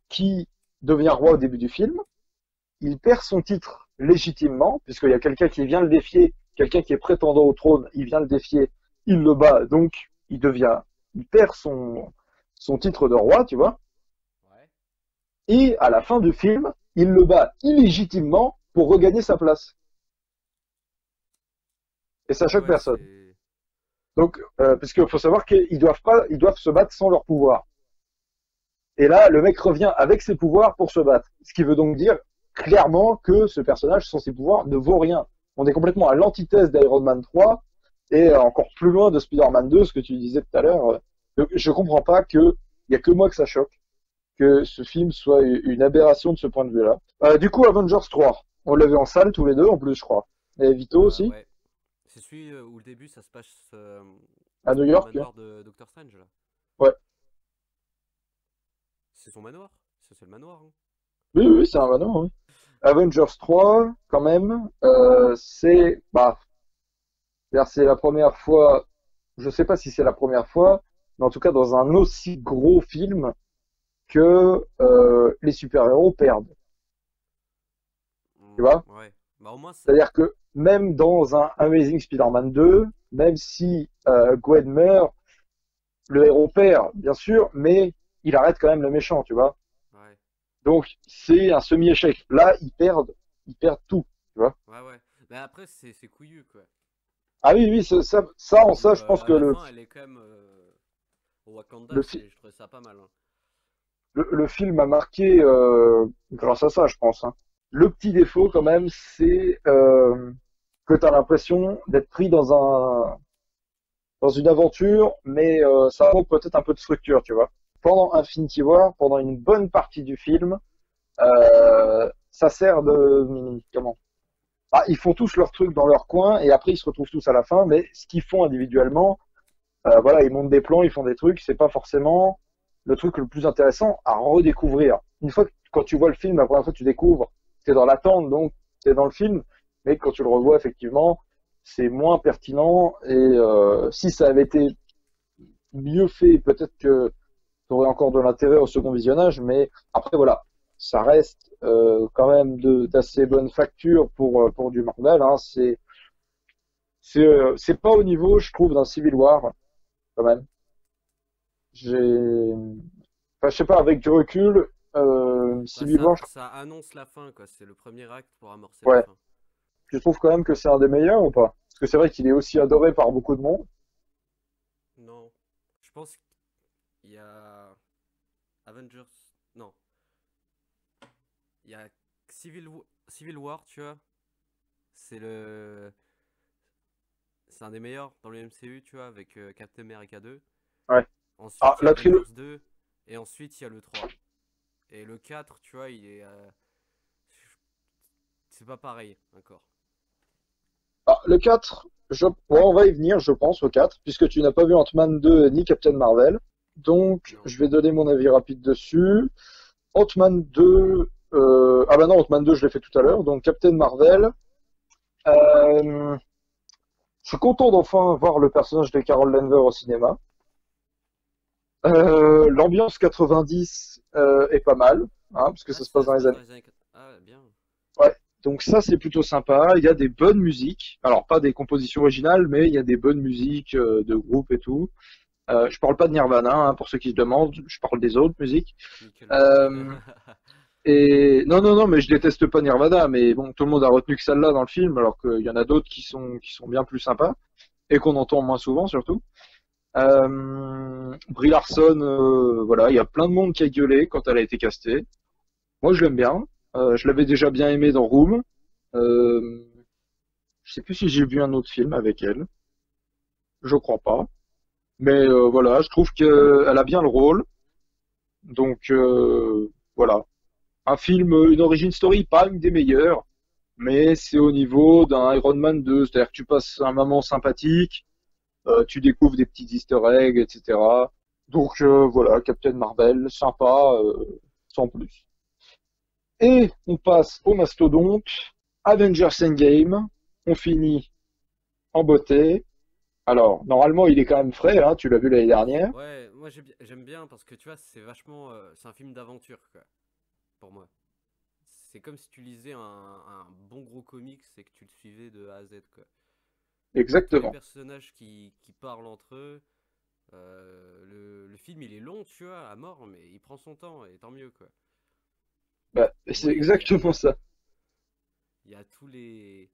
qui devient roi au début du film. Il perd son titre légitimement, puisqu'il y a quelqu'un qui vient le défier, quelqu'un qui est prétendant au trône, il vient le défier, il le bat, donc il perd son titre de roi, tu vois. Ouais. Et à la fin du film, il le bat illégitimement pour regagner sa place. Et ça Ah choque ouais, personne. c'est. Donc, puisqu'il faut savoir ils doivent se battre sans leur pouvoir. Et là, le mec revient avec ses pouvoirs pour se battre. Ce qui veut donc dire clairement que ce personnage, sans ses pouvoirs, ne vaut rien. On est complètement à l'antithèse d'Iron Man 3 et encore plus loin de Spider-Man 2, ce que tu disais tout à l'heure. Donc, je comprends pas que il y a que moi que ça choque, que ce film soit une aberration de ce point de vue-là. Du coup, Avengers 3, on l'a vu en salle tous les deux, en plus, je crois. Et Vito aussi, Ouais. C'est celui où le début ça se passe à New dans le York. manoir de Doctor Strange là. Ouais. C'est son manoir? Ça, c'est le manoir, hein. Oui, oui, c'est un manoir, oui. Avengers 3, quand même, c'est la première fois, je sais pas si c'est la première fois, mais en tout cas dans un aussi gros film que les super-héros perdent. Tu vois? Ouais. Bah au moins c'est. C'est-à-dire que même dans un Amazing Spider-Man 2, même si Gwen meurt, le héros perd, bien sûr, mais il arrête quand même le méchant, tu vois? Ouais. Donc c'est un semi-échec. Là, ils perdent tout, tu vois? Ouais, ouais. Mais après, c'est couillu, quoi. Ah oui, oui, en Où ça, je pense à que la fin, elle est quand même au Wakanda, le, fi- je trouvais ça pas mal, hein. le film a marqué grâce à ça, je pense. Hein. Le petit défaut, quand même, c'est que tu as l'impression d'être pris dans une aventure, mais ça manque peut-être un peu de structure, tu vois. Pendant Infinity War, pendant une bonne partie du film, ça sert de comment? Ah, ils font tous leur truc dans leur coin et après ils se retrouvent tous à la fin, mais ce qu'ils font individuellement, Voilà, ils montent des plans, ils font des trucs, c'est pas forcément le truc le plus intéressant à redécouvrir. Une fois que quand tu vois le film, la première fois que tu découvres, t'es dans l'attente, donc t'es dans le film, mais quand tu le revois, effectivement, c'est moins pertinent, et si ça avait été mieux fait, peut-être que t'aurais encore de l'intérêt au second visionnage, mais après, voilà, ça reste quand même d'assez bonne facture pour du Marvel, hein. C'est pas au niveau, je trouve, d'un Civil War, quand même. J'ai, enfin, je sais pas, avec du recul, Bah, Civil War, ça annonce la fin, quoi. C'est le premier acte pour amorcer la ouais, fin. tu trouves quand même que c'est un des meilleurs ou pas? Parce que c'est vrai qu'il est aussi adoré par beaucoup de monde. Non. Je pense qu'il y a Avengers. Non. Il y a Civil War, tu vois. C'est le. C'est un des meilleurs dans le MCU, tu vois, avec Captain America 2. Ouais. Ah, Ensuite, il y a la trilogie. Avengers 2. Et ensuite, il y a le 3. Et le 4, tu vois, il est. C'est pas pareil encore. Ah, le 4, bon, on va y venir, je pense, au 4, puisque tu n'as pas vu Ant-Man 2 ni Captain Marvel. Donc, Non. je vais donner mon avis rapide dessus. Ant-Man 2, ah bah non, Ant-Man 2, je l'ai fait tout à l'heure. Donc, Captain Marvel. Euh, je suis content d'enfin voir le personnage de Carol Danvers au cinéma. L'ambiance 90 est pas mal, hein, parce que Ah, ça se passe ça dans se les passe années. dans les années 4. Ah, bien. Ouais. Donc ça, c'est plutôt sympa. Il y a des bonnes musiques. Alors, pas des compositions originales, mais il y a des bonnes musiques de groupe et tout. Je parle pas de Nirvana, hein, pour ceux qui se demandent. Je parle des autres musiques. Nickelback. Euh, et non, non, non, mais je déteste pas Nirvana. Mais bon, tout le monde a retenu que celle-là dans le film, alors qu'il y en a d'autres qui sont bien plus sympas et qu'on entend moins souvent, surtout. Brie Larson, voilà, il y a plein de monde qui a gueulé quand elle a été castée. Moi, je l'aime bien. Je l'avais déjà bien aimé dans Room. Euh, je sais plus si j'ai vu un autre film avec elle. Je crois pas. Mais voilà, je trouve qu'elle a bien le rôle. Donc voilà. Un film, une origin story, pas une des meilleures, mais c'est au niveau d'un Iron Man 2. C'est-à-dire que tu passes un moment sympathique, tu découvres des petits easter eggs, etc. Donc voilà, Captain Marvel, sympa, sans plus. Et on passe au mastodonte, Avengers Endgame. On finit en beauté. Alors, normalement, il est quand même frais, hein, tu l'as vu l'année dernière. Ouais, moi j'aime bien parce que tu vois, c'est vachement. C'est un film d'aventure, quoi, pour moi. C'est comme si tu lisais un bon gros comics et que tu le suivais de A à Z, quoi. Il y a tous les Exactement. personnages qui parlent entre eux. Le film il est long, tu vois, à mort, mais il prend son temps et tant mieux, quoi. Bah, Pour c'est moi, exactement ça. il y a tous les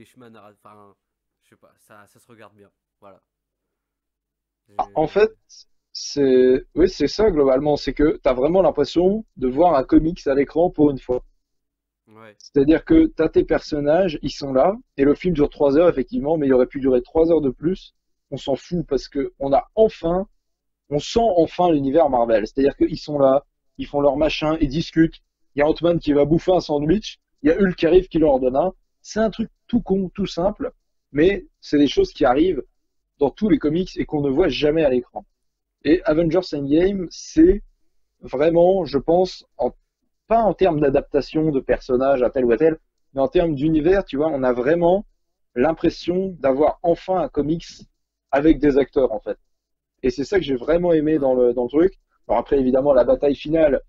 chemins narratifs. Enfin, je sais pas, ça se regarde bien. Voilà. En fait, Je- oui, c'est ça globalement, c'est que t'as vraiment l'impression de voir un comics à l'écran pour une fois. Ouais. C'est-à-dire que t'as tes personnages, ils sont là, et le film dure 3 heures effectivement, mais il aurait pu durer 3 heures de plus. On s'en fout parce que on sent enfin l'univers Marvel. C'est-à-dire qu'ils sont là, ils font leur machin, ils discutent. Il y a Ant-Man qui va bouffer un sandwich, il y a Hulk qui arrive qui leur en donne un. C'est un truc tout con, tout simple, mais c'est des choses qui arrivent dans tous les comics et qu'on ne voit jamais à l'écran. Et Avengers Endgame, c'est vraiment, je pense, pas en termes d'adaptation de personnages à tel ou à tel, mais en termes d'univers, tu vois, on a vraiment l'impression d'avoir enfin un comics avec des acteurs, en fait. Et c'est ça que j'ai vraiment aimé dans Ouais. le truc. Alors après, évidemment, la bataille finale,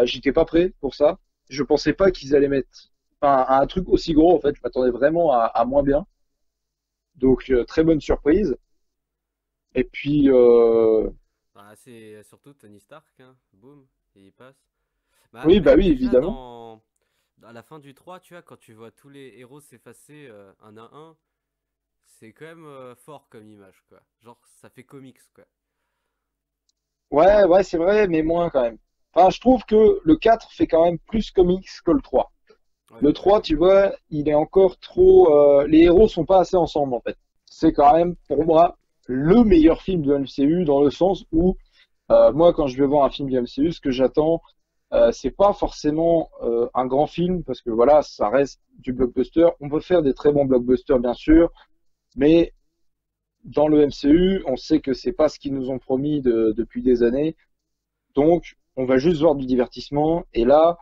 j'étais pas prêt pour ça. Je pensais pas qu'ils allaient mettre enfin, un truc aussi gros, en fait. Je m'attendais vraiment à moins bien. Donc, très bonne surprise. Et puis, Bah, c'est surtout Tony Stark, hein. Boum, et il passe. Bah, oui, bah oui, déjà évidemment. à la fin du 3, tu vois, quand tu vois tous les héros s'effacer un à un, c'est quand même fort comme image, quoi. Genre, ça fait comics, quoi. Ouais, ouais, c'est vrai, mais moins quand même. Enfin, je trouve que le 4 fait quand même plus comics que le 3. Ouais, Le ouais, 3, tu vois, il est encore trop... les héros sont pas assez ensemble, en fait. C'est quand même, pour moi, le meilleur film de MCU dans le sens où, moi, quand je vais voir un film du MCU, ce que j'attends, c'est pas forcément un grand film, parce que voilà, ça reste du blockbuster. On peut faire des très bons blockbusters, bien sûr, mais dans le MCU, on sait que c'est pas ce qu'ils nous ont promis depuis des années. Donc, on va juste voir du divertissement. Et là,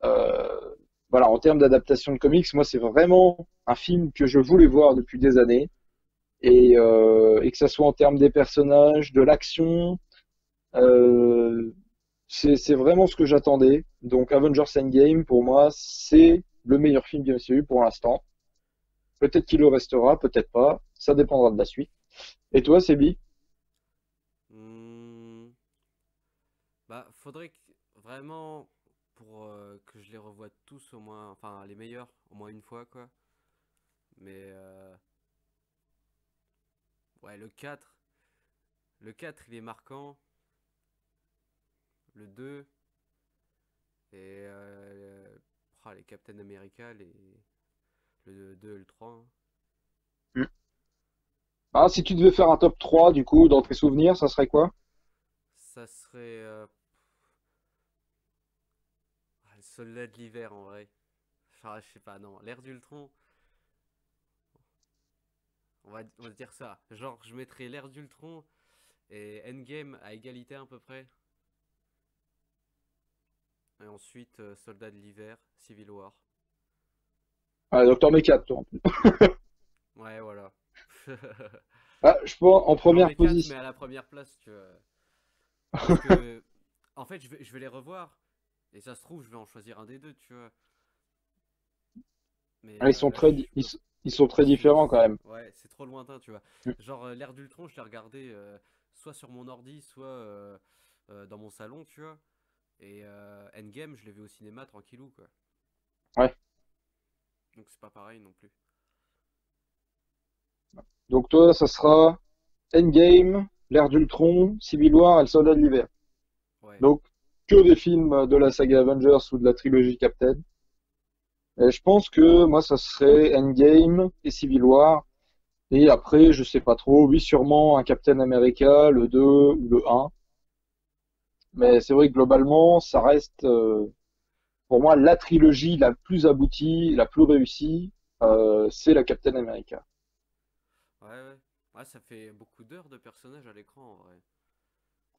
euh, voilà, en termes d'adaptation de comics, moi, c'est vraiment un film que je voulais voir depuis des années. Et que ça soit en termes des personnages, de l'action, euh, c'est vraiment ce que j'attendais. Donc, Avengers Endgame, pour moi, c'est le meilleur film du MCU pour l'instant. Peut-être qu'il le restera, peut-être pas. Ça dépendra de la suite. Et toi, Sébi? Hmm, Bah, faudrait que, vraiment, pour que je les revoie tous au moins, enfin les meilleurs, au moins une fois, quoi. Mais ouais, le quatre il est marquant. Le 2 et les Captain America, le 2 et le 3, hein. Ah, si tu devais faire un top 3 du coup, dans tes souvenirs, ça serait quoi? Ça serait le soldat de l'hiver en vrai. Enfin, je sais pas, non. L'ère d'Ultron, on va dire ça. Genre, je mettrais l'ère d'Ultron et Endgame à égalité à peu près. Et ensuite, soldat de l'hiver, Civil War. Ah, donc t'en mets 4, toi. Ouais, voilà. Ah, je pense en J'en première mets 4 mais position. à la première place, tu vois. Parce que, en fait, je vais les revoir. Et ça se trouve, je vais en choisir un des deux, tu vois. Mais Ah, ils sont là, je ils, peux. ils sont très différents quand même. Ouais, c'est trop lointain, tu vois. Genre, l'ère d'Ultron, je l'ai regardé soit sur mon ordi, soit dans mon salon, tu vois. Et Endgame, je l'ai vu au cinéma tranquillou, quoi. Ouais. Donc, c'est pas pareil non plus. Donc toi, ça sera Endgame, l'ère d'Ultron, Civil War et le Soldat de l'hiver. Ouais. Donc que des films de la saga Avengers ou de la trilogie Captain. Et je pense que moi, ça serait Endgame et Civil War. Et après, je sais pas trop. Oui, sûrement un Captain America, le 2 ou le 1. Mais c'est vrai que globalement, ça reste pour moi la trilogie la plus aboutie, la plus réussie. C'est la Captain America. Ouais, ouais. Ouais, ça fait beaucoup d'heures de personnages à l'écran, en vrai.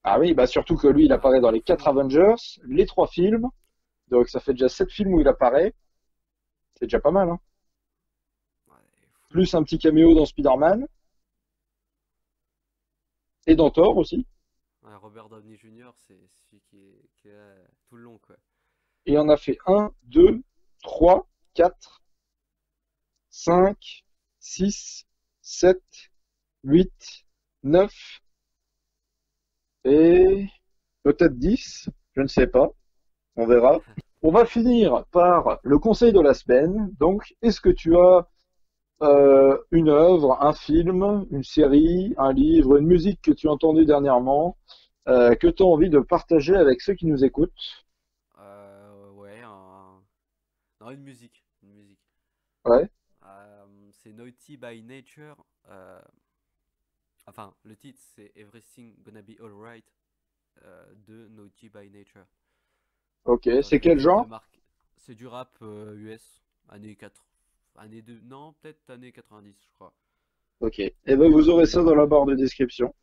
Ah oui, bah surtout que lui, il Un apparaît truc dans de les fou, 4 hein. Avengers, les 3 films. Donc ça fait déjà 7 films où il apparaît. C'est déjà pas mal, hein. Ouais, fou. Plus un petit caméo dans Spider-Man et dans Thor aussi. Ouais, Robert Downey Jr., c'est celui qui est là tout le long, quoi. Et on a fait un, 2, 3, 4, 5, 6, 7, 8, 9 et peut-être 10. Je ne sais pas. On verra. On va finir par le conseil de la semaine. Donc, est-ce que tu as une œuvre, un film, une série, un livre, une musique que tu as entendue dernièrement, que tu as envie de partager avec ceux qui nous écoutent? Ouais, non, une musique. Une musique. Ouais, C'est Naughty by Nature. Enfin, le titre, c'est Everything Gonna Be Alright de Naughty by Nature. ok. C'est Je quel viens de genre? marquer. C'est du rap US, années 4. Année 2. Non, peut-être années 90, je crois. Ok. Et ben vous aurez ça dans la barre de description.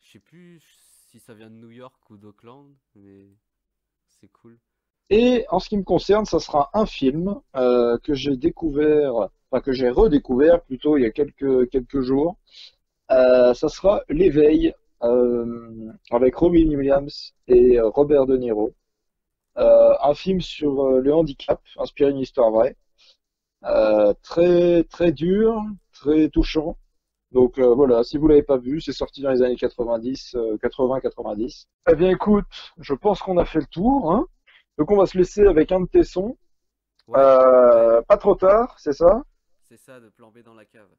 Je sais plus si ça vient de New York ou d'Auckland, mais c'est cool. Et en ce qui me concerne, ça sera un film que j'ai découvert, enfin que j'ai redécouvert plutôt il y a quelques jours. Ça sera L'éveil avec Robin Williams et Robert De Niro. Un film sur le handicap, inspiré d'une histoire vraie. Très très dur, très touchant. Donc voilà, si vous l'avez pas vu, c'est sorti dans les années 90, 80-90. Eh bien écoute, je pense qu'on a fait le tour, hein. Donc on va se laisser avec un de tes sons. Ouais, ouais, Pas trop tard, c'est ça? c'est ça, de plan B dans la cave.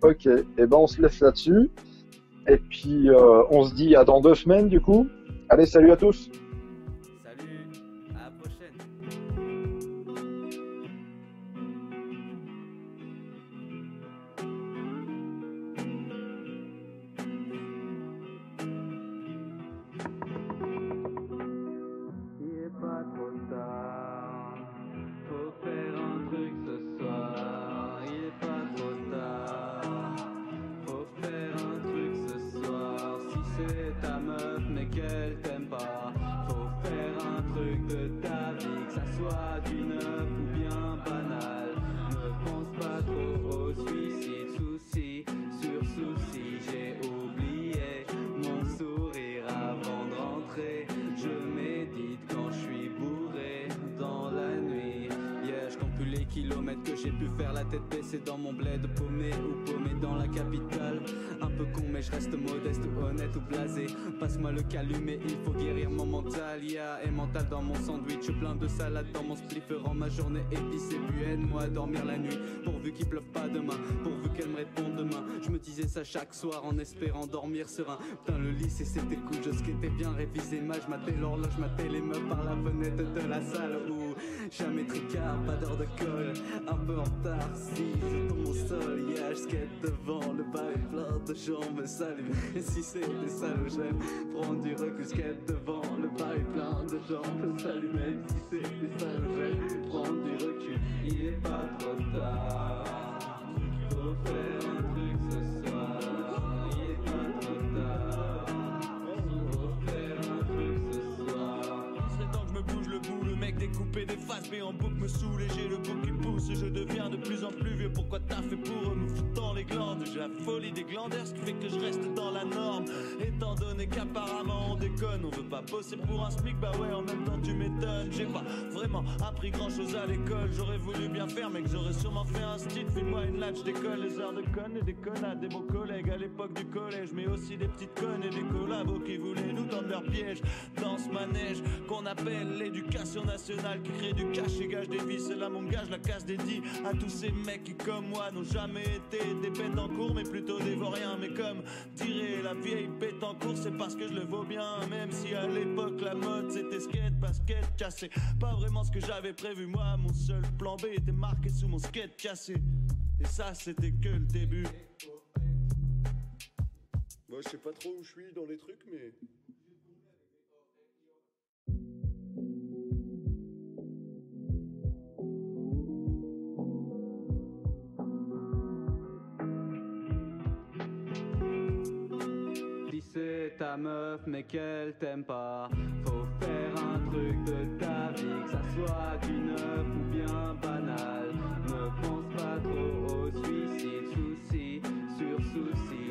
Ok, et ben on se laisse là-dessus. Et puis on se dit à dans 2 semaines du coup. Allez, salut à tous! Salut, à la prochaine. Il est pas trop tard, faut faire un truc ce soir. Il est pas trop tard, c'est ta meuf mais qu'elle t'aime pas. Faut faire un truc de ta vie, que ça soit du neuf ou bien banal. Ne pense pas trop au suicide, souci sur souci. J'ai oublié mon sourire avant de rentrer. Je médite quand je suis bourré dans la nuit. Yeah, je compte plus les kilomètres que j'ai pu faire la tête baissée dans mon bled paumé ou paumé dans la capitale. Un peu con mais je reste modeste ou honnête ou blasé. Passe-moi le calumet, il faut guérir mon mental. Yeah, et mental dans mon sandwich, plein de salade dans mon spliff. Rend ma journée épicée, puis aide-moi à dormir la nuit. Pourvu qu'il pleuve pas demain, pourvu qu'elle me réponde demain. Je me disais ça chaque soir en espérant dormir serein. Putain le lycée c'était cool, je skatais bien, révisé mal. Je matais l'horloge, matais les meufs par la fenêtre de la salle. Où jamais tricard, pas d'heure de colle. Un peu en retard, si je tombe au sol. Yeah, je skate devant le bar et plein de gens me saluent. Et si c'était ça le j'aime prendre du recul, skate devant le bar et plein de gens me saluent. Même si c'était ça le j'aime prendre du recul, il est pas trop tard. Faut faire un truc ce soir, il est pas trop tard. Faut faire un truc ce soir. Il serait temps que je me bouge le bout, le mec découpé des faces B en boucle me saoule et j'ai le bouc qui pousse. Je deviens de plus en plus vieux, pourquoi t'as fait pour me foutant les glandes? J'ai la folie des glandeurs, ce qui fait que je reste dans la norme. Étant donné qu'apparemment on déconne, on veut pas bosser pour un SMIC, bah ouais en même temps tu m'étonnes. J'ai pas vraiment appris grand chose à l'école, j'aurais voulu bien faire mec, j'aurais sûrement fait un style. File-moi une latte, je décolle les heures de conne et des connards, des bons collègues à l'époque du collège. Mais aussi des petites connes et des collabos qui voulaient nous tendre leur piège. Dans ce manège qu'on appelle l'éducation nationale, qui crée du cash et gage des vies. C'est là mon gage, la casse dédie à tous ces mecs qui comme moi n'ont jamais été des bêtes en cours mais plutôt des vauriens. Mais comme tirer la vieille bête en cours, c'est parce que je le vaux bien. Même si à l'époque la mode c'était skate, basket, cassé. Pas vraiment ce que j'avais prévu, moi mon seul plan B était marqué sous mon skate cassé. Et ça c'était que le début. Moi je sais pas trop où je suis dans les trucs mais... Si c'est ta meuf mais qu'elle t'aime pas, faut faire un truc de ta vie, que ça soit du neuf ou bien banal. Ne pense pas trop au suicide, souci sur souci.